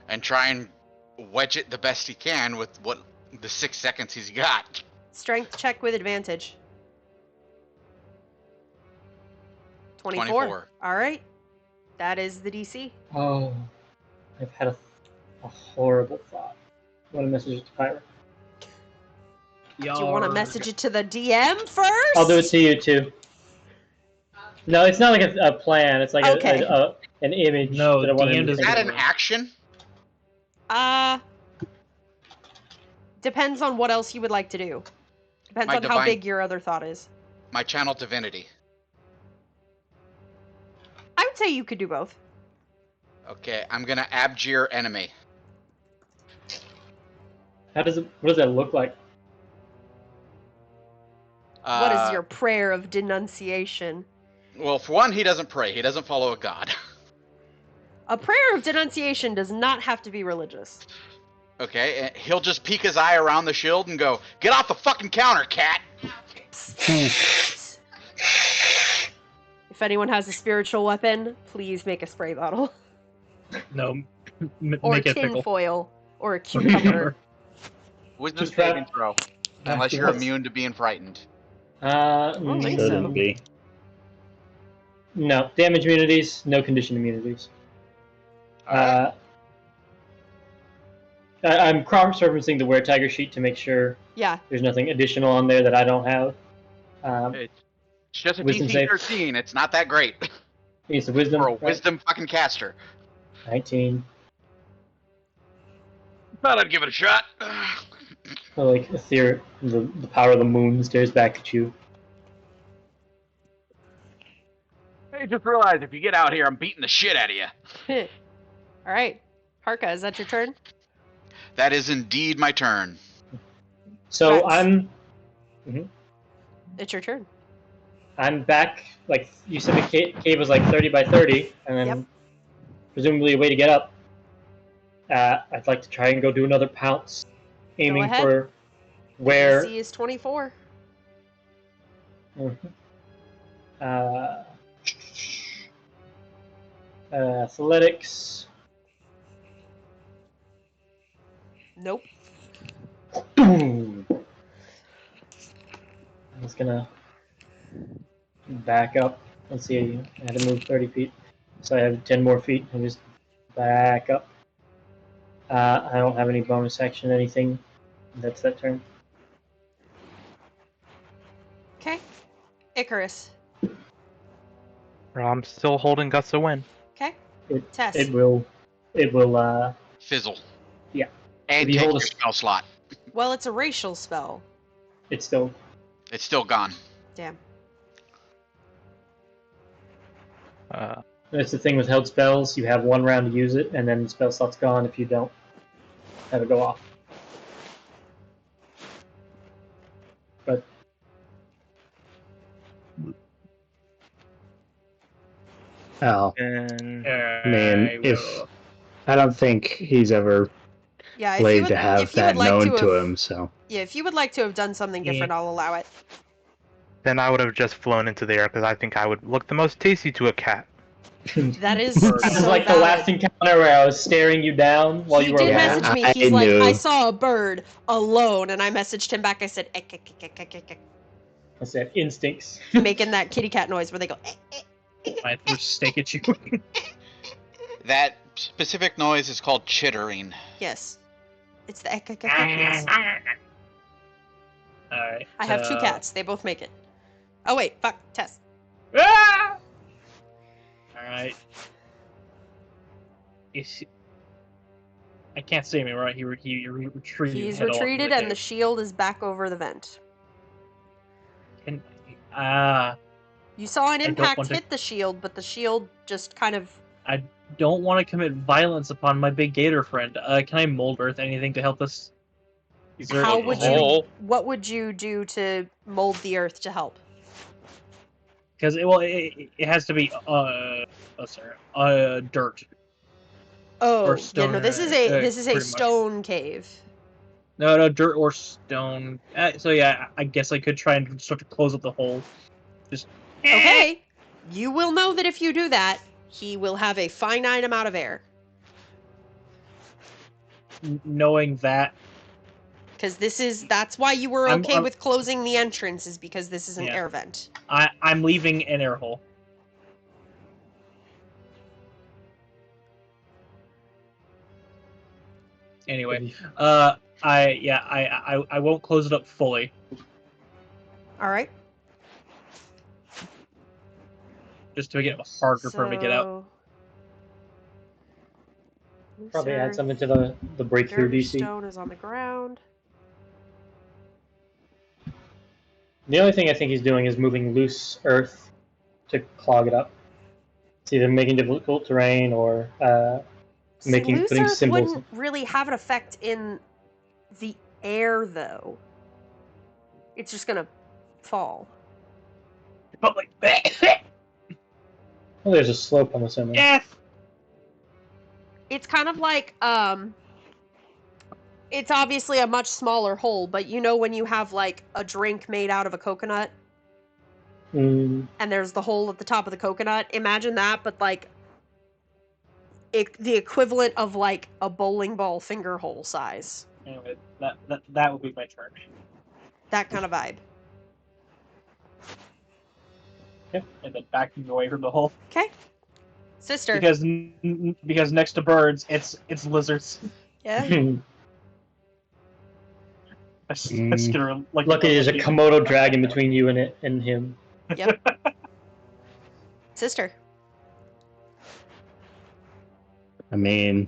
and try and wedge it the best he can with the 6 seconds he's got. Strength check with advantage. 24. 24. All right. That is the DC. oh, I've had a horrible thought. I want to message it to Pyro. Do you want to message it to the DM first? I'll do it to you too. No, it's not like a plan. It's like Okay. an image. No, that I want DM him to does Is think that of. an action? Depends on what else you would like to do. Depends My on how divine- big your other thought is. My channel divinity. I would say you could do both. Okay, I'm gonna abjure enemy. What does that look like? What is your prayer of denunciation? Well, for one, he doesn't pray. He doesn't follow a god. A prayer of denunciation does not have to be religious. Okay, and he'll just peek his eye around the shield and go, "Get off the fucking counter, cat!" If anyone has a spiritual weapon, please make a spray bottle. No, Or make it tin pickle. foil. Or a cucumber. Wisdom Just grab- saving throw. Unless you're immune to being frightened. think so. Shouldn't be. No. Damage immunities, no condition immunities. I'm cross-referencing the Were-Tiger sheet to make sure Yeah. there's nothing additional on there that I don't have. It's just a Wisdom DC save. 13. It's not that great. It's a wisdom. For a wisdom fucking caster. 19. Thought I'd give it a shot. Oh, like the power of the moon stares back at you. Hey, just realized if you get out here, I'm beating the shit out of you. Alright. Harka, is that your turn? That is indeed my turn. So Rex. I'm It's your turn. back. Like you said, the cave was like 30 by 30, and then Yep. presumably a way to get up. I'd like to try and go do another pounce, aiming ahead. for where. DC is 24. Athletics. Nope. I'm just gonna back up. Let's see, I had to move 30 feet, so I have 10 more feet. And just back up. I don't have any bonus action, anything. That's that turn. Okay. Icarus. I'm still holding Guts to win. Okay. It- Tess. It will. Fizzle. Yeah. And If you take hold your a- spell slot. Well, it's a racial spell. It's still. It's still gone. Damn. That's the thing with held spells. You have one round to use it, and then the spell slot's gone if you don't have it go off. But Oh, And man, I don't think he's ever Yeah, played to have if you that would like known to to have, him, so. Yeah, if you would like to have done something different, I'll allow it. then I would have just flown into the air because I think I would look the most tasty to a cat. That is this is so like the valid. last encounter where I was staring you down while He you were did around. message me. I He's like, knew. I saw a bird alone, and I messaged him back. I said, ek, ek, ek, ek, ek, ek, I said instincts. making that kitty cat noise where they go. I threw a stake at you. That specific noise is called chittering. Yes, it's the ek, ek, ek, ek. Alright. I have 2 cats. They both make it. Oh wait, fuck, Tess. Ah! Alright. I can't see me, right? He retreated. He's head off retreated, the and the cave. shield is back over the vent. You saw an don't impact want to- hit the shield, but the shield just kind of... I don't want to commit violence upon my big gator friend. Can I mold earth anything to help us? Is there How a would hole? you... What would you do to mold the earth to help? Because it has to be dirt. Oh, Or stone, yeah, no, this is a pretty much. stone cave. No, dirt or stone. So yeah, I guess I could try and start to close up the hole. Just Okay, you will know that if you do that, he will have a finite amount of air. knowing that. Because that's why you were okay I'm- with closing the entrance, is because this is an Yeah. air vent. I'm leaving an air hole. Anyway, I won't close it up fully. All right. Just to make it harder for him to get out. Probably add something to the breakthrough Dirt DC. stone is on the ground. The only thing I think he's doing is moving loose earth to clog it up. It's either making difficult terrain or Loose putting earth symbols. wouldn't really have an effect in the air, though. It's just gonna fall. But like, Well, there's a slope, I'm assuming. F. It's kind of like, it's obviously a much smaller hole, but you know when you have, like, a drink made out of a coconut? Mm. And there's the hole at the top of the coconut? Imagine that, but, like, the equivalent of, like, a bowling ball finger hole size. Anyway, that would be my turn. That kind of vibe. And then backing away from the hole. Okay. Sister. Because next to birds, it's lizards. Yeah? I skitter like. Luckily, there's a Komodo dragon between you and him. Yep. Sister. I mean,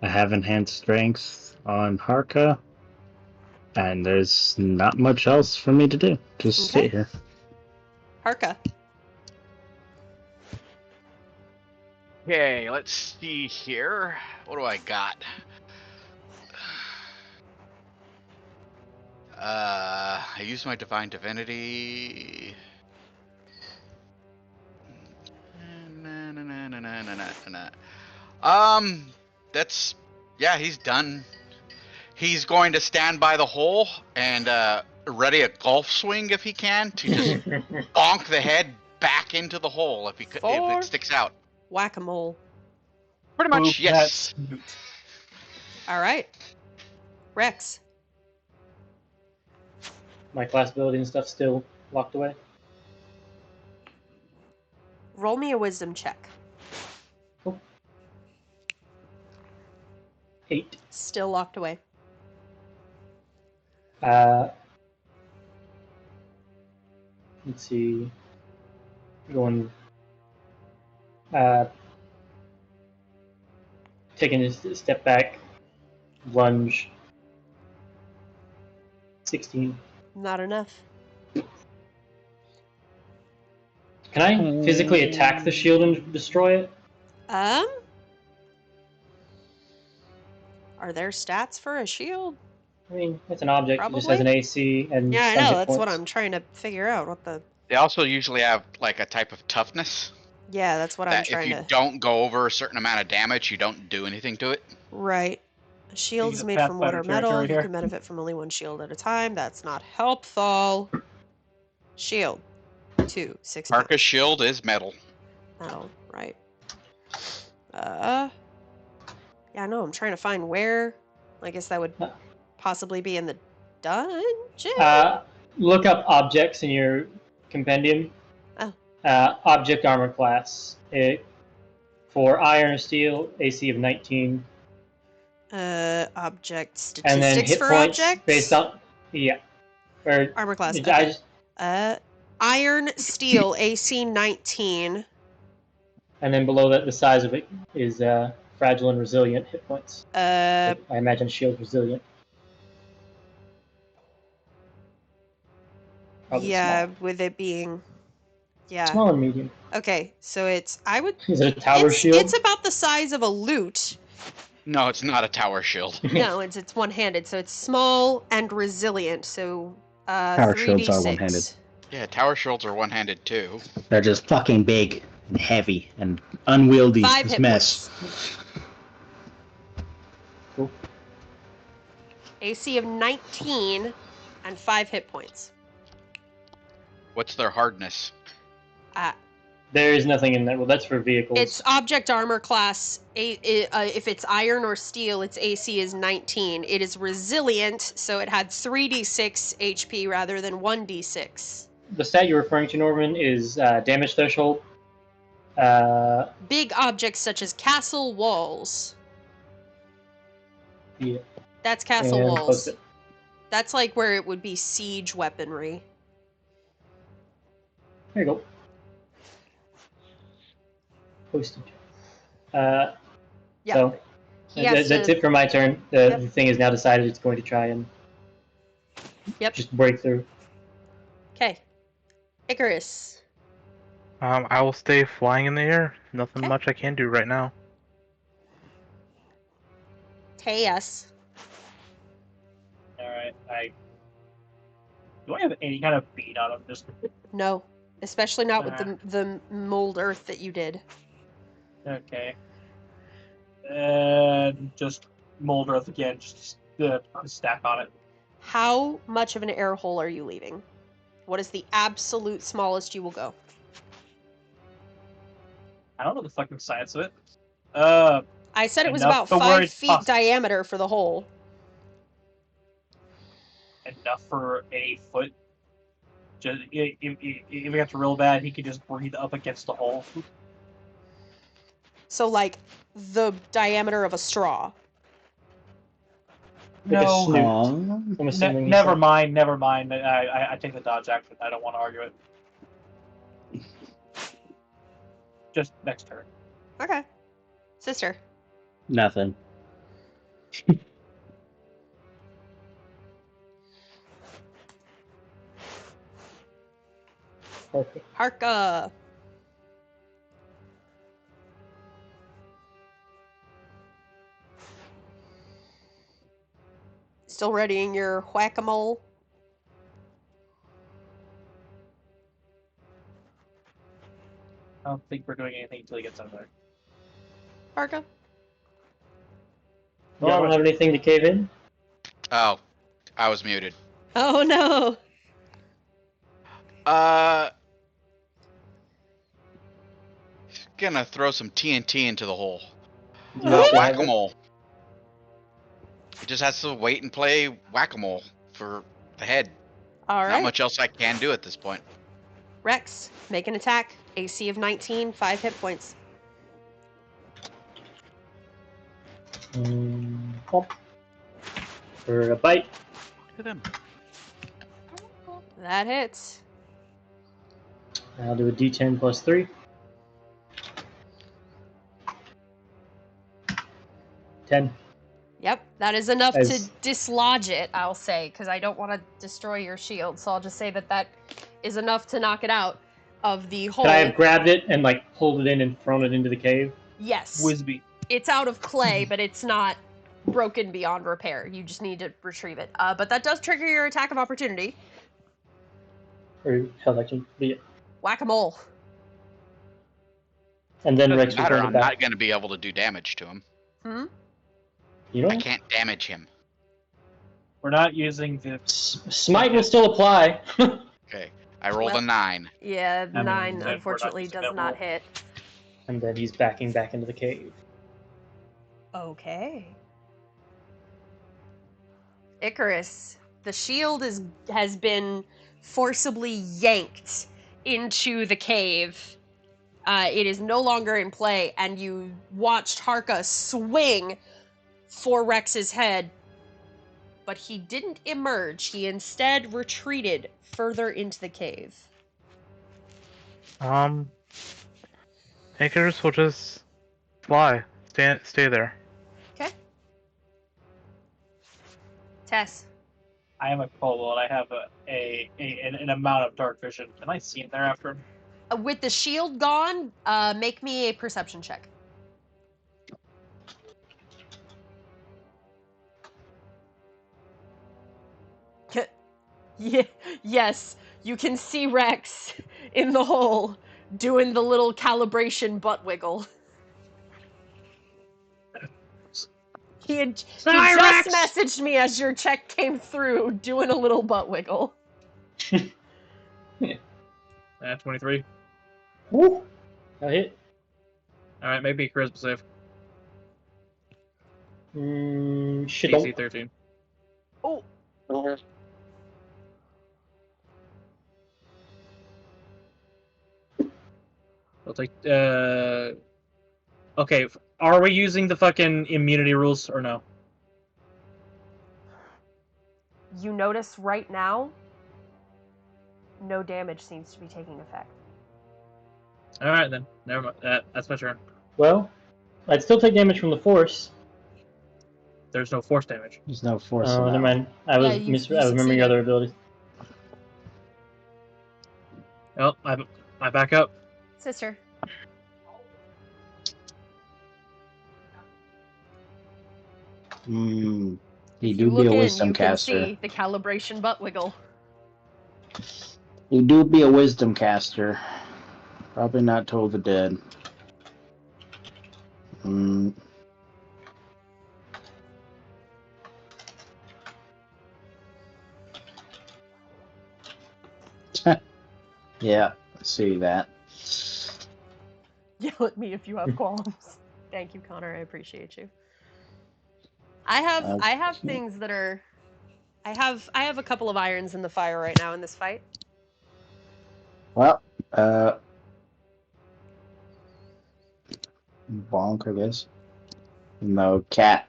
I have enhanced strength on Harka, and there's not much else for me to do. Just Okay. sit here. Harka. Okay, let's see here. What do I got? I use my divine divinity. That's he's done. He's going to stand by the hole and ready a golf swing if he can to just bonk the head back into the hole if it sticks out. Whack-a-mole. Pretty much, yes. All right. Rex. My class ability and stuff still locked away. Roll me a wisdom check. 8. Still locked away. Let's see. Going. Taking a step back. Lunge. 16. Not enough. Can I physically attack the shield and destroy it? Are there stats for a shield? I mean, it's an object. It just Probably. has an AC and Yeah, I some know. hit That's what points. I'm trying to figure out. What the... They also usually have like a type of toughness Yeah, that's what I'm that if trying you to... don't go over a certain amount of damage, you don't do anything to it. Right. A shield's He's a made from wood Pathfinder or metal. territory You here. can benefit from only one shield at a time. That's not helpful. Shield. 2. 6 Parka's points. shield is metal. Metal. Right. Yeah, no, I'm trying to find where. I guess that would possibly be in the dungeon? Look up objects in your compendium. Oh. Object armor class. For iron or steel, AC of 19. Object statistics And then hit for points objects? based on... Yeah. Or Armor class. I Okay. just- Iron, steel, AC 19. and then below that, the size of it is fragile and resilient hit points. I imagine shield resilient. Probably yeah, small. with it being, yeah. Small and medium. Okay, so it's Is it a tower shield? It's about the size of a lute. No, it's not a tower shield. No, it's one-handed, so it's small and resilient. So Tower 3d6. shields are one-handed. Yeah, tower shields are one-handed too. They're just fucking big and heavy and unwieldy. 5 This hit mess. points. Cool. AC of 19 and 5 hit points. What's their hardness? There is nothing in that. Well, that's for vehicles. It's object armor class. If it's iron or steel, its AC is 19. It is resilient, so it had 3d6 HP rather than 1d6. The stat you're referring to, Norman, is damage threshold. Big objects such as castle walls. Yeah. That's castle And walls. post it. That's like where it would be siege weaponry. There you go. Postage. So Yes. that's it for my turn. The thing is now decided it's going to try and just break through. Okay. Icarus. I will stay flying in the air. Nothing much I can do right now. Yes. Alright, do I have any kind of beat on him? Just No. Especially not with the mold earth that you did. okay. And just mold earth again, just stack on it. How much of an air hole are you leaving? What is the absolute smallest you will go? I don't know the fucking science of it. I said it was Enough about to where 5 it's feet possible. diameter for the hole. Enough for a foot. Just if it gets real bad, he could just breathe up against the hole. So, like, the diameter of a straw. No. I'm assuming Never mind. I take the dodge action. I don't want to argue it. Just next turn. Okay. Sister. Nothing. Perfect. Harka. Still readying your whack-a-mole? I don't think we're doing anything until he gets out there. Harka? No, I don't have anything to cave in. Oh, I was muted. Oh no! Gonna throw some TNT into the hole. No. Whack-a-mole. He just has to wait and play whack-a-mole for the head. Alright. Not much else I can do at this point. Rex, make an attack. AC of 19, 5 hit points. Pop. For a bite. Look at him. That hits. I'll do a D10 plus 3. 10. Yep, that is enough As- to dislodge it, I'll say, because I don't want to destroy your shield, so I'll just say that is enough to knock it out of the hole. Could I have grabbed it and pulled it in and thrown it into the cave? Yes. Whizbee. It's out of play, but it's not broken beyond repair. You just need to retrieve it. But that does trigger your attack of opportunity. Or hell, that can be it. Whack-a-mole. And then Doesn't Rex will matter. bring it I'm back. not gonna be able to do damage to him. Hmm? You I know, can't damage him. We're not using the. Smite will still apply. Okay. I rolled Well- a 9. Yeah, I mean, 9 we're not unfortunately using does that not roll. hit. And then he's backing back into the cave. Okay. Icarus, the shield has been forcibly yanked into the cave. It is no longer in play, and you watched Harka swing for Rex's head, but he didn't emerge. He instead retreated further into the cave. Anchors will just fly. Stay there. Okay. Tess. I am a kobold. I have an amount of dark vision. Can I see in there after? With the shield gone, make me a perception check. Yeah, yes, you can see Rex in the hole doing the little calibration butt wiggle. He just messaged me as your check came through, doing a little butt wiggle. 23. Woo! That hit. Alright, maybe charisma save. Shit. DC 13. Oh. I'll take, okay, are we using the fucking immunity rules or no? You notice right now, no damage seems to be taking effect. Alright then, never mind. That's my turn. Well, I'd still take damage from the force. There's no force damage. There's no force. Oh, never mind. I was remembering your other abilities. Well, I back up. Sister. You If do you be look a in, wisdom you caster. can see the calibration butt wiggle. You do be a wisdom caster. Probably not told the dead. Yeah, I see that. Yell at me if you have qualms. Thank you, Connor. I appreciate you. I have things that are. I have a couple of irons in the fire right now in this fight. Well, bonk, I guess. No, cat.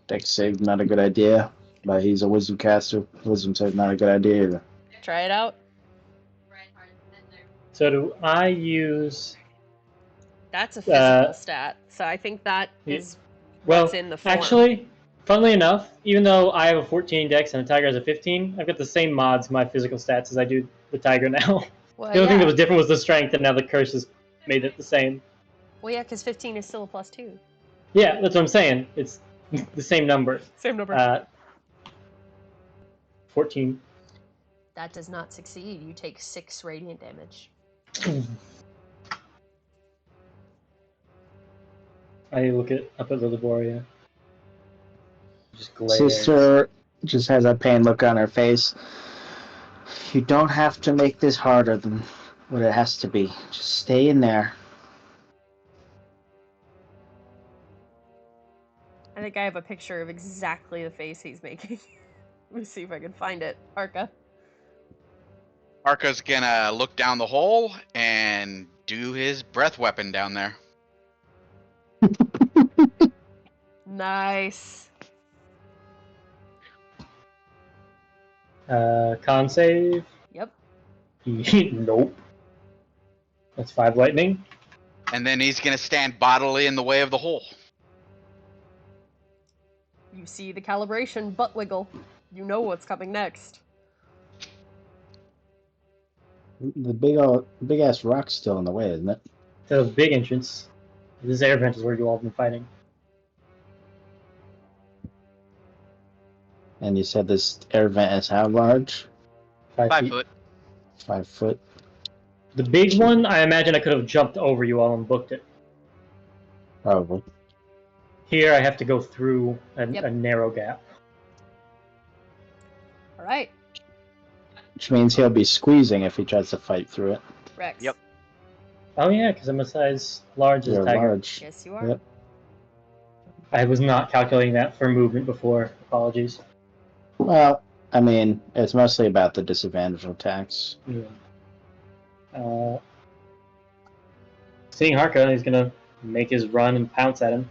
Dex save, not a good idea. But he's a wisdom caster. Wisdom save, not a good idea either. Try it out. So do I use... That's a physical stat, so I think that is what's in the form. Actually, funnily enough, even though I have a 14 dex and the tiger has a 15, I've got the same mods in my physical stats as I do the tiger now. Well, the only thing that was different was the strength, and now the curse has made it the same. Well, yeah, because 15 is still a +2. Yeah, that's what I'm saying. It's the same number. Same number. 14. That does not succeed. You take 6 radiant damage. I look up at Lilaboria. Just glares. Sister just has a pain look on her face. You don't have to make this harder than what it has to be. Just stay in there. I think I have a picture of exactly the face he's making. Let me see if I can find it. Arca. Arca's gonna look down the hole and do his breath weapon down there. Nice. Con save. Yep. Nope. That's 5 lightning. And then he's gonna stand bodily in the way of the hole. You see the calibration butt wiggle. You know what's coming next. The big ass rock's still in the way, isn't it? The big entrance. This air vent is where you all have been fighting. And you said this air vent is how large? 5 5 feet. foot. 5 foot. The big one, I imagine I could have jumped over you all and booked it. Probably. Here, I have to go through a Yep. narrow gap. All right, Which means he'll be squeezing if he tries to fight through it. Rex. Yep. Oh yeah, because I'm a size large as a You're tiger. large. Yes, you are. Yep. I was not calculating that for movement before. Apologies. Well, I mean, it's mostly about the disadvantage of attacks. Yeah. Seeing Harka, he's gonna make his run and pounce at him.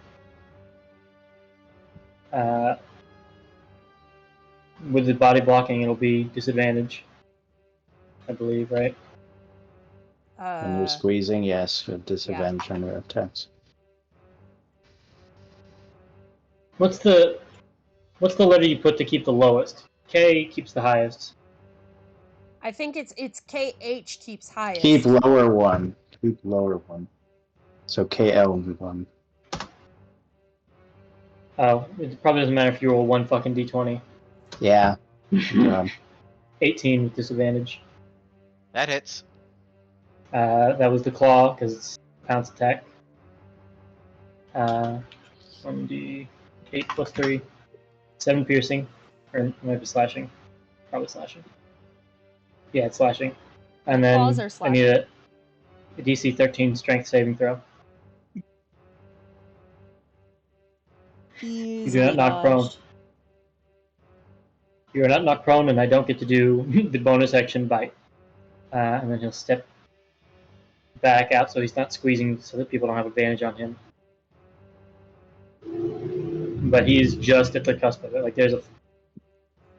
with the body blocking, it'll be disadvantage. I believe, right? When you're squeezing, yes, with disadvantage on your attacks. What's the letter you put to keep the lowest? K keeps the highest. I think it's KH keeps highest. Keep lower one. Keep lower one. So KL1. Oh, it probably doesn't matter if you roll one fucking d20. Yeah. 18 with disadvantage. That hits. That was the claw because it's pounce attack. 1d8 plus 3. 7 piercing. Or it might be slashing. Probably slashing. Yeah, it's slashing. And then Claws are I need slashing. a DC 13 strength saving throw. You do not knock prone. You are not knocked prone, and I don't get to do the bonus action bite. And then he'll step back out so he's not squeezing so that people don't have advantage on him. But he's just at the cusp of it. Like there's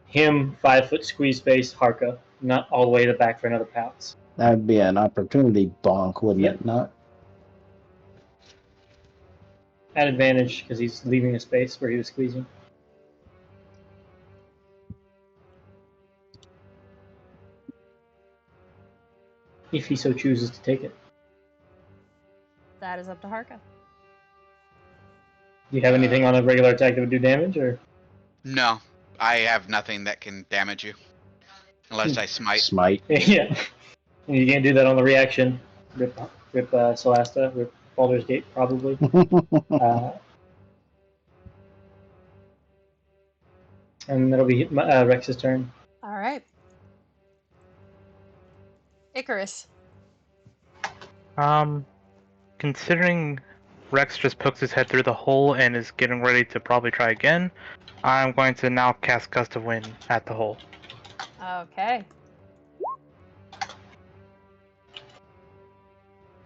him 5-foot squeeze space, Harka, not all the way to the back for another pounce. That would be an opportunity bonk, wouldn't it not? At advantage because he's leaving a space where he was squeezing. If he so chooses to take it. That is up to Harka. Do you have anything on a regular attack that would do damage, or? No, I have nothing that can damage you. Unless I smite. Smite. Yeah. And you can't do that on the reaction. Rip Solasta, rip Baldur's Gate, probably. And that'll be Rex's turn. Alright. Icarus. Considering Rex just pokes his head through the hole and is getting ready to probably try again, I'm going to now cast Gust of Wind at the hole. Okay.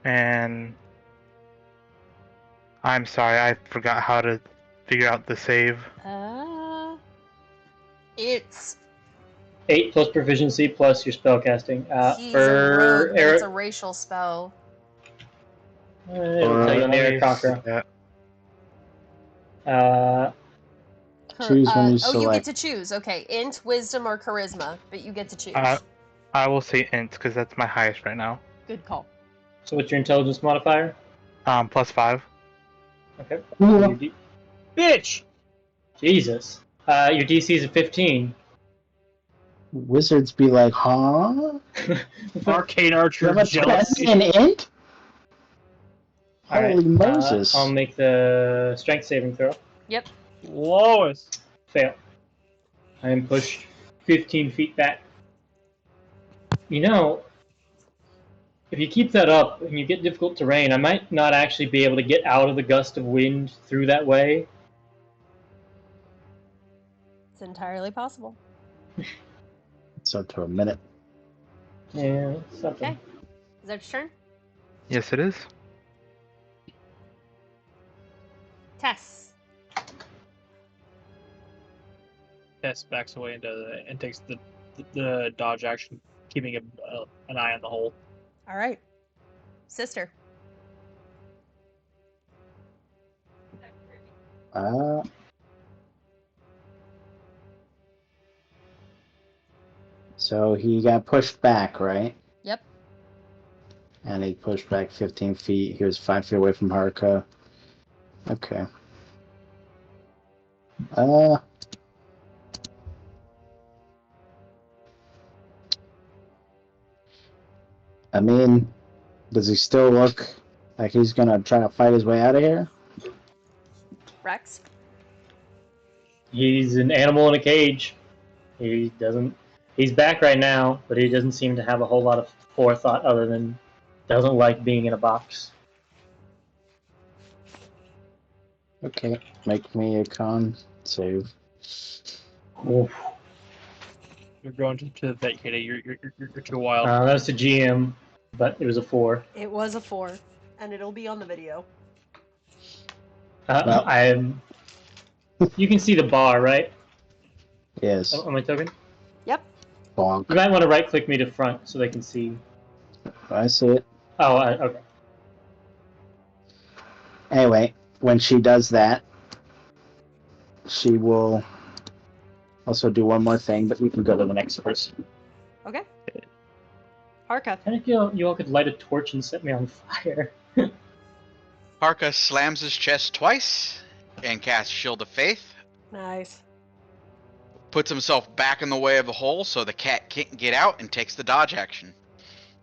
And I'm sorry, I forgot how to figure out the save. It's 8 plus proficiency plus your spellcasting. he's a rogue, but it's a racial spell. It'll tell you on the Eric Cocker. Choose when you select. you get to choose. Okay, int, wisdom, or charisma, but you get to choose. I will say int because that's my highest right now. Good call. So what's your intelligence modifier? +5. Okay. Bitch! Jesus. Your DC is a 15. Wizards be like, huh? Arcane Archer You have a jealousy. 20 in int? Alright, Holy Moses. I'll make the strength saving throw. Yep. Lowest. Fail. I am pushed 15 feet back. You know, if you keep that up and you get difficult terrain, I might not actually be able to get out of the gust of wind through that way. It's entirely possible. It's up to a minute. Yeah, something. Okay. Is that your turn? Yes, it is. Tess. Tess backs away and takes the dodge action, keeping an eye on the hole. Alright. Sister. So he got pushed back, right? Yep. And he pushed back 15 feet. He was 5 feet away from Haruka. Okay. I mean, does he still look like he's gonna try to fight his way out of here? Rex. He's an animal in a cage. He's back right now, but he doesn't seem to have a whole lot of forethought other than doesn't like being in a box. Okay, make me a con save. Oof. You're going to the vet, Katie. You're too wild. That's a GM, but it was a 4. It was a 4, and it'll be on the video. You can see the bar, right? Yes. On my token? Yep. Bonk. You might want to right-click me to front so they can see. I see it. Oh, okay. Anyway, when she does that, she will also do one more thing, but we can go to the next person. Okay. Harka. I feel you all could light a torch and set me on fire. Parka slams his chest twice and casts Shield of Faith. Nice. Puts himself back in the way of the hole so the cat can't get out and takes the dodge action.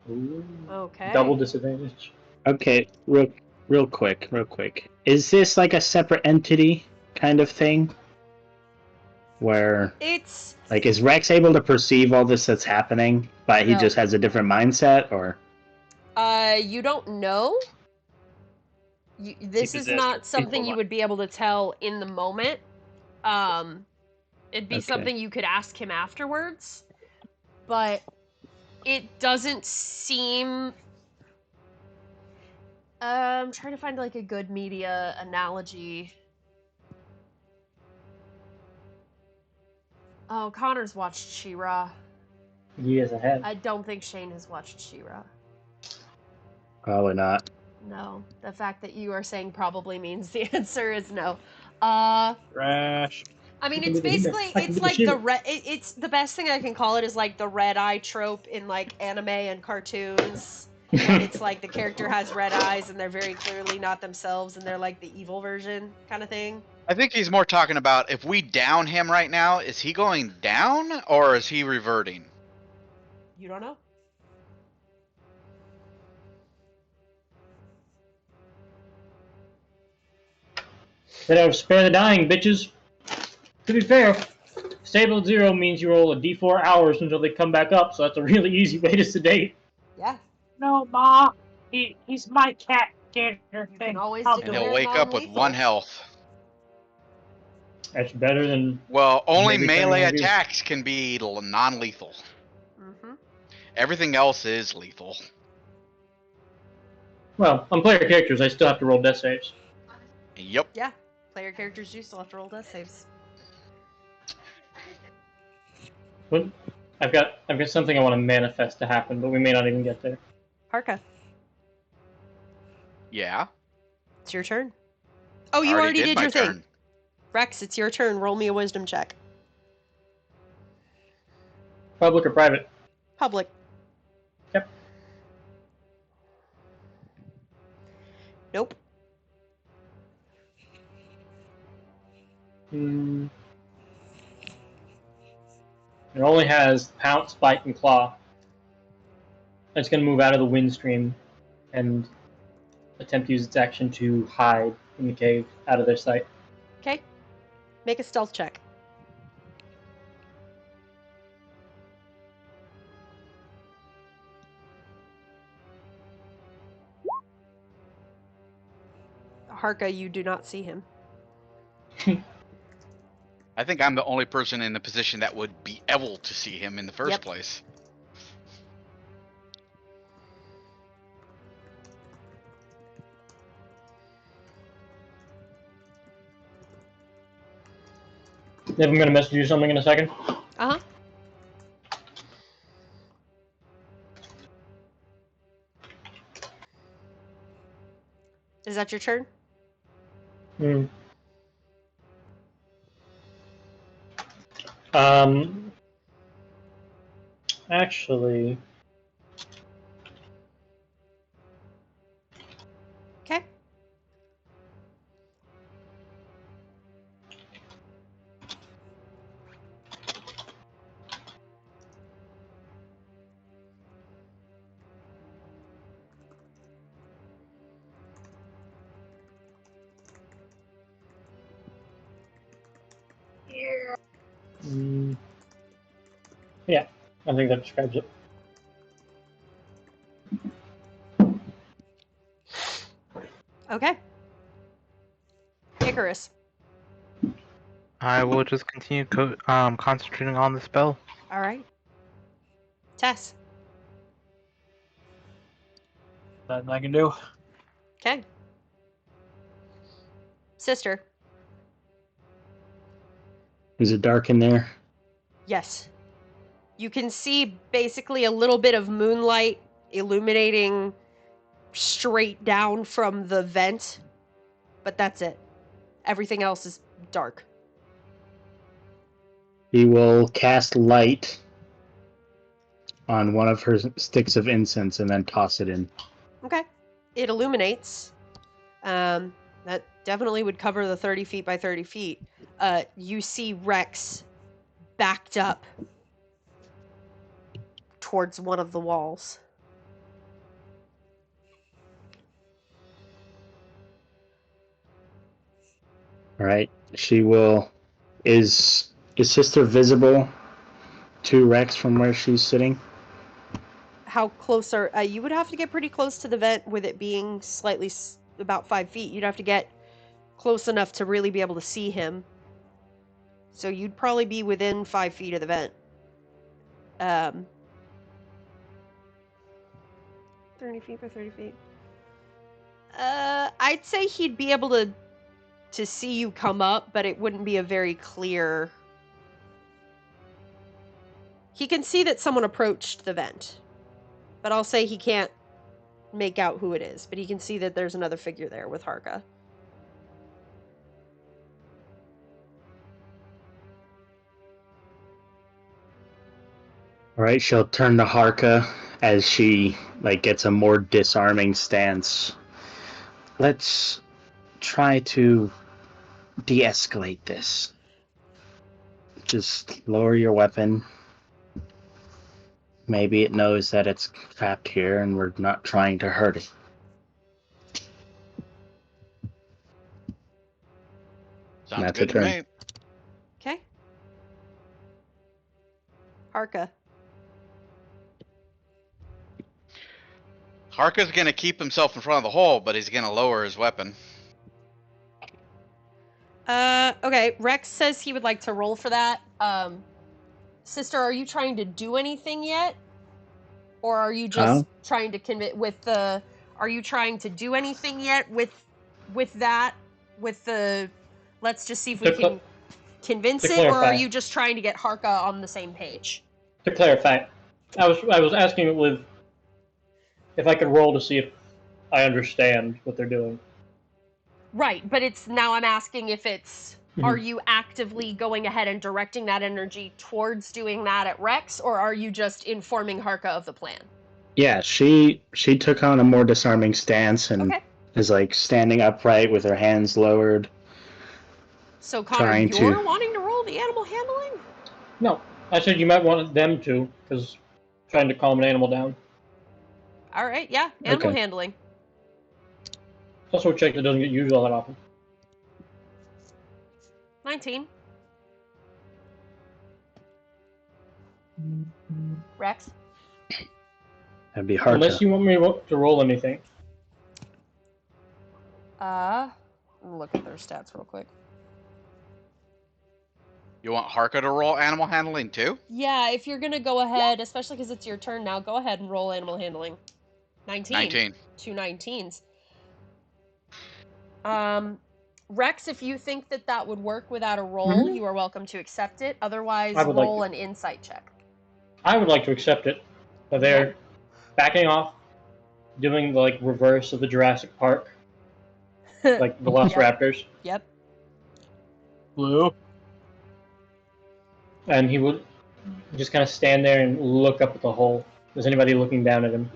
Ooh. Okay. Double disadvantage. Okay, real quick. Is this like a separate entity kind of thing? Where, It's like, is Rex able to perceive all this that's happening, but he No. just has a different mindset, or? you don't know. This is not something you would be able to tell in the moment. It'd be Okay. something you could ask him afterwards. But it doesn't seem. I'm trying to find like a good media analogy. Oh, Connor's watched She-Ra. Yes, I have. I don't think Shane has watched She-Ra. Probably not. No, the fact that you are saying probably means the answer is no. Trash. I mean, I can it's do the He-Man. basically I can it's do the like the She-Ra. red. It's the best thing I can call it is like the red eye trope in like anime and cartoons. When it's like the character has red eyes and they're very clearly not themselves and they're like the evil version kind of thing. I think he's more talking about if we down him right now, is he going down or is he reverting? You don't know. Better spare the dying, bitches. To be fair, stable at 0 means you roll a d4 hours until they come back up, so that's a really easy way to sedate. Yeah, No, Ma. He's my cat character you thing. can always I'll And do declare he'll it. wake up with non-lethal. 1 health. That's better than Well, only Maybe turning melee on you. attacks can be non-lethal. Mm-hmm. Everything else is lethal. well, on player characters. I still have to roll death saves. Yep. Yeah, player characters do still have to roll death saves. But I've got something I want to manifest to happen, but we may not even get there. Harka, Yeah. it's your turn. Oh, I you already did my your turn. thing. Rex, it's your turn. Roll me a wisdom check. Public or private? Public. Yep. Nope. It only has pounce, bite, and claw. It's going to move out of the wind stream and attempt to use its action to hide in the cave out of their sight. Okay. Make a stealth check. Harka, you do not see him. I think I'm the only person in the position that would be able to see him in the first Yep. place. If I'm going to message you something in a second. Uh-huh. Is that your turn? Actually, Okay. yeah, I think that describes it. Okay. Icarus. I will just continue concentrating on the spell. All right. Tess. Nothing I can do. Okay. Sister. Is it dark in there? Yes. You can see basically a little bit of moonlight illuminating straight down from the vent, but that's it. Everything else is dark. He will cast light on one of her sticks of incense and then toss it in. Okay. It illuminates. That definitely would cover the 30 feet by 30 feet. You see Rex backed up towards one of the walls. All right. She will. Is Sister visible to Rex from where she's sitting? How close are you? Would have to get pretty close to the vent with it being slightly about 5 feet. You'd have to get close enough to really be able to see him. So you'd probably be within 5 feet of the vent. 30 feet by 30 feet. I'd say he'd be able to see you come up, but it wouldn't be a very clear... He can see that someone approached the vent, but I'll say he can't make out who it is, but he can see that there's another figure there with Harka. All right, she'll turn to Harka as she gets a more disarming stance. Let's try to de-escalate this. Just lower your weapon. Maybe it knows that it's trapped here and we're not trying to hurt it. Sounds That's good a to turn. me. Okay. Harka. Harka's gonna keep himself in front of the hole, but he's gonna lower his weapon. Okay. Rex says he would like to roll for that. Sister, are you trying to do anything yet? Or are you just trying to commit with the... Are you trying to do anything yet with that? With the... Let's just see if we can convince it, or are you just trying to get Harka on the same page? To clarify, I was asking with if I could roll to see if I understand what they're doing. Right, but it's now I'm asking if it's... Are you actively going ahead and directing that energy towards doing that at Rex, or are you just informing Harka of the plan? Yeah, she took on a more disarming stance and is standing upright with her hands lowered. So Connor, you're wanting to roll the animal handling? No, I said you might want them to, because trying to calm an animal down. All right, yeah, animal handling. It's also a check that doesn't get used all that often. 19. Rex? That'd be hard. Unless you want me to roll anything. Look at their stats real quick. You want Harka to roll animal handling too? Yeah, if you're gonna go ahead, especially because it's your turn now, go ahead and roll animal handling. 19. 19. 2 19s. Rex, if you think that would work without a roll, you are welcome to accept it. Otherwise, roll an insight check. I would like to accept it. But they're backing off, doing the reverse of the Jurassic Park, like Velociraptors. Yep. Blue. And he would just kind of stand there and look up at the hole. Is anybody looking down at him?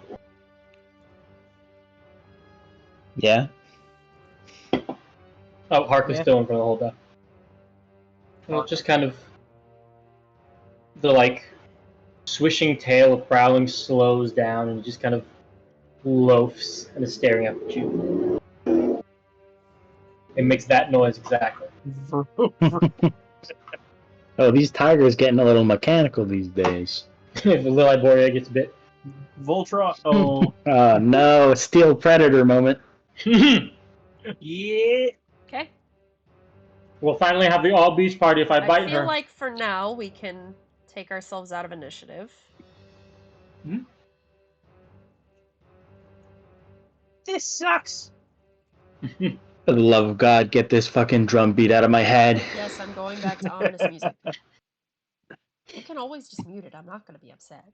Yeah. Oh, Hark is still in front of the hole, though. Well, it's just kind of the swishing tail of Prowling slows down and just kind of loafs and is staring up at you. It makes that noise exactly. Oh, these tigers getting a little mechanical these days. If the Liboria gets bit. Voltron. Oh. Oh no, steel predator moment. Yeah. Okay. We'll finally have the all beast party if I bite her. I feel like for now we can take ourselves out of initiative. This sucks. For the love of God, get this fucking drum beat out of my head. Yes, I'm going back to ominous music. You can always just mute it. I'm not going to be upset.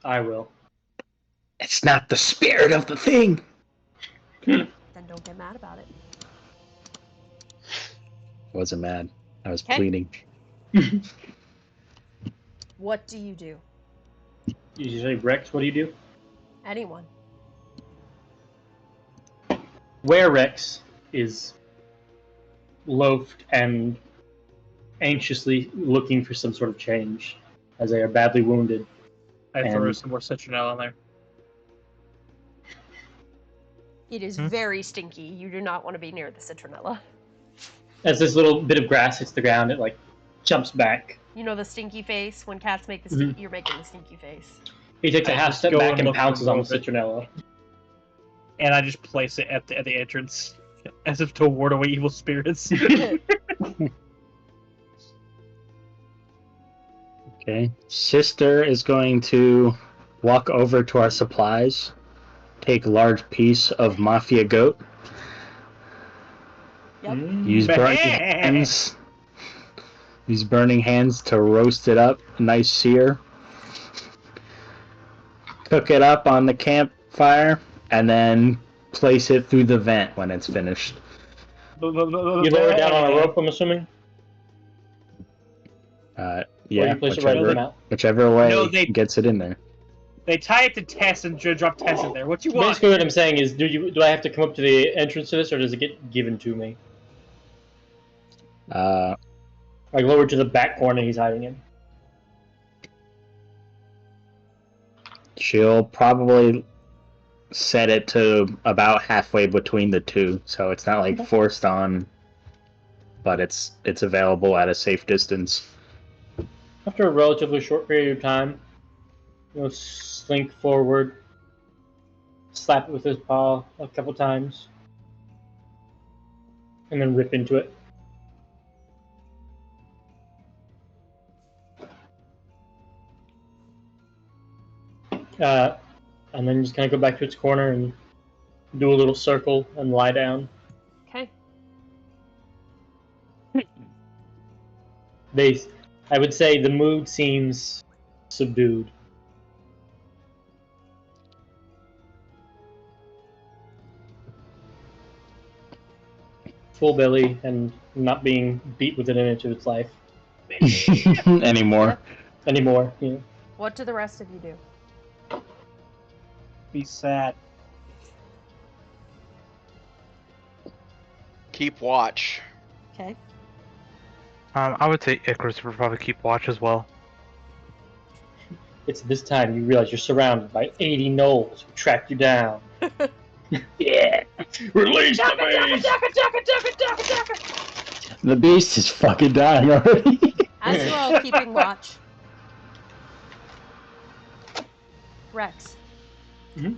I will. It's not the spirit of the thing. Then don't get mad about it. I wasn't mad. I was Okay. pleading. What do you do? You say, Rex, what do you do? Anyone. Where Rex is loafed and anxiously looking for some sort of change, as they are badly wounded. I throw some more citronella in there. It is very stinky. You do not want to be near the citronella. As this little bit of grass hits the ground, it like jumps back. You know the stinky face? When cats make the stinky, you're making the stinky face. He takes a half step go back and and look pounces on the for it. citronella. And I just place it at the entrance, as if to ward away evil spirits. Okay. Sister is going to walk over to our supplies, take a large piece of mafia goat, Yep. use burning hands to roast it up, nice sear, cook it up on the campfire, and then place it through the vent when it's finished. You lower it down on a rope, I'm assuming? Yeah, or you place it right in the mouth? whichever way gets it in there. They tie it to Tess and drop Tess in there. What you want? Basically, what I'm saying is, do I have to come up to the entrance to this, or does it get given to me? Like lowered to the back corner he's hiding in. She'll probably set it to about halfway between the two, so it's not like forced on, but it's available at a safe distance. After a relatively short period of time, he'll slink forward, slap it with his paw a couple times, and then rip into it. And then just kind of go back to its corner and do a little circle and lie down. Okay. I would say the mood seems subdued. Full belly and not being beat within an inch of its life. Anymore. Anymore, yeah. What do the rest of you do? Be sad. Keep watch. Okay. I would say Icarus would probably keep watch as well. It's this time you realize you're surrounded by 80 gnolls who track you down. Yeah! Release the beast! The beast is fucking dying already. As you're all keeping watch, Rex. Mm-hmm.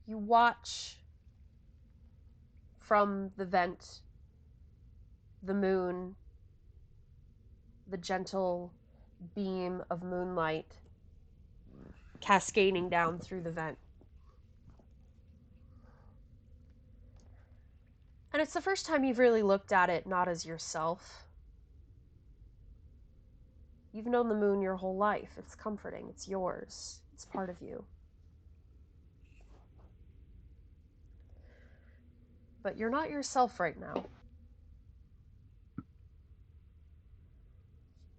You watch from the vent, the moon, the gentle beam of moonlight cascading down through the vent. And it's the first time you've really looked at it not as yourself. You've known the moon your whole life. It's comforting. It's yours. It's part of you. But you're not yourself right now.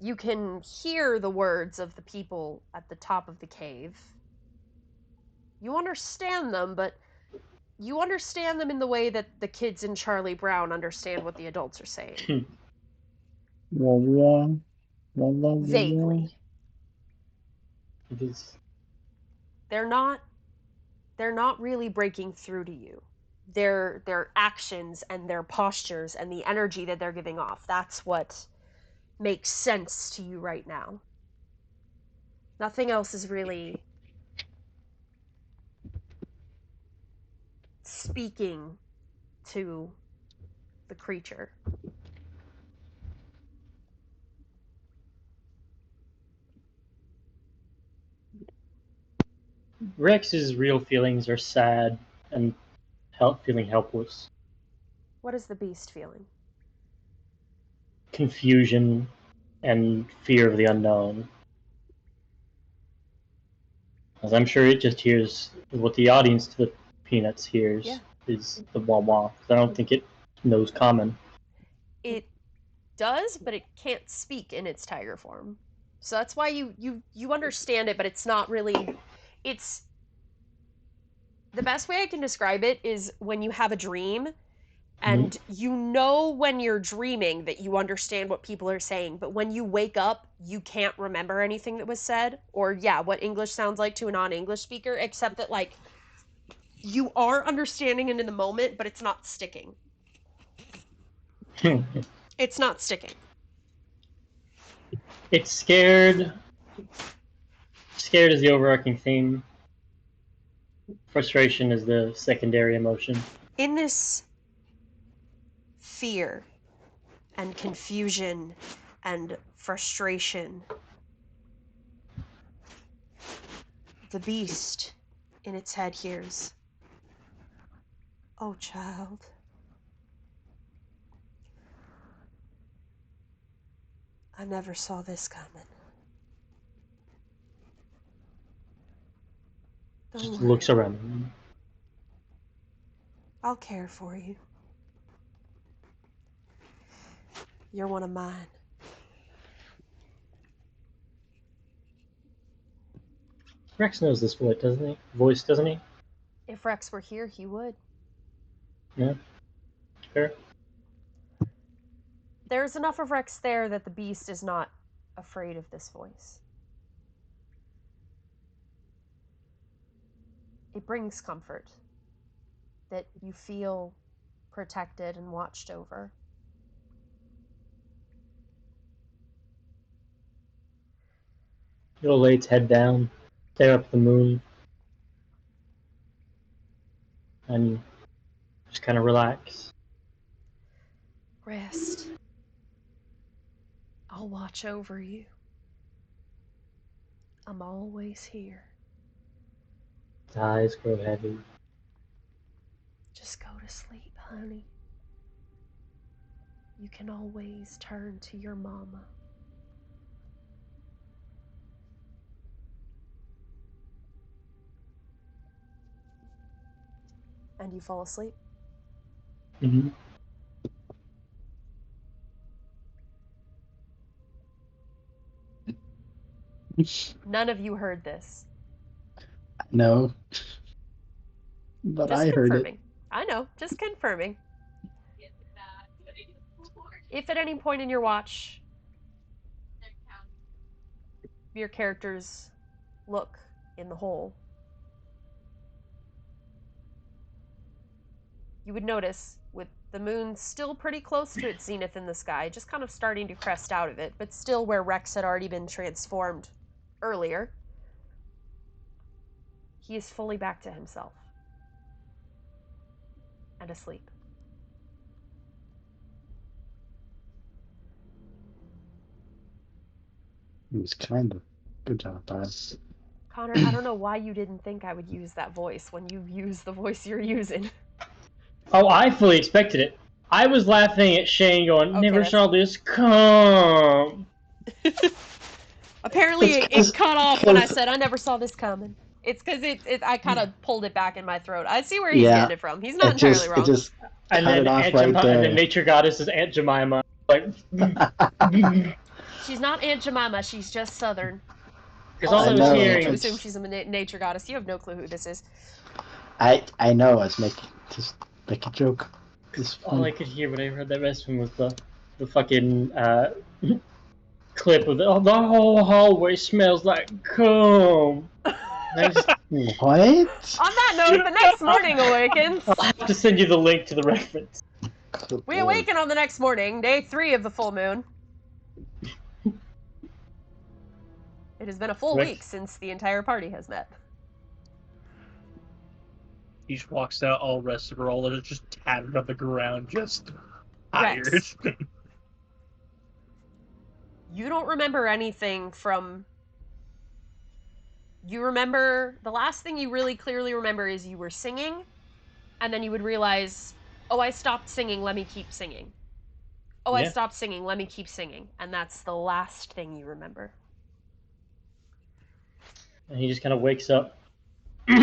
You can hear the words of the people at the top of the cave. You understand them, but you understand them in the way that the kids in Charlie Brown understand what the adults are saying. Vaguely. They're not really breaking through to you. Their actions and their postures and the energy that they're giving off, that's what makes sense to you right now. Nothing else is really speaking to the creature. Rex's real feelings are sad and feeling helpless. What is the beast feeling? Confusion and fear of the unknown. As I'm sure it just hears what the audience to the Peanuts hears is the wah wah. I don't think it knows common. It does, but it can't speak in its tiger form. So that's why you understand it, but it's not really. It's the best way I can describe it is when you have a dream and you know when you're dreaming that you understand what people are saying, but when you wake up, you can't remember anything that was said, or what English sounds like to a non-English speaker, except that, like, you are understanding it in the moment, but it's not sticking. It's not sticking. It's scared. Scared is the overarching theme. Frustration is the secondary emotion. In this fear and confusion and frustration, the beast in its head hears, "Oh, child, I never saw this coming." Just looks around. I'll care for you. You're one of mine. Rex knows this voice, doesn't he? If Rex were here, he would. Yeah. Fair. There's enough of Rex there that the beast is not afraid of this voice. It brings comfort that you feel protected and watched over. It'll lay its head down, stare up at the moon, and just kind of relax. Rest. I'll watch over you. I'm always here. Its eyes grow heavy. Just go to sleep, honey. You can always turn to your mama. And you fall asleep. Mm-hmm. None of you heard this. No. But Just I heard confirming. it. I know, just confirming. If at any point in your watch your characters look in the hole, you would notice, with the moon still pretty close to its zenith in the sky, just kind of starting to crest out of it, but still where Rex had already been transformed earlier, he is fully back to himself and asleep. It was kind of good job, Bob. Connor, I don't know why you didn't think I would use that voice when you use the voice you're using. Oh, I fully expected it. I was laughing at Shane going, Okay, never that's- saw this come. Apparently It's it cut off when I said I never saw this coming. It's because I kind of pulled it back in my throat. I see where he's getting it from. He's not entirely wrong. It just And cut then it off right there. and then Nature Goddess is Aunt Jemima. Like, She's not Aunt Jemima. She's just Southern. because all I was know, hearing, To assume she's a nature goddess. You have no clue who this is. I know. I was making a joke. all I could hear when I heard that rest was the fucking clip of the whole hallway smells like cum. What? On that note, the next morning awakens. I'll have to send you the link to the reference. We awaken on the next morning, day 3 of the full moon. It has been a full week since the entire party has met. He just walks out all rest of her, all are just tattered on the ground, just tired. Rex. You don't remember anything from... You remember... The last thing you really clearly remember is you were singing, and then you would realize oh, I stopped singing, let me keep singing. Oh, I Yeah. stopped singing, let me keep singing. And that's the last thing you remember. And he just kind of wakes up. Are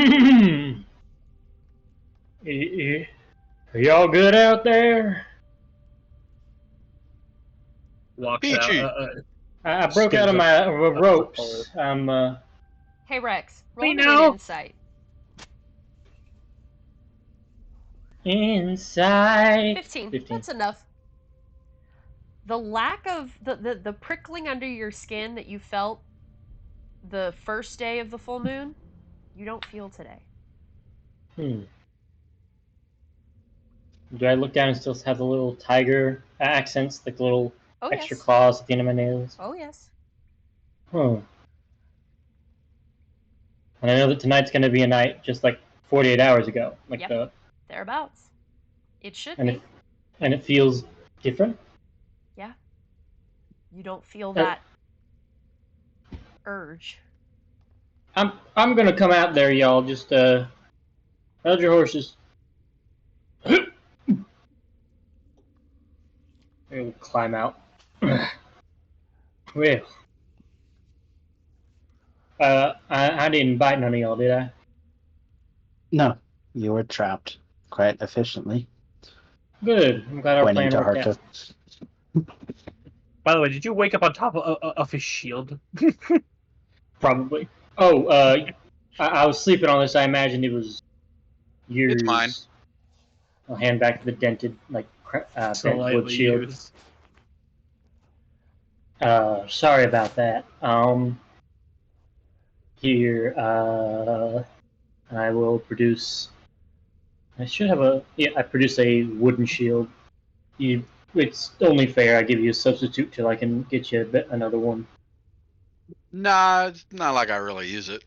y'all good out there? Walks Peachy. out. I broke out of my ropes. I'm Hey, Rex, roll We me know. an insight. inside. 15. 15. That's enough. The lack of the prickling under your skin that you felt the first day of the full moon, you don't feel today. Do I look down and still have the little tiger accents, like the little Oh, extra yes. claws at the end of my nails? Oh, yes. And I know that tonight's going to be a night just like 48 hours ago. Like Yep. Thereabouts. It should and be. and it feels different. Yeah. You don't feel that urge. I'm gonna come out there, y'all. Just hold your horses. We'll climb out. Well, I didn't bite none of y'all, did I? No, you were trapped quite efficiently. Good. I'm glad our Pointing plan to worked out. Harka. By the way, did you wake up on top of his shield? Probably. Oh, I was sleeping on this. I imagined it was yours. It's mine. I'll hand back the dented, like, bent wood Slightly shield. used. Sorry about that. Here, I will produce. I should have a. Yeah, I produce a wooden shield. It's only fair I give you a substitute till I can get you another one. Nah, it's not like I really use it.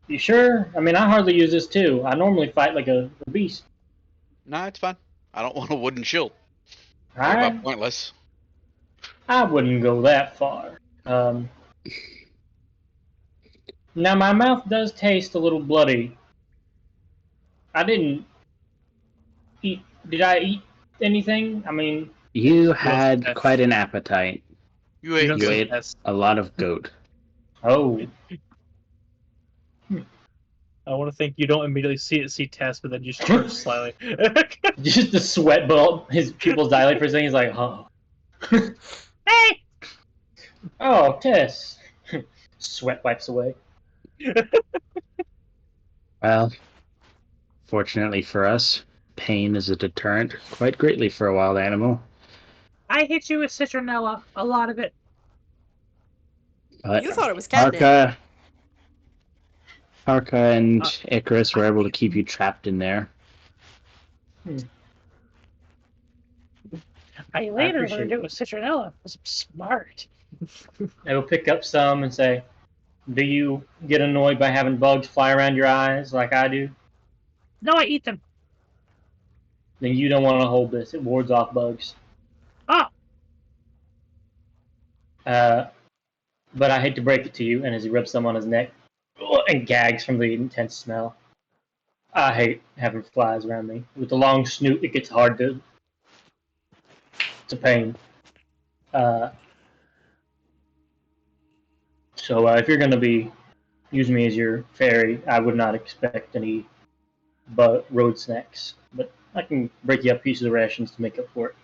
You sure? I mean, I hardly use this too. I normally fight like a beast. Nah, it's fine. I don't want a wooden shield. They're I about pointless. wouldn't go that far. Now my mouth does taste a little bloody. I didn't eat. Did I eat anything? I mean, You don't had test. quite an appetite. You You ate don't You good. ate test. a lot of goat. oh, I want to think you don't immediately see Tess, but then you just turn slightly. just the sweat bubble. His pupils dilate for a second. He's like, oh, Hey! oh, Tess. Sweat wipes away. Well, fortunately for us, pain is a deterrent quite greatly for a wild animal. I hit you with citronella. A lot of it. But You thought it was catnip. Harka and Icarus were able to keep you trapped in there. I later appreciate learned it. it was citronella. I was smart. I will pick up some and say, do you get annoyed by having bugs fly around your eyes like I do? No, I eat them. Then you don't want to hold this. It wards off bugs. Oh, But I hate to break it to you, and as he rubs some on his neck and gags from the intense smell, I hate having flies around me. With the long snoot, it gets hard to. It's a pain. So if you're going to be using me as your fairy, I would not expect any road snacks. But I can break you up pieces of rations to make up for it.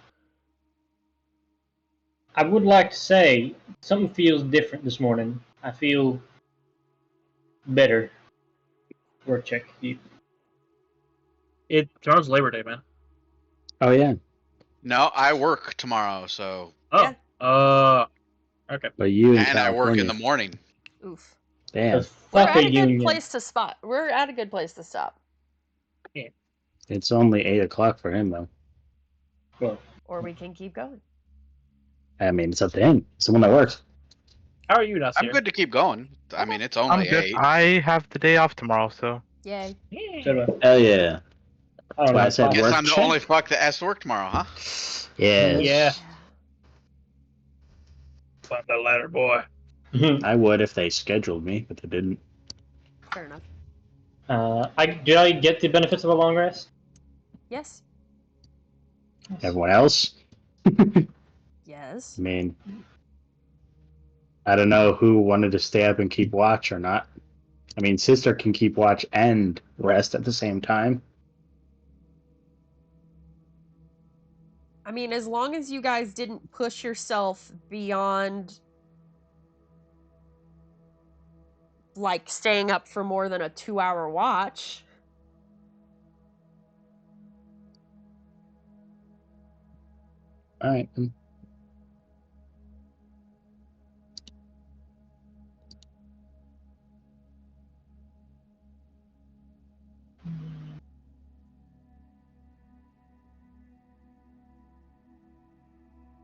I would like to say something feels different this morning. I feel better. Work check. Tomorrow's Labor Day, man. Oh yeah, No, I work tomorrow, so. Oh. Yeah. Okay. but you in And I work in California. the morning. Oof. Damn, We're Fuck at a a good union. place to spot. We're at a good place to stop. it's only 8 o'clock for him though. Well, Or we can keep going. I mean, it's up to him. It's the one that works. How are you, Nasir? I'm good to keep going. I mean, it's I'm only good. 8. I have the day off tomorrow, so. Yay. so do I. Hell yeah. I don't Why I know. said Guess work I'm the check? only fuck that has to work tomorrow, huh? Yes. Yeah. Climb that ladder, boy. I would if they scheduled me, but they didn't. Fair enough. Did I get the benefits of a long rest? Yes. Everyone else? Yes. I mean, I don't know who wanted to stay up and keep watch or not. I mean, sister can keep watch and rest at the same time. I mean, as long as you guys didn't push yourself beyond, like, staying up for more than a 2-hour watch. All right.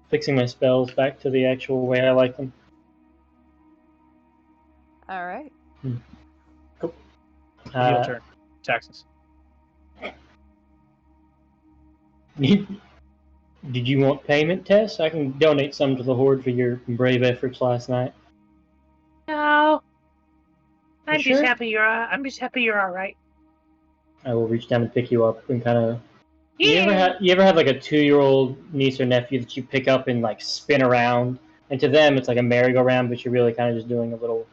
Fixing my spells back to the actual way I like them. All right. Your turn. Taxes. Did you want payment, Tess? I can donate some to the Horde for your brave efforts last night. No. I'm You just sure? happy you're all right. I will reach down and pick you up and kind of. Yeah. You ever have like a 2-year-old niece or nephew that you pick up and like spin around, and to them it's like a merry-go-round, but you're really kind of just doing a little.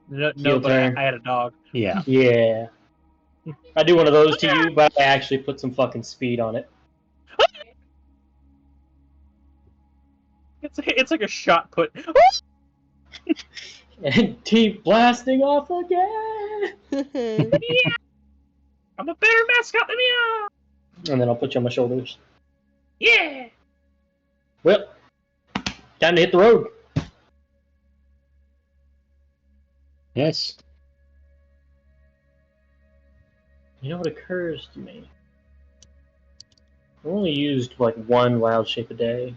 No, but turn. I had a dog. Yeah. Yeah. I do one of those to you, but I actually put some fucking speed on it. It's like a shot put. And keep blasting off again. Yeah. I'm a better mascot than you. And then I'll put you on my shoulders. Yeah. Well, time to hit the road. Yes. You know what occurs to me? I only used like one wild shape a day.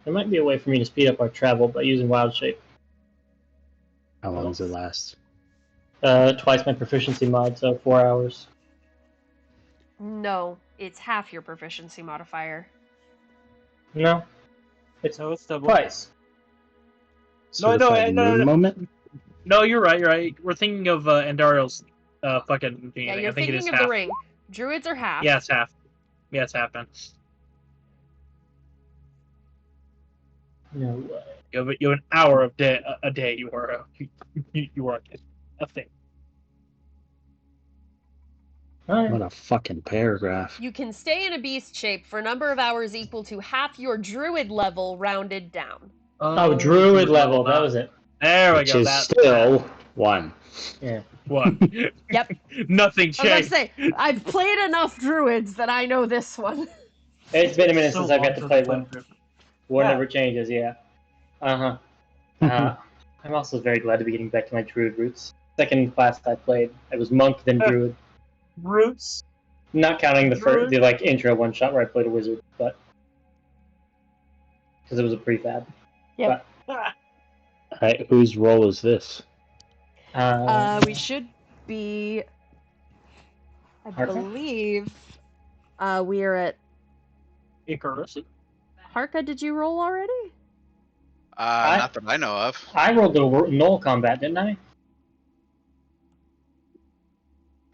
There might be a way for me to speed up our travel by using wild shape. How long does it last? Twice my proficiency mod, so 4 hours. No, it's half your proficiency modifier. No, it's No, it's double. twice. Certified moon moment? No, you're right. You're right. We're thinking of Andario's fucking. Yeah, thing. you're I think it is thinking of half. the ring. Druids are half. Yeah, it's half. Yeah, it's half. Man. No way. You have an hour of a day. You are a thing. Alright. What a fucking paragraph. You can stay in a beast shape for a number of hours equal to half your druid level rounded down. Oh, druid level. That was it. There we Which go. is still 1. Yeah. One. Yep. Nothing I was changed. about to say, I've played enough druids that I know this one. It's been a minute So since I've got long to play since one. I've War Yeah. never changes, yeah. I'm also very glad to be getting back to my druid roots. Second class I played, I was monk then druid. Roots. Not counting Druid? the like intro one shot where I played a wizard, but because it was a prefab. Yep. Alright, whose role is this? We should be, I Harka? believe, we are at Icarus. Harka. Did you roll already? Not that I know of. I rolled the null combat, didn't I?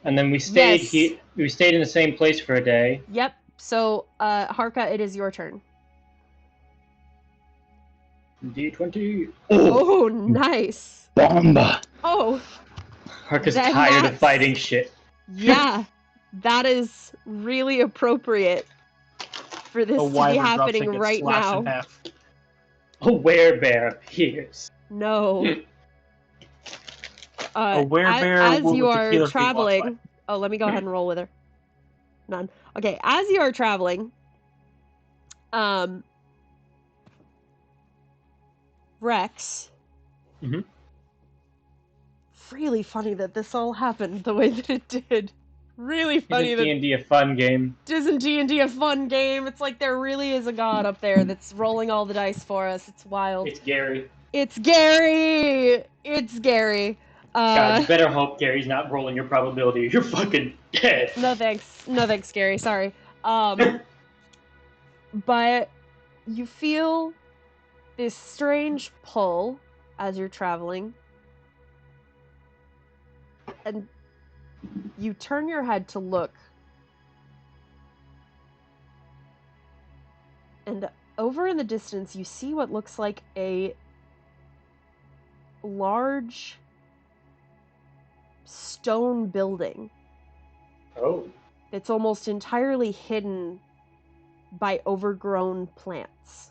And then we stayed Yes. we stayed in the same place for a day. Yep. So, Harka, it is your turn. D20. Oh, nice. Bomba! Oh, Harka's Then tired of that's- fighting shit. yeah. That is really appropriate for this A to be wyvern drops and happening gets right slashed now. in half. A werebear appears. No. A werebear as with you the are killer feet walks traveling. Oh, let me go ahead and roll with her. None. Okay, as you are traveling, Rex. Mhm. Really funny that this all happened the way that it did. Really funny Isn't that D&D a fun game? isn't D&D a fun game? It's like there really is a god up there that's rolling all the dice for us. It's wild. It's Gary. It's Gary. It's Gary. God, you better hope Gary's not rolling your probability. You're fucking dead. No thanks. No thanks, Gary. Sorry. But you feel this strange pull as you're traveling. And you turn your head to look. And over in the distance, you see what looks like a large stone building. Oh. It's almost entirely hidden by overgrown plants.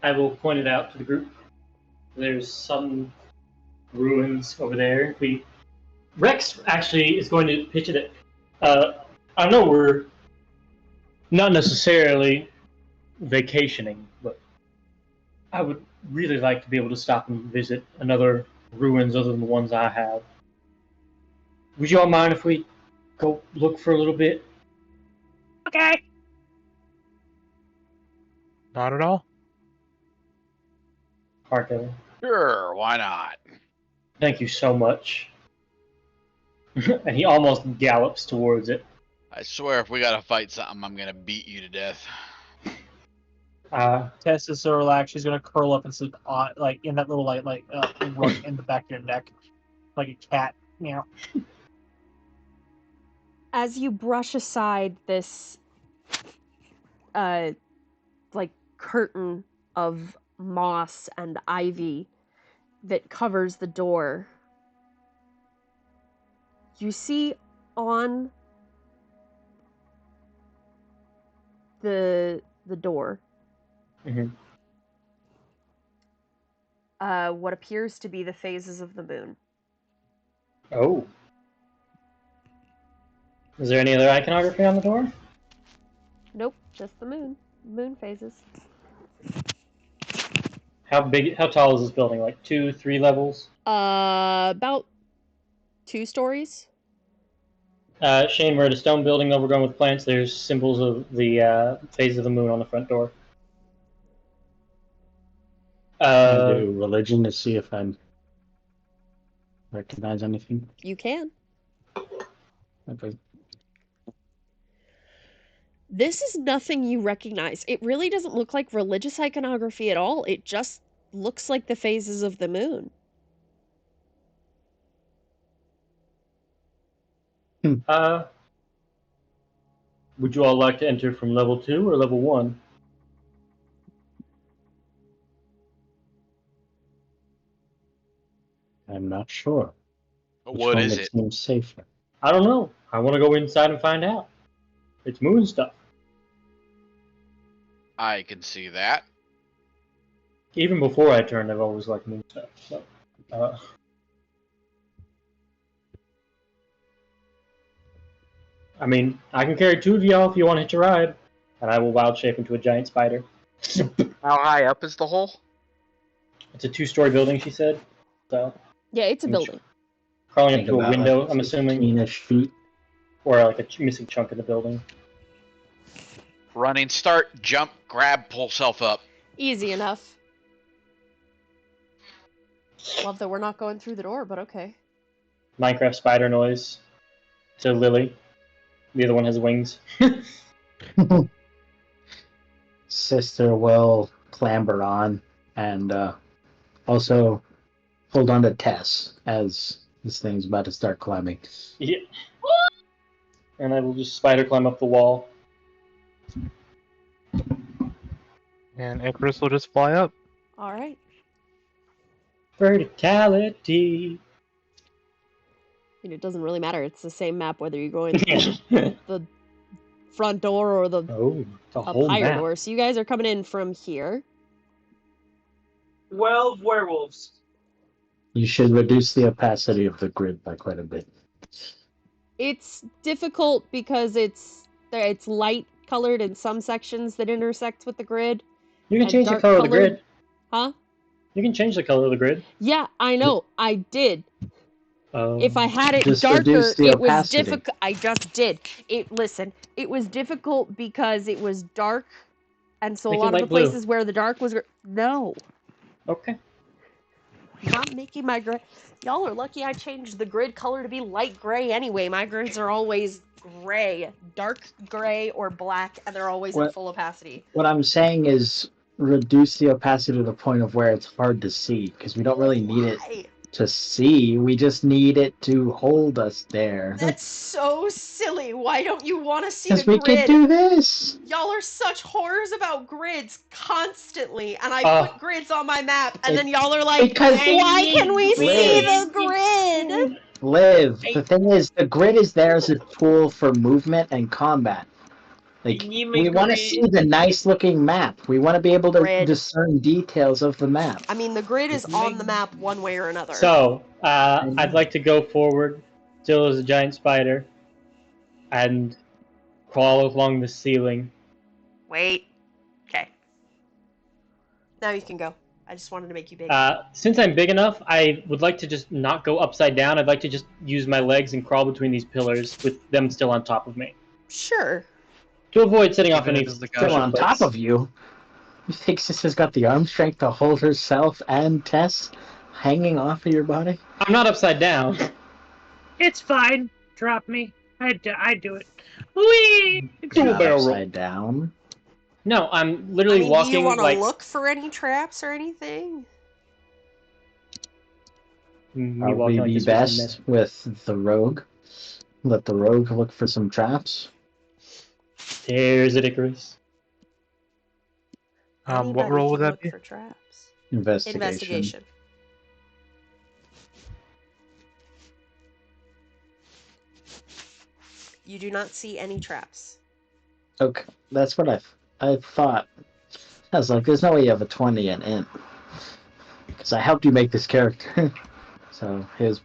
I will point it out to the group. There's some ruins over there. Rex actually is going to pitch it at. I know we're not necessarily vacationing, but I would really like to be able to stop and visit another ruins other than the ones I have. Would you all mind if we go look for a little bit? Okay. Not at all. Parker, Sure, why not? thank you so much. And he almost gallops towards it. I swear if we gotta fight something, I'm gonna beat you to death. Tess is so relaxed, she's gonna curl up and sleep on, like in that little rug in the back of your neck, like a cat. Meow. As you brush aside this, like curtain of moss and ivy that covers the door, you see on the door Mhm. what appears to be the phases of the moon. Oh. Is there any other iconography on the door? Nope, just the moon. Moon phases. How tall is this building? Like 2, 3 levels? About 2 stories. Shane, we're at a stone building overgrown with plants. There's symbols of the phase of the moon on the front door. Can I do religion to see if I recognize anything? You can. Okay. This is nothing you recognize. It really doesn't look like religious iconography at all. It just looks like the phases of the moon. Would you all like to enter from level 2 or level 1? I'm not sure. Which What one is makes it? them safer? I don't know. I want to go inside and find out. It's moon stuff. I can see that. Even before I turned, I've always liked moon stuff. So, I mean, I can carry 2 of y'all if you want to hitch a ride, and I will wild shape into a giant spider. How high up is the hole? It's a 2-story building, she said. So Yeah, it's a building. crawling up Think to a about, window, like, I'm assuming, 15-ish feet. or like a missing chunk of the building. Running, start, jump, grab, pull self up. Easy enough. Love that we're not going through the door, but okay. Minecraft spider noise to Lily. The other one has wings. Sister will clamber on and also hold on to Tess as this thing's about to start climbing. Yeah. And I will just spider climb up the wall. And Icarus will just fly up. All right. Verticality. And it doesn't really matter. It's the same map whether you're going through the front door or the The up whole higher map. door. So you guys are coming in from here. 12 werewolves. You should reduce the opacity of the grid by quite a bit. It's difficult because it's light colored in some sections that intersects with the grid. You can and change the dark color of the colored- grid. Huh? You can change the color of the grid. Yeah, I know. I did. If I had it Just darker, reduce the it was opacity. difficult. I just did. It was difficult because it was dark, and so Make a it lot of the light blue. places where the dark was. No, Okay. I'm not making my gray. Y'all are lucky I changed the grid color to be light gray anyway. My grids are always gray, dark gray or black, and they're always in What- full opacity. What I'm saying is reduce the opacity to the point of where it's hard to see, because we don't really need it Why? to see. We just need it to hold us there. That's so silly. Why don't you want to see Because the we grid? could do this. Y'all are such whores about grids constantly, and I put grids on my map, and then y'all are like, because why can we see the grid? Liv, the thing is, the grid is there as a tool for movement and combat. Like, we want to see the nice-looking map. We want to be able to discern details of the map. I mean, the grid is on the map one way or another. So, I'd like to go forward, still as a giant spider, and crawl along the ceiling. Wait. Okay. Now you can go. I just wanted to make you big. Since I'm big enough, I would like to just not go upside down. I'd like to just use my legs and crawl between these pillars with them still on top of me. Sure. To avoid setting off any still on top of you. You think Sister's got the arm strength to hold herself and Tess hanging off of your body? I'm not upside down. It's fine. Drop me. I do it. Whee! You're not upside down. No, I'm literally walking. Do you want to look for any traps or anything? Probably be best with the rogue. Let the rogue look for some traps. There's it, Icarus. What role would that be? For traps. Investigation. You do not see any traps. Okay, that's what I thought. I was like, there's no way you have a 20 in int. Because I helped you make this character. So he was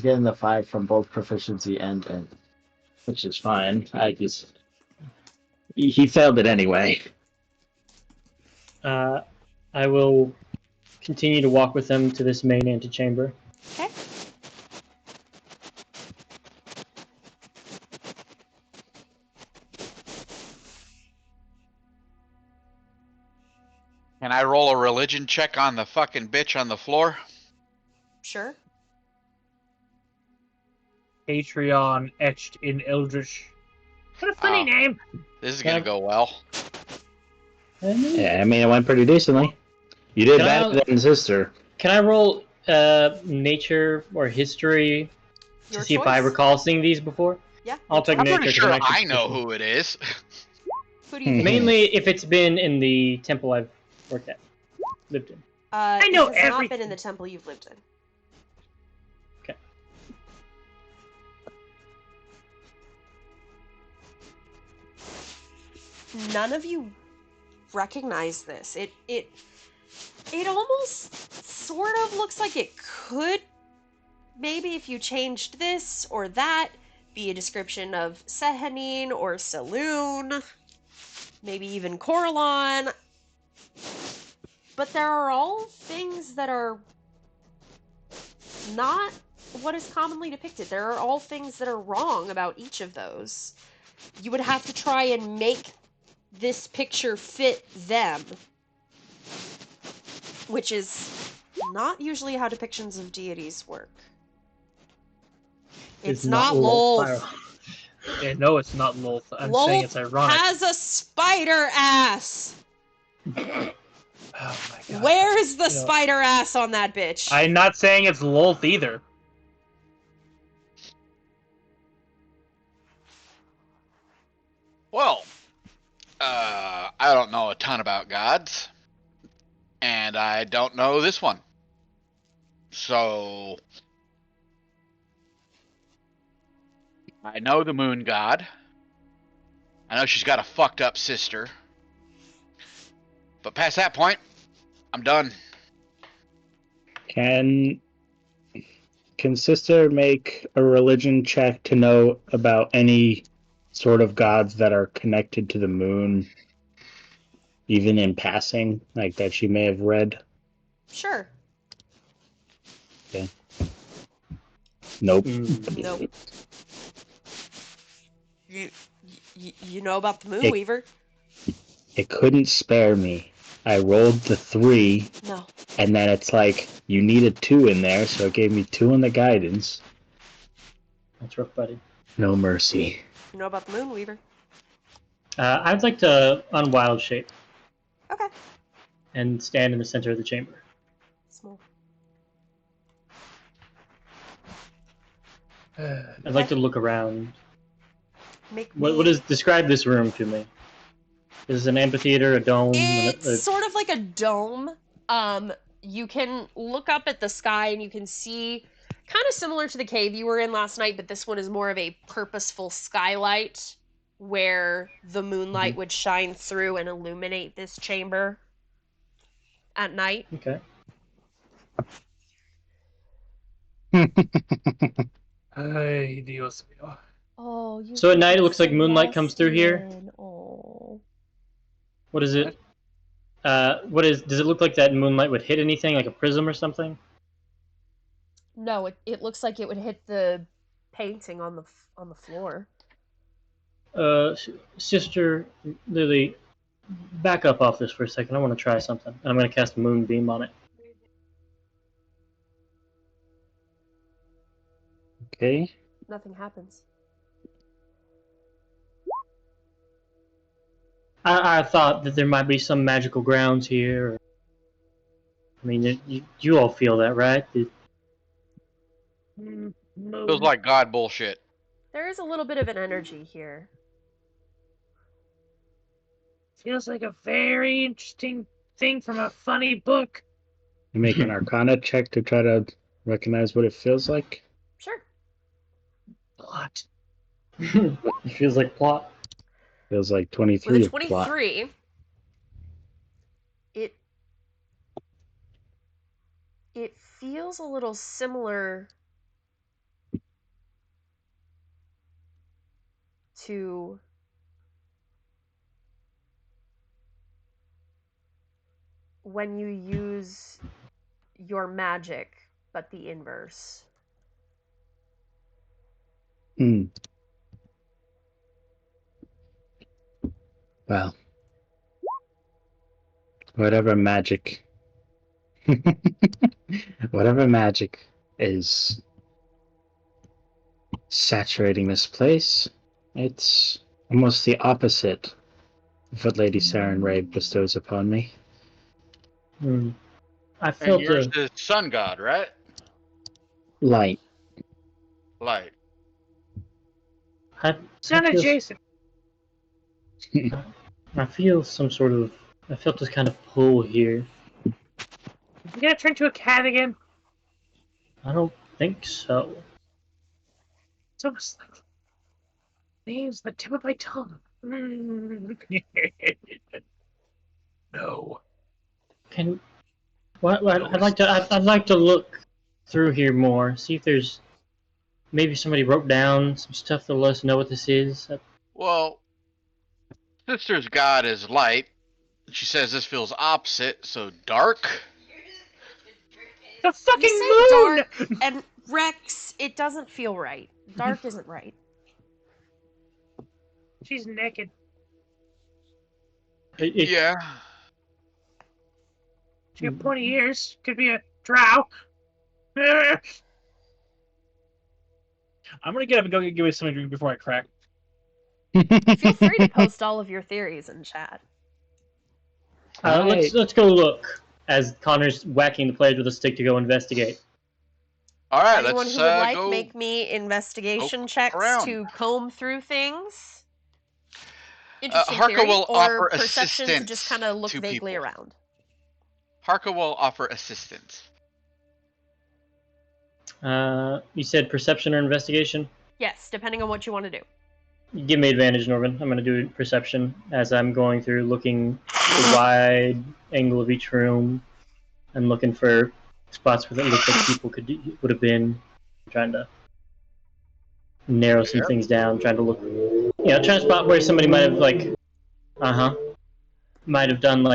getting the 5 from both proficiency and int. Which is fine. He failed it anyway. I will continue to walk with them to this main antechamber. Okay. Can I roll a religion check on the fucking bitch on the floor? Sure. Patreon etched in Eldritch. What a funny name. This is gonna go well. Yeah, I mean, it went pretty decently. You did better than Sister. Can I roll nature or history to see if I recall seeing these before? Yeah. I'll take I'm nature. pretty sure I know who it is. Who do you think? Mainly if it's been in the temple I've lived in. I know it has not been in the temple you've lived in. Okay. None of you recognize this. It almost sort of looks like it could, maybe if you changed this or that, be a description of Sehanine or Saloon, maybe even Coralon. But there are all things that are not what is commonly depicted. There are all things that are wrong about each of those. You would have to try and make this picture fit them, which is not usually how depictions of deities work. It's not Lolth. Yeah, no, it's not Lolth. I'm Lolth saying it's ironic. has a spider ass. Oh my god. Where is the spider ass on that bitch? I'm not saying it's Lolth either. Well, I don't know a ton about gods, and I don't know this one. So, I know the moon god. I know she's got a fucked up sister. But past that point, I'm done. Can Sister make a religion check to know about any sort of gods that are connected to the moon, even in passing, like that she may have read? Sure. Okay. Nope. Nope. You know about the Moonweaver? It couldn't spare me. I rolled the 3. No. And then it's like, you need a 2 in there, so it gave me 2 in the guidance. That's rough, buddy. No mercy. You know about the Moonweaver? I'd like to unwild shape. Okay. And stand in the center of the chamber. Small. I'd like to look around. What is describe this room to me? Is it an amphitheater, a dome? It's sort of like a dome. You can look up at the sky and you can see, kind of similar to the cave you were in last night, but this one is more of a purposeful skylight where the moonlight would shine through and illuminate this chamber at night. Okay. Ay, Dios mío. Oh, you So at night it looks like moonlight comes through here. Oh. What is it? Does it look like that moonlight would hit anything, like a prism or something? No, it looks like it would hit the painting on the floor. Sister Lily, back up off this for a second. I want to try something. And I'm going to cast a moonbeam on it. Okay. Nothing happens. I thought that there might be some magical grounds here. I mean, you all feel that, right? Feels like God bullshit. There is a little bit of an energy here. Feels like a very interesting thing from a funny book. You make an Arcana check to try to recognize what it feels like. Sure. Plot. It feels like plot. Feels like 23. With a 23, it feels a little similar to when you use your magic, but the inverse. Hmm. Well, whatever magic is saturating this place, it's almost the opposite of what Lady Saren Ray bestows upon me. I And felt yours is sun god, right? Light. Light. Son adjacent. I feel some sort of. I felt this kind of pull here. You gonna turn to a cat again? I don't think so. It's almost like names the tip of my tongue. No. Can. What? I'd like to look through here more. See if there's. Maybe somebody wrote down some stuff to let us know what this is. Well, Sister's god is light. She says this feels opposite, so dark. The fucking You say moon! dark, and Rex, it doesn't feel right. Dark isn't right. She's naked. Yeah. She got pointy ears. Could be a drow. I'm gonna get up and go give me something to drink before I crack. Feel free to post all of your theories in chat. Let's go look. As Connor's whacking the players with a stick to go investigate. All right, Anyone let's who would like, go. make me investigation checks around. to comb through things. Interesting Harka theory, will or offer perception to assistance just kind of look to vaguely people. around. Harka will offer assistance. You said perception or investigation? Yes, depending on what you want to do. Give me advantage, Norman. I'm going to do perception as I'm going through, looking the wide angle of each room and looking for spots where it looks like people would have been. Trying to narrow some things down, trying to look, trying to spot where somebody might have might have done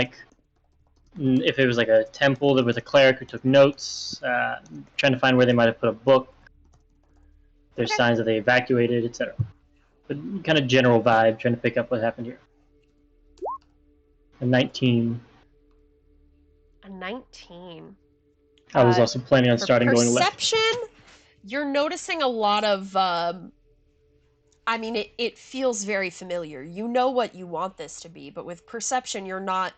if it was like a temple, there was a cleric who took notes, trying to find where they might have put a book. There's signs that they evacuated, etc. But kind of general vibe, trying to pick up what happened here. A 19. A 19. I was also planning on starting going left. Perception, you're noticing a lot of. It feels very familiar. You know what you want this to be, but with perception, you're not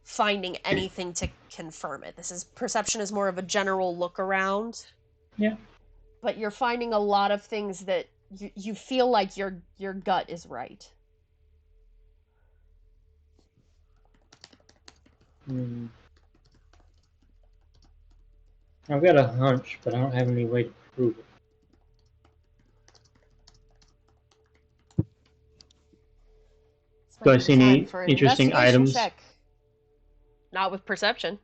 finding anything to confirm it. Perception is more of a general look around. Yeah. but you're finding a lot of things that you feel like your gut is right. I've got a hunch, but I don't have any way to prove it. Do I see any interesting items? Check. Not with perception.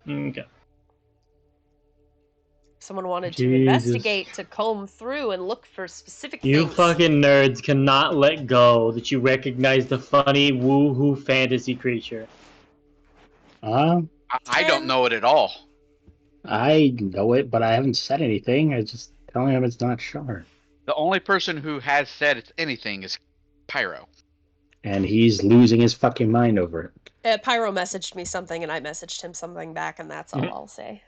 Okay. Someone wanted to investigate, to comb through and look for specific things. You fucking nerds cannot let go that you recognize the funny woohoo fantasy creature. I don't know it at all. I know it, but I haven't said anything. I just telling him it's not sure. The only person who has said it's anything is Pyro. And he's losing his fucking mind over it. Pyro messaged me something, and I messaged him something back, and that's all I'll say.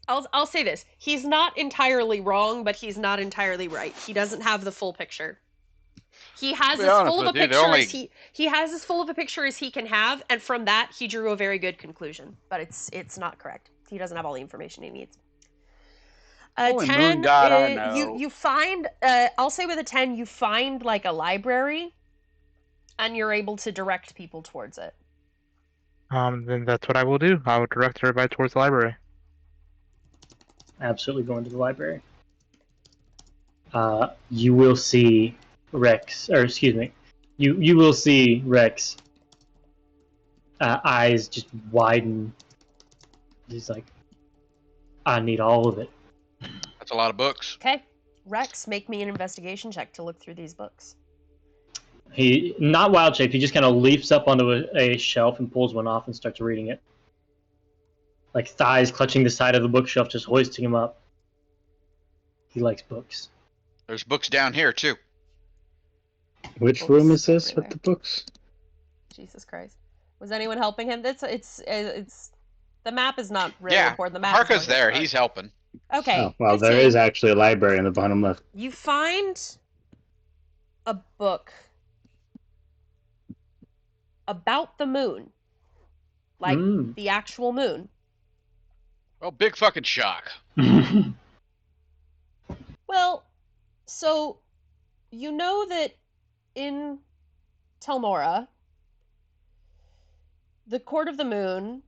I'll say this. He's not entirely wrong, but he's not entirely right. He doesn't have the full picture. He has as full of a picture as he has as full of a picture as he can have, and from that he drew a very good conclusion. But it's not correct. He doesn't have all the information he needs. 10, you find, I'll say with a 10, you find like a library, and you're able to direct people towards it. Then that's what I will do. I will direct everybody towards the library. Absolutely going to the library. You will see Rex, or excuse me, you will see Rex. Eyes just widen. He's like, I need all of it. That's a lot of books. Okay. Rex, make me an investigation check to look through these books. He, not wild shaped, he just kind of leaps up onto a shelf and pulls one off and starts reading it. Like thighs clutching the side of the bookshelf, just hoisting him up. He likes books. There's books down here, too. Which room is this with the books? Jesus Christ. Was anyone helping him? It's the map is not really important. The map Harka's there. He's helping. Okay. Oh, well, there is actually a library in the bottom left. You find a book about the moon. Like the actual moon. Well, big fucking shock. Well, so you know that in Telmora, the Court of the Moon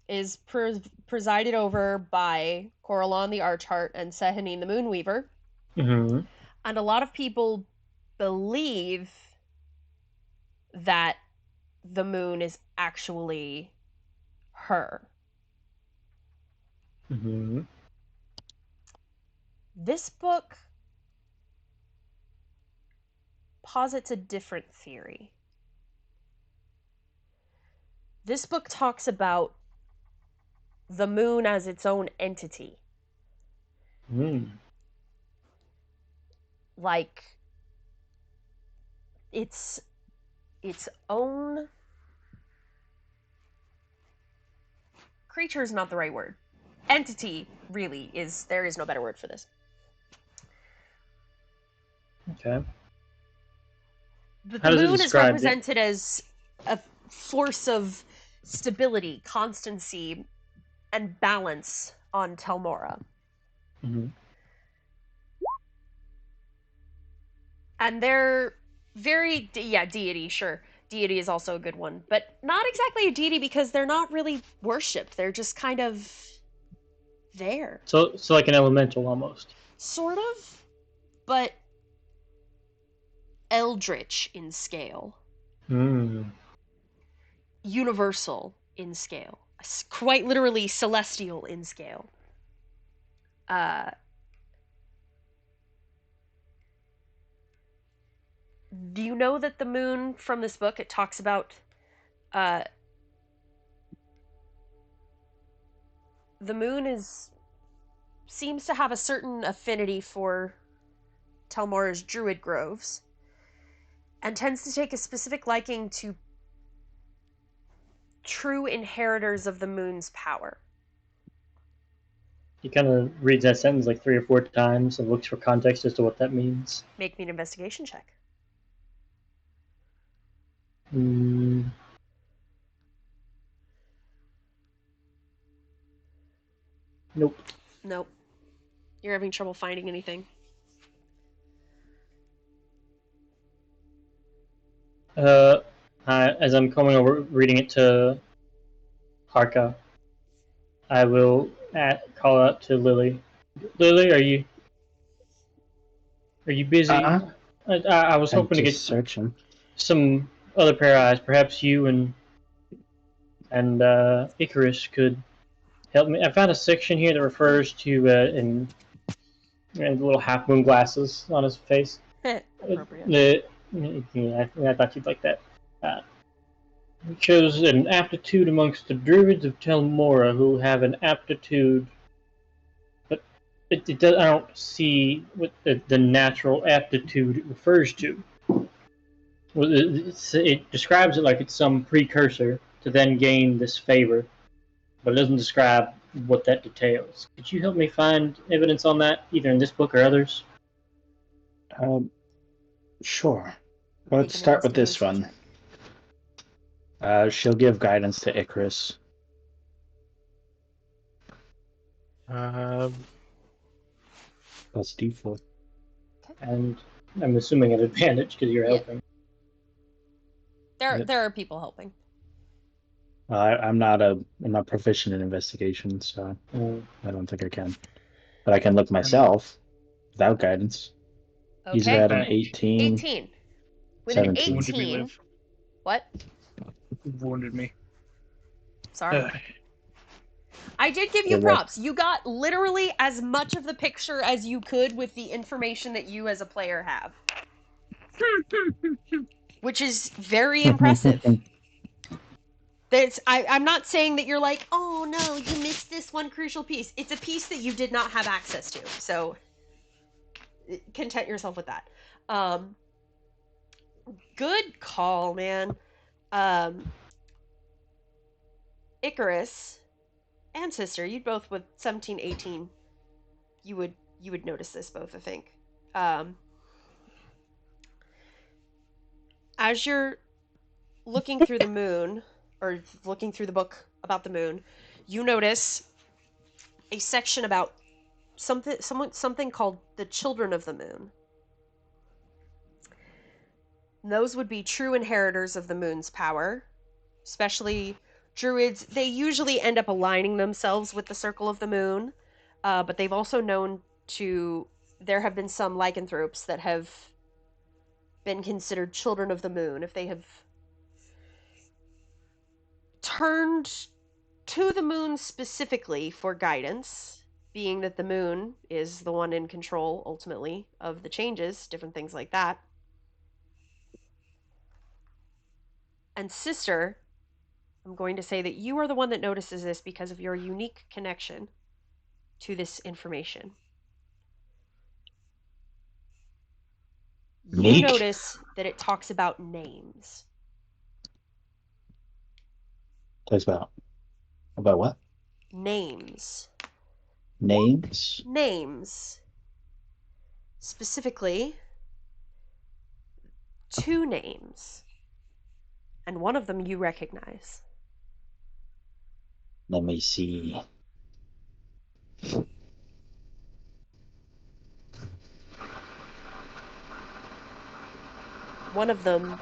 is presided over by Coralon the Archheart and Sehanine the Moonweaver. Mm-hmm. And a lot of people believe that the moon is actually her. Mm-hmm. This book posits a different theory. This book talks about the moon as its own entity. Like its own creature is not the right word. Entity really is, there is no better word for this. Okay. The moon is represented as a force of stability, constancy, and balance on Telmora. Mm-hmm. And they're very, deity, sure. Deity is also a good one, but not exactly a deity because they're not really worshipped. They're just kind of there. So like an elemental almost. Sort of, but eldritch in scale. Universal in scale. Quite literally celestial in scale. Do you know that the moon from this book, it talks about the moon seems to have a certain affinity for Telmora's druid groves and tends to take a specific liking to true inheritors of the moon's power. He kind of reads that sentence like 3 or 4 times and looks for context as to what that means. Make me an investigation check. Nope. Nope. You're having trouble finding anything. As I'm coming over, reading it to Harka, I will call out to Lily. Lily, are you busy? I was I'm hoping to get just searching. some other pair of eyes. Perhaps you and Icarus could help me. I found a section here that refers to and little half moon glasses on his face. Appropriate. I thought you'd like that. It shows an aptitude amongst the druids of Telmora who have an aptitude, but it does. I don't see what the natural aptitude it refers to. Well, it describes it like it's some precursor to then gain this favor, but it doesn't describe what that details. Could you help me find evidence on that, either in this book or others? Sure. Let's Make an start with this investigation one. check. She'll give guidance to Icarus. Um, Plus D4. And I'm assuming an advantage because you're Yeah. helping. There are people helping. I'm not proficient in investigation, so I don't think I can. But I can look myself without guidance. He's Okay. at an Advantage. 18. 18. With 17. an Wounded me, 18. Liv. What? Wounded me. Sorry. I did give you Good luck. props. You got literally as much of the picture as you could with the information that you as a player have. Which is very impressive. I'm not saying that you're like, oh no, you missed this one crucial piece. It's a piece that you did not have access to. So content yourself with that. Good call, man. Icarus and Sister, you both with 17, 18. You would notice this both, I think. As you're looking through the moon, or looking through the book about the moon, you notice a section about something called the Children of the Moon. And those would be true inheritors of the moon's power, especially druids. They usually end up aligning themselves with the circle of the moon, but they've also known to. There have been some lycanthropes that have been considered children of the moon if they have turned to the moon specifically for guidance, being that the moon is the one in control ultimately of the changes, different things like that. And Sister, I'm going to say that you are the one that notices this because of your unique connection to this information. You Unique? notice that it talks about names. Talks about what? Names. Names? Names. Specifically, 2 names. And one of them you recognize. Let me see. One of them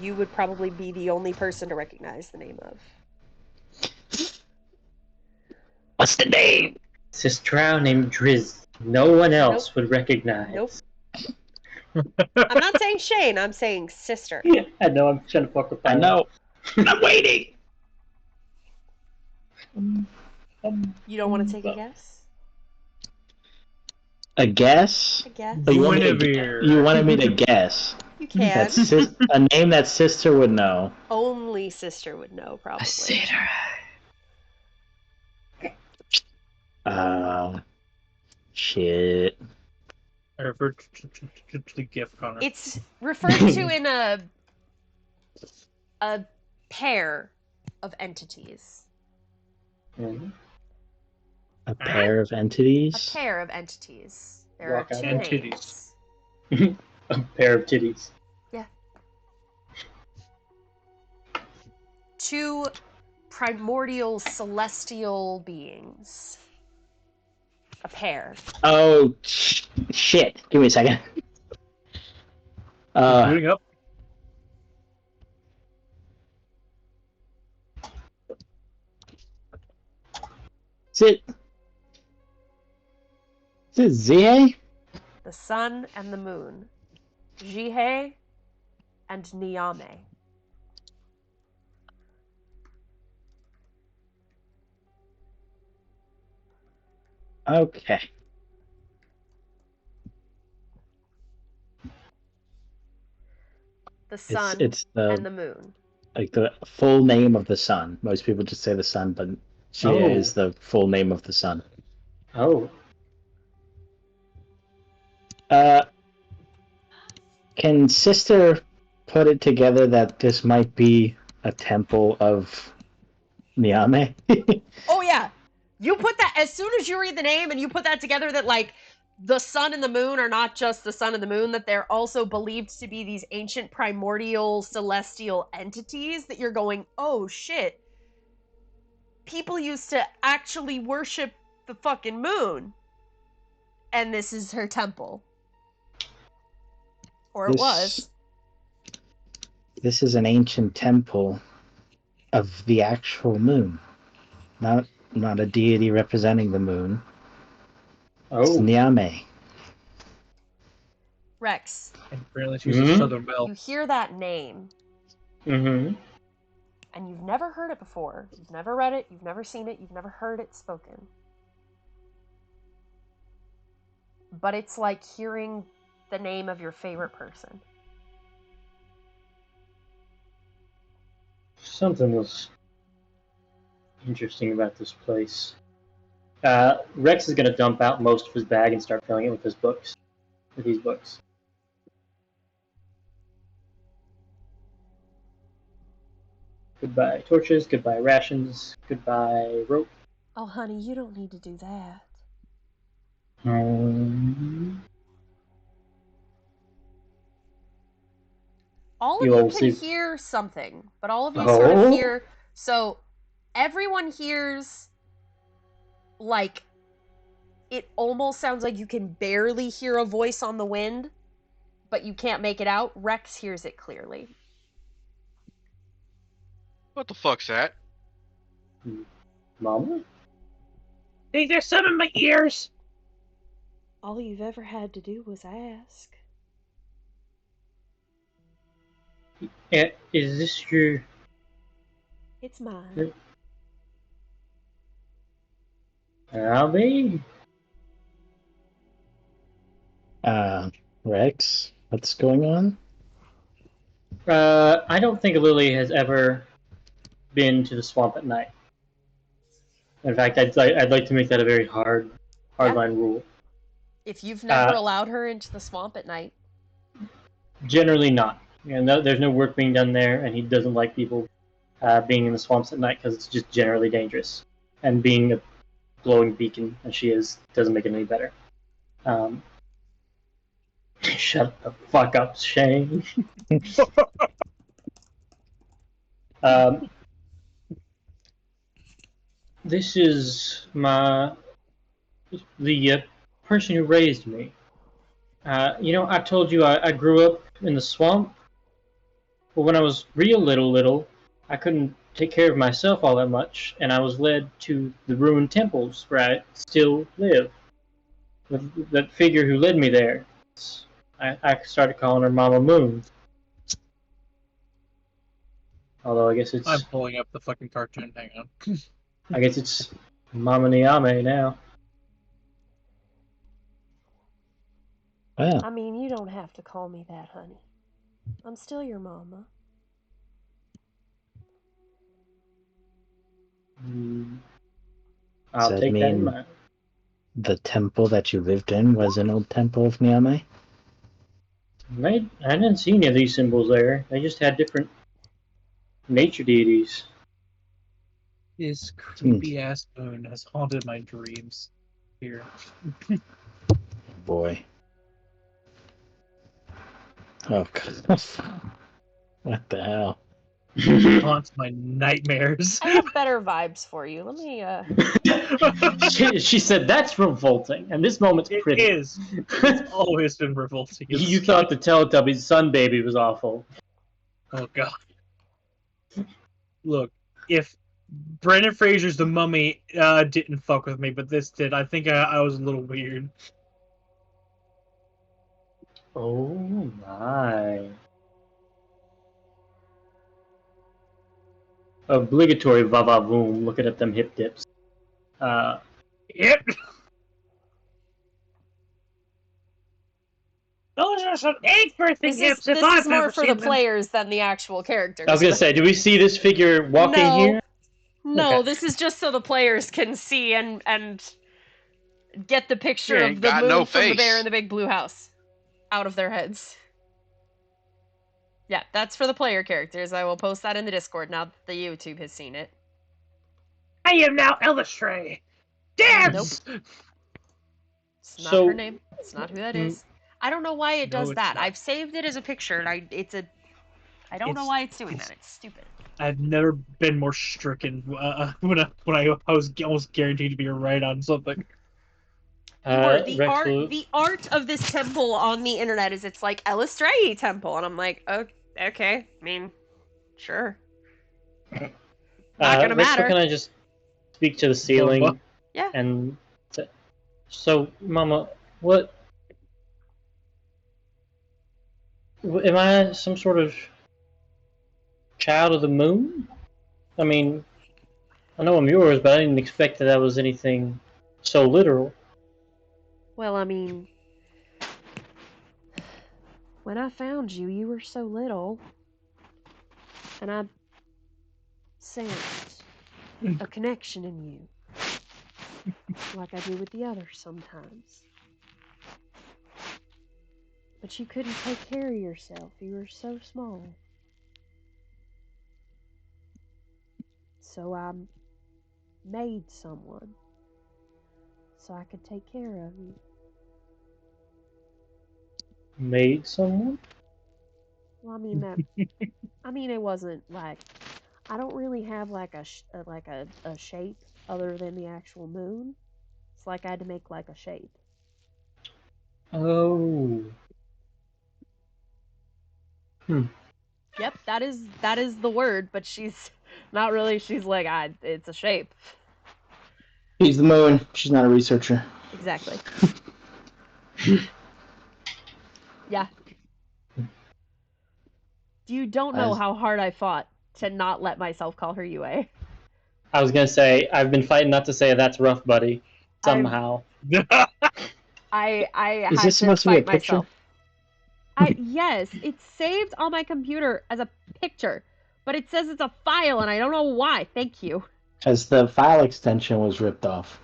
you would probably be the only person to recognize the name of. What's the name? Sister named Driz. No one else would recognize. Nope. I'm not saying Shane, I'm saying Sister. Yeah, I know, I'm trying to fuck with that. I know. I'm waiting. You don't want to take a guess? A guess? A guess? Oh, you Guinevere. wanted me to guess. You can. That's a name that Sister would know. Only Sister would know, probably. Shit. I refer to the gift, Connor. It's referred to in a pair of entities. Mhm. A pair of A entities? pair of entities. There are Rock out 2 entities. names. A pair of titties. Yeah. 2 primordial celestial beings. A pair. Oh, shit. Give me a second. Booting up. Is it Zie? The sun and the moon. Jihei and Niame. Okay. The sun It's and the the moon. like the full name of the sun. Most people just say the sun, but Zie is the full name of the sun. Oh. Can Sister put it together that this might be a temple of Niame? Oh yeah. You put that as soon as you read the name and you put that together that like the sun and the moon are not just the sun and the moon, that they're also believed to be these ancient primordial celestial entities that you're going, oh shit. People used to actually worship the fucking moon. And this is her temple. Or it was. This is an ancient temple of the actual moon. Not a deity representing the moon. It's Niame. Rex. And apparently she's a Southern Belle. You hear that name. Mm-hmm. And you've never heard it before. You've never read it, you've never seen it, you've never heard it spoken. But it's like hearing the name of your favorite person. Something was interesting about this place. Rex is going to dump out most of his bag and start filling it with his books. With these books. Goodbye torches, goodbye rations, goodbye rope. Oh, honey, you don't need to do that. All of you can hear something, but all of you sort of hear... So, everyone hears... Like, it almost sounds like you can barely hear a voice on the wind, but you can't make it out. Rex hears it clearly. What the fuck's that? Mama? Hey, there's some in my ears. All you've ever had to do was ask. Is this your... It's mine. Albie? Rex, what's going on? I don't think Lily has ever been to the swamp at night. In fact, I'd like to make that a very hard line rule. If you've never allowed her into the swamp at night. Generally not. There's no work being done there, and he doesn't like people being in the swamps at night because it's just generally dangerous. And being a glowing beacon, as she is, doesn't make it any better. Shut the fuck up, Shane. This is the person who raised me. I told you I grew up in the swamp. But when I was real little, I couldn't take care of myself all that much, and I was led to the ruined temples where I still live. With that figure who led me there, I started calling her Mama Moon. Although I guess it's... I'm pulling up the fucking cartoon, hang on. I guess it's Mama Niame now. Well. I mean, you don't have to call me that, honey. I'm still your mama. I'll take that in mind. The temple that you lived in was an old temple of Niame? I didn't see any of these symbols there. They just had different nature deities. This creepy ass moon has haunted my dreams. Here. Boy. Oh, God. What the hell? Haunts my nightmares. I have better vibes for you. Let me she said that's revolting, and this moment's It pretty. is. It's always been revolting. You thought the Teletubbies sun baby was awful. Oh god. Look, if Brendan Fraser's The Mummy didn't fuck with me, but this did, I think I was a little weird. Oh my. Obligatory va-va-voom, looking at them hip dips. Yep. Those are some egg-birthing hips if this I've is more ever for the seen them. players than the actual characters. I was gonna say, do we see this figure walking No. here? No, Okay. this is just so the players can see and get the picture She of ain't the got moon no from the bear face. in the big blue house out of their heads. Yeah, that's for the player characters. I will post that in the Discord now that the YouTube has seen it. I am now Elistray. Dance! Nope. It's not So- her name. It's not who that is. I don't know why it No, does it's that. not. I've saved it as a picture, and I don't know why it's doing that. It's stupid. I've never been more stricken when I was almost guaranteed to be right on something. The art of this temple on the internet is it's like Elistray Temple, and I'm like, oh, okay. I mean, sure. Not gonna Rex, matter. can I just speak to the ceiling? What? Yeah. And so, Mama, what? Am I some sort of child of the moon? I mean, I know I'm yours, but I didn't expect that was anything so literal. Well, I mean, when I found you, you were so little, and I sensed a connection in you, like I do with the others sometimes. But you couldn't take care of yourself. You were so small. So I made someone so I could take care of you. Made someone? Well, I mean that. I mean, it wasn't like I don't really have like a shape other than the actual moon. It's like I had to make like a shape. Oh. Yep, that is the word, but she's not really. She's like, it's a shape. She's the moon. She's not a researcher. Exactly. Yeah. You don't know how hard I fought to not let myself call her UA. I was gonna say, I've been fighting not to say that's rough, buddy. Somehow. I Is had this to supposed to be a fight picture? myself. Yes, it's saved on my computer as a picture, but it says it's a file, and I don't know why. Thank you. Because the file extension was ripped off.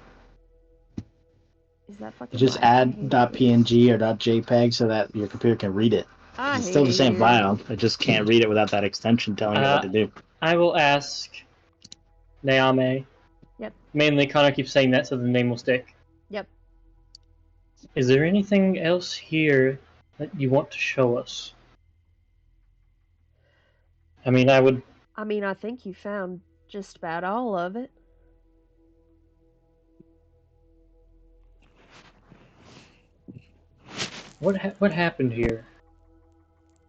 Is that fucking Just why? add .png or .jpeg so that your computer can read it. It's still the same file. It just can't read it without that extension telling it what to do. I will ask Naame. Yep. Mainly, Connor keeps saying that so the name will stick. Yep. Is there anything else here that you want to show us? I mean, I think you found just about all of it. What happened here?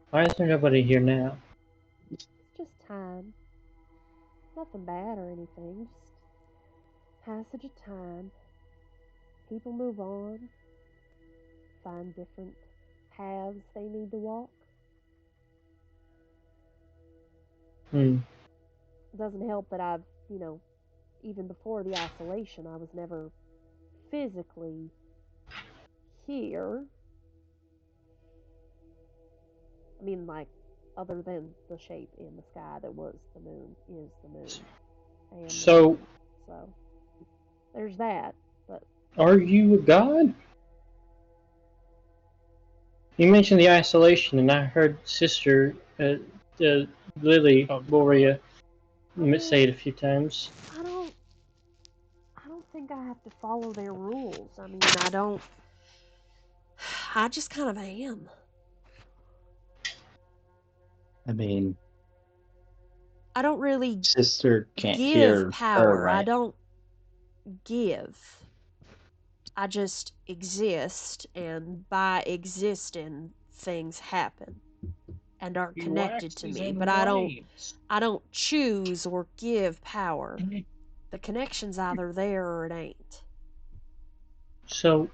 Why is there nobody here now? It's just time. Nothing bad or anything. Just passage of time. People move on. Find different paths they need to walk. It doesn't help that I've, even before the isolation, I was never physically here. I mean, like, other than the shape in the sky that was the moon, is the moon. And So, there's that, but... Are you a god? You mentioned the isolation, and I heard Sister Lily Boria say it a few times. I don't think I have to follow their rules. I mean, I just kind of am. I mean, I don't really Sister can't give hear power. her, right? I don't give. I just exist, and by existing, things happen and are connected to me. But I don't choose or give power. The connection's either there or it ain't. So,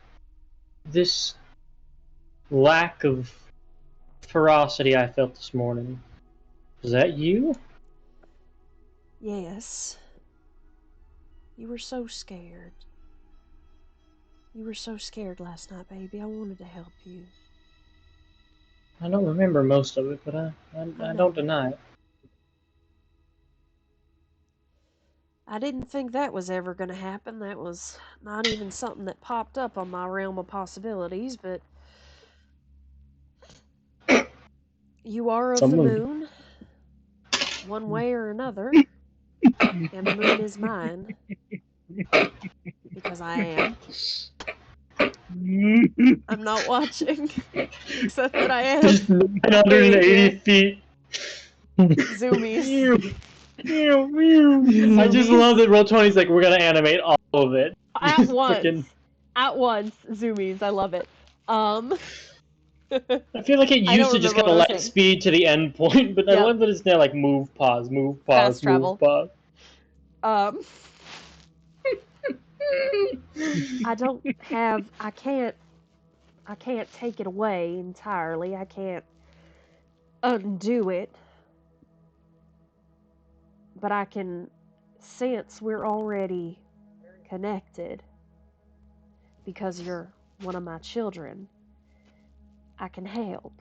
this lack of ferocity I felt this morning, is that you? Yes. You were so scared. You were so scared last night, baby. I wanted to help you. I don't remember most of it, but I don't deny it. I didn't think that was ever going to happen. That was not even something that popped up on my realm of possibilities, but you are of the moon, one way or another, and the moon is mine, because I am. I'm not watching, except that I am. Just 980 feet. Zoomies. I just love that Roll20's like, we're gonna animate all of it. At once. At once, zoomies. I love it. I feel like it used to just kind of light speed to the end point, but I love that it's now like move, pause, move, pause, fast travel. Pause. I can't take it away entirely. I can't undo it. But I can sense we're already connected because you're one of my children. I can help.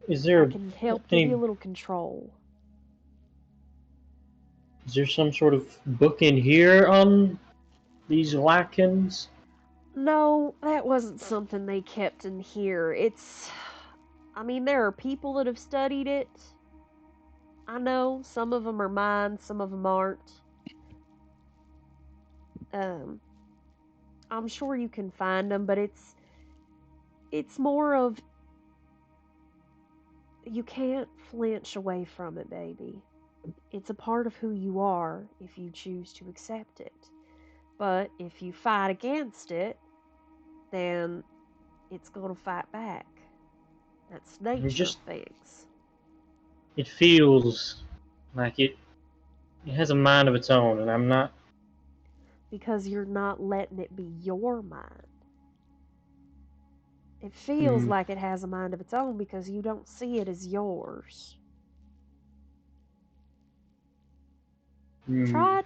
I can help give you a little control. Is there some sort of book in here on these Lackens? No, that wasn't something they kept in here. There are people that have studied it. I know some of them are mine, some of them aren't. I'm sure you can find them, but it's more of you can't flinch away from it, baby. It's a part of who you are if you choose to accept it. But if you fight against it, then it's going to fight back. That's nature of things. It feels like it has a mind of its own, and I'm not. Because you're not letting it be your mind. It feels like it has a mind of its own because you don't see it as yours. Try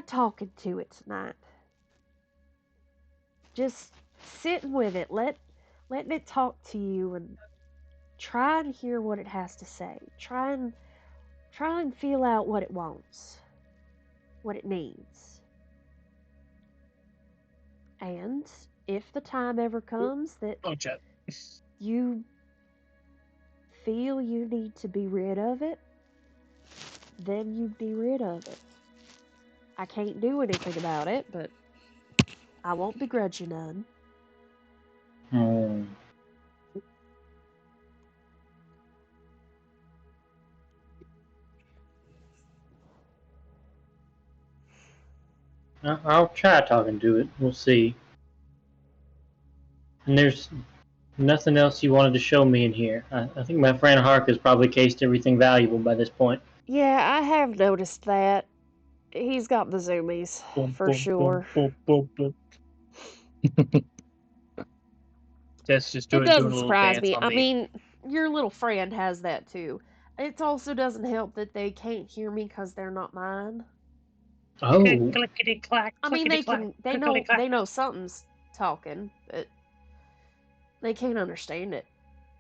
talking to it tonight. Just sitting with it, letting it talk to you, and try and hear what it has to say. Try and feel out what it wants, what it needs. And if the time ever comes that you feel you need to be rid of it, then you be rid of it. I can't do anything about it, but I won't begrudge you none. I'll try talking to it. We'll see. And there's nothing else you wanted to show me in here. I think my friend Hark has probably cased everything valuable by this point. Yeah, I have noticed that. He's got the zoomies, for sure. That's just it doesn't surprise me. I mean, your little friend has that too. It also doesn't help that they can't hear me because they're not mine. Oh. Clickety clack. I mean, they know something's talking, but they can't understand it.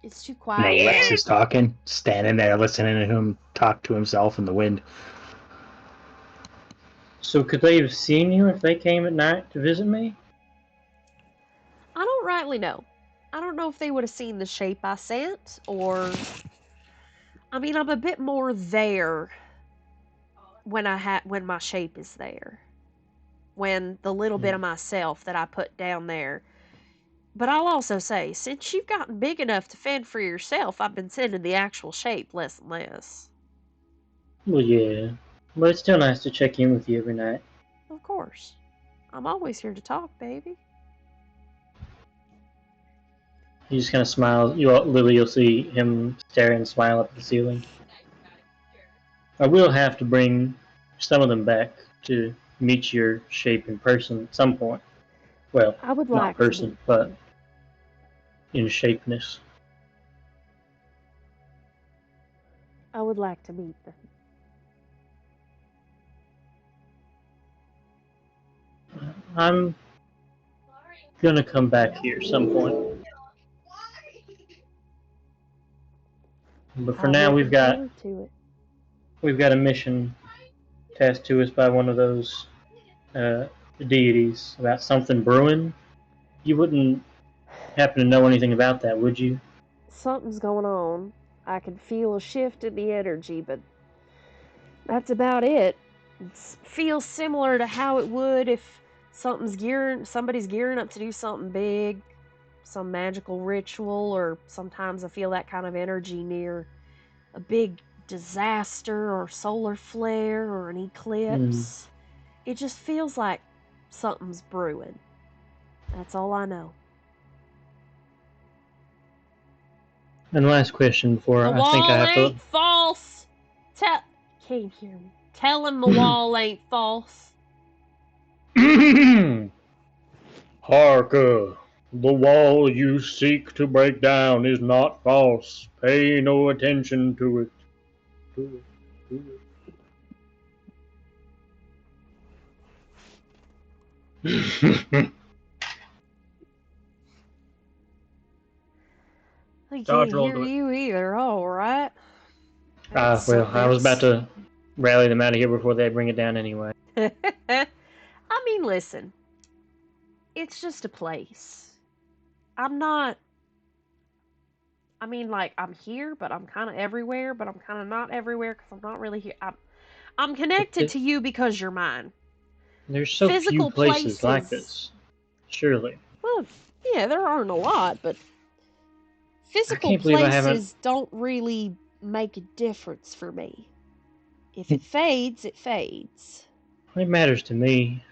It's too quiet. No, Rex is talking, standing there listening to him talk to himself in the wind. So could they have seen you if they came at night to visit me? I don't rightly know. I don't know if they would have seen the shape I sent, or... I mean, I'm a bit more there when my shape is there. When the little bit of myself that I put down there But I'll also say, since you've gotten big enough to fend for yourself, I've been sending the actual shape less and less. Well, yeah. But it's still nice to check in with you every night. Of course. I'm always here to talk, baby. He just kind of smiles. Lily, you'll see him stare and smile up at the ceiling. I will have to bring some of them back to meet your shape in person at some point. Well, I would not like person, to but in shapeness. I would like to meet them. I'm gonna come back here some point. But for now, we've got a mission tasked to us by one of those deities about something brewing. You wouldn't happen to know anything about that, would you? Something's going on. I can feel a shift in the energy, but that's about it. It feels similar to how it would if somebody's gearing up to do something big, some magical ritual, or sometimes I feel that kind of energy near a big disaster or solar flare or an eclipse. It just feels like something's brewing. That's all I know. And last question before The I wall think I have ain't to. false. Can't hear me. Tell him the wall ain't false. Harker, the wall you seek to break down is not false. Pay no attention to it. I can't Dodge roll hear to it. you either. All right. Well, I was about to rally them out of here before they bring it down anyway. I mean, listen. It's just a place. I'm here, but I'm kind of everywhere, but I'm kind of not everywhere because I'm not really here. I'm connected to you because you're mine. There's so Physical few places like this. Surely. Well, yeah, there aren't a lot, but physical can't believe I haven't- places don't really make a difference for me. If it fades, it fades. It matters to me.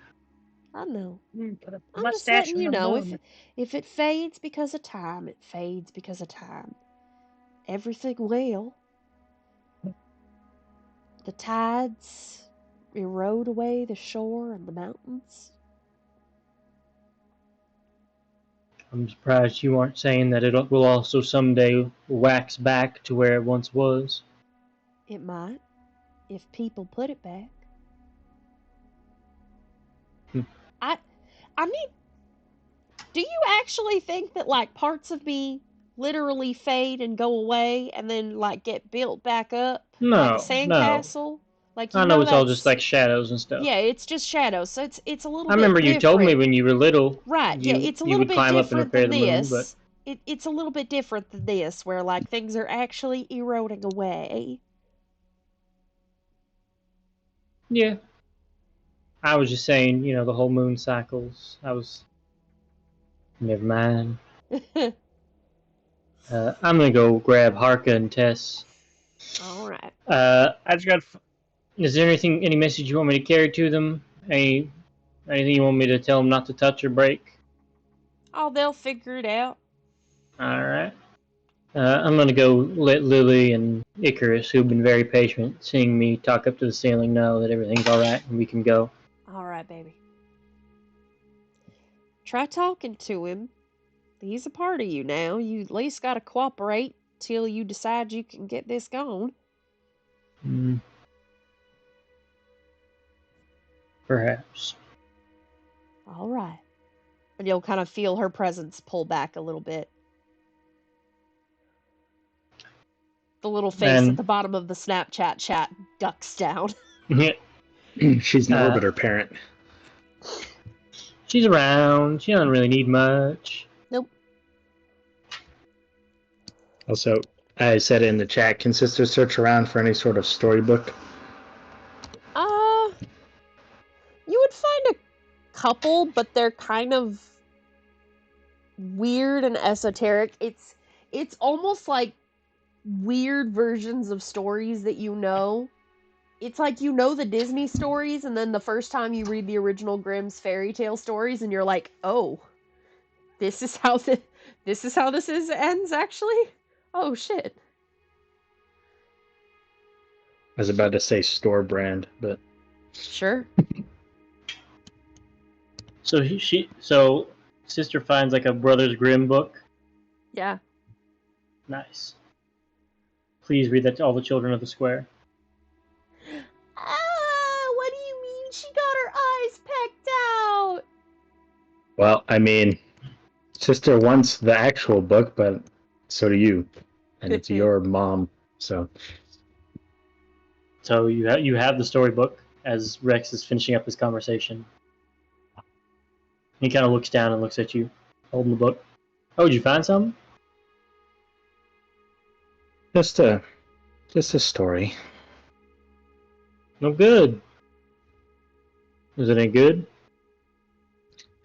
I know. Put a I'm just mustache letting you on the know, moon. if it fades because of time, it fades because of time. Everything will. The tides erode away the shore and the mountains. I'm surprised you aren't saying that it will also someday wax back to where it once was. It might, if people put it back. I mean, do you actually think that, like, parts of me literally fade and go away and then, like, get built back up? No, like a sandcastle? Like, I know it's all just like shadows and stuff. Yeah, it's just shadows, so it's a little bit I remember you told me different. when you were little. Right, yeah, it's a you little would bit climb up and different repair than the moon, this. but It's a little bit different than this, where, like, things are actually eroding away. yeah. I was just saying, the whole moon cycles. Never mind. I'm gonna go grab Harka and Tess. All right. I just got. Is there any message you want me to carry to them? Anything you want me to tell them not to touch or break? Oh, they'll figure it out. All right. I'm gonna go let Lily and Icarus, who've been very patient, seeing me talk up to the ceiling, know that everything's all right and we can go. All right, baby. Try talking to him. He's a part of you now. You at least got to cooperate till you decide you can get this going. Perhaps. All right. And you'll kind of feel her presence pull back a little bit. The little face at the bottom of the Snapchat chat ducks down. She's an orbiter parent. She's around. She doesn't really need much. Nope. Also, I said in the chat, can sisters search around for any sort of storybook? You would find a couple, but they're kind of weird and esoteric. It's almost like weird versions of stories that you know. It's like you know the Disney stories, and then the first time you read the original Grimm's fairy tale stories, and you're like, oh, this is how this ends actually. Oh shit. I was about to say store brand, but Sure. So sister finds like a Brothers Grimm book. Yeah. Nice. Please read that to all the children of the square. What do you mean she got her eyes pecked out? well, I mean, sister wants the actual book, but so do you, and it's your mom. So you have the storybook as Rex is finishing up his conversation. He kind of looks down and looks at you, holding the book. Oh, did you find something? just a story. No good. Is it any good?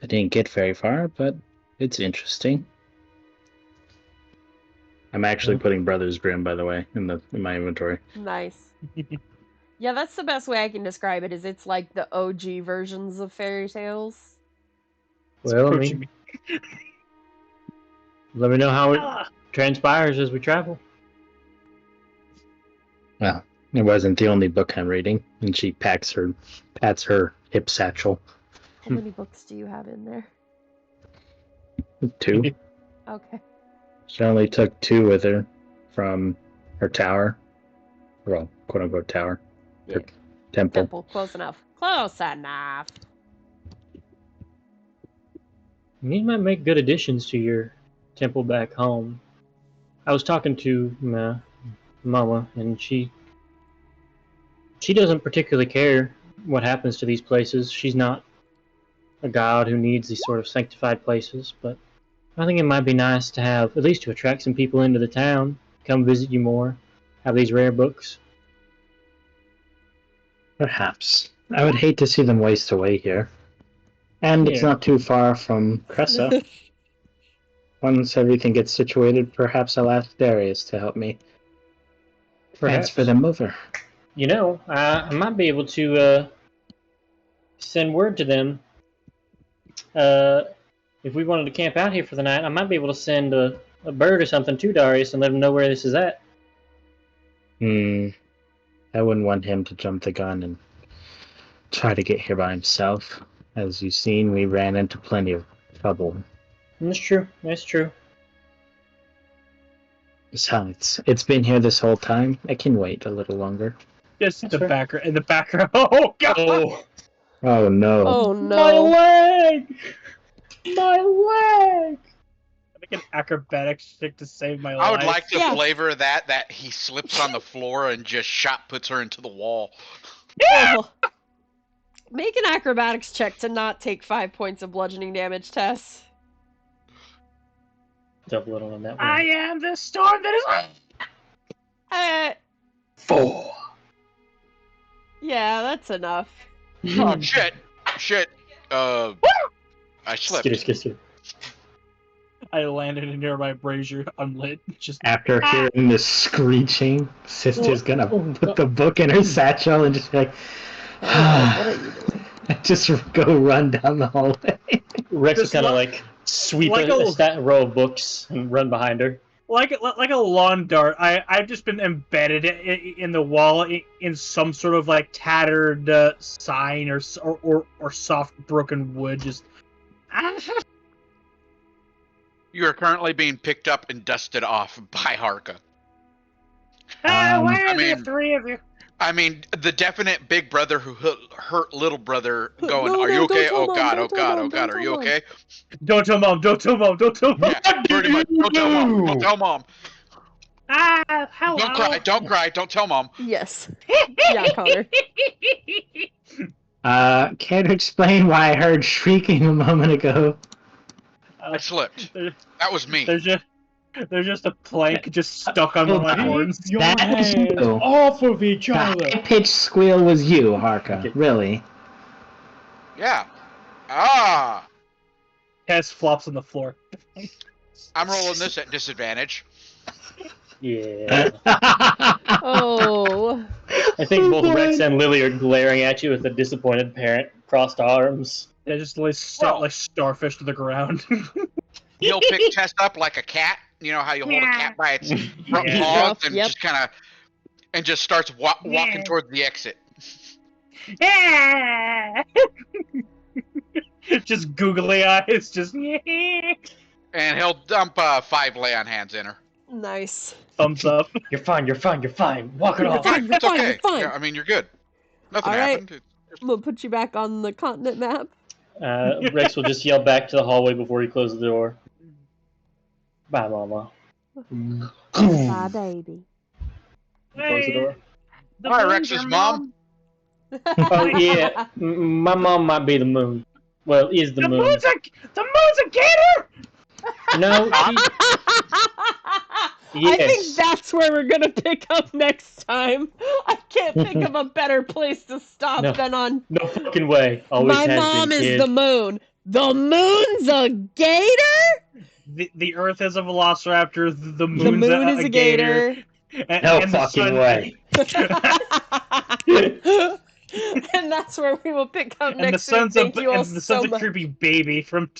I didn't get very far, but it's interesting. I'm actually putting Brothers Grimm, by the way, in my inventory. Nice. Yeah, that's the best way I can describe it. Is it's like the OG versions of fairy tales. Well, I mean, let me know how it transpires as we travel. Well, it wasn't the only book I'm reading, and she pats her hip satchel. How many books do you have in there? 2. Okay. She only took 2 with her from her tower. Well, quote unquote tower. Yeah. Her temple. Temple. Close enough. Close enough. These might make good additions to your temple back home. I was talking to my mama, and she doesn't particularly care what happens to these places. She's not a god who needs these sort of sanctified places, but I think it might be nice to have, at least to attract some people into the town, come visit you more, have these rare books. Perhaps. I would hate to see them waste away here. And it's Yeah. not too far from Cressa. Once everything gets situated, perhaps I'll ask Darius to help me transfer them over. You know, I might be able to send word to them. If we wanted to camp out here for the night, I might be able to send a bird or something to Darius and let him know where this is at. I wouldn't want him to jump the gun and try to get here by himself. As you've seen, we ran into plenty of trouble. That's true. That's true. Besides, it's been here this whole time. I can wait a little longer. Just in the background. Oh god! Oh no. Oh no. My leg! My leg! I make an acrobatics check to save my life. I would like to Yeah. flavor that he slips on the floor and just shot puts her into the wall. Oh. Make an acrobatics check to not take 5 points of bludgeoning damage, Tess. Double it on that one. I am the storm that is. 4. Yeah, that's enough. Oh shit! I slipped. Skitty. I landed near my brazier, unlit. Just After hearing the screeching, sister's gonna put the book in her satchel and just be like, What are you doing? just go run down the hallway. Rex Just kind of like- like sweep like a row of books and run behind her. like a lawn dart. I've just been embedded in the wall in some sort of like tattered sign or soft broken wood. Just You are currently being picked up and dusted off by Harka. Where I are mean- the 3 of you? I mean, the definite big brother who hurt little brother going, No, are no, you don't okay? tell Oh Mom, god, don't oh tell god, Mom, oh god, don't are tell you Mom. okay? don't tell mom. Don't tell mom. Don't tell mom. Yeah, pretty much. Don't tell mom. Don't tell mom. Hello. Don't cry. Don't cry. Don't tell mom. Yes. Yeah, Connor. Care to explain why I heard shrieking a moment ago? I slipped. That was me. There's just a plank just stuck on one of my horns. Your That was hands you. off of each The other. high-pitched squeal was you, Harka. Okay. Really? Yeah. Ah. Tess flops on the floor. I'm rolling this at disadvantage. Yeah. Oh. I think both Rex and Lily are glaring at you with a disappointed parent, crossed arms. Yeah, just like starfish to the ground. He'll pick Tess up like a cat. You know how you hold a cat by its front Yeah. paws and Yep. just kind of, and just starts walking towards the exit. Just googly eyes, just And he'll dump 5 lay on hands in her. Nice. thumbs up. You're fine, you're fine, you're fine. Walk it off. Fine, you're It's fine, okay. you're fine. Yeah, I mean, you're good. Nothing All right. happened. I'm gonna put you back on the continent map. Rex will just yell back to the hallway before he closes the door. Bye, Mama. Bye, baby. Close the door. Hi, Rex's mom. Oh, yeah. My mom might be the moon. Well, is the moon. The moon's a gator! No, I think Yes. that's where we're gonna pick up next time. I can't think of a better place to stop No. than on no fucking way. Always my has mom been, is kid. the moon. The moon's a gator? The Earth is a velociraptor. The The moon's moon is a gator. And, No and the fucking sun- way. And that's where we will pick up And the next sun's week. Thank you all and the so sun's a much. creepy baby from.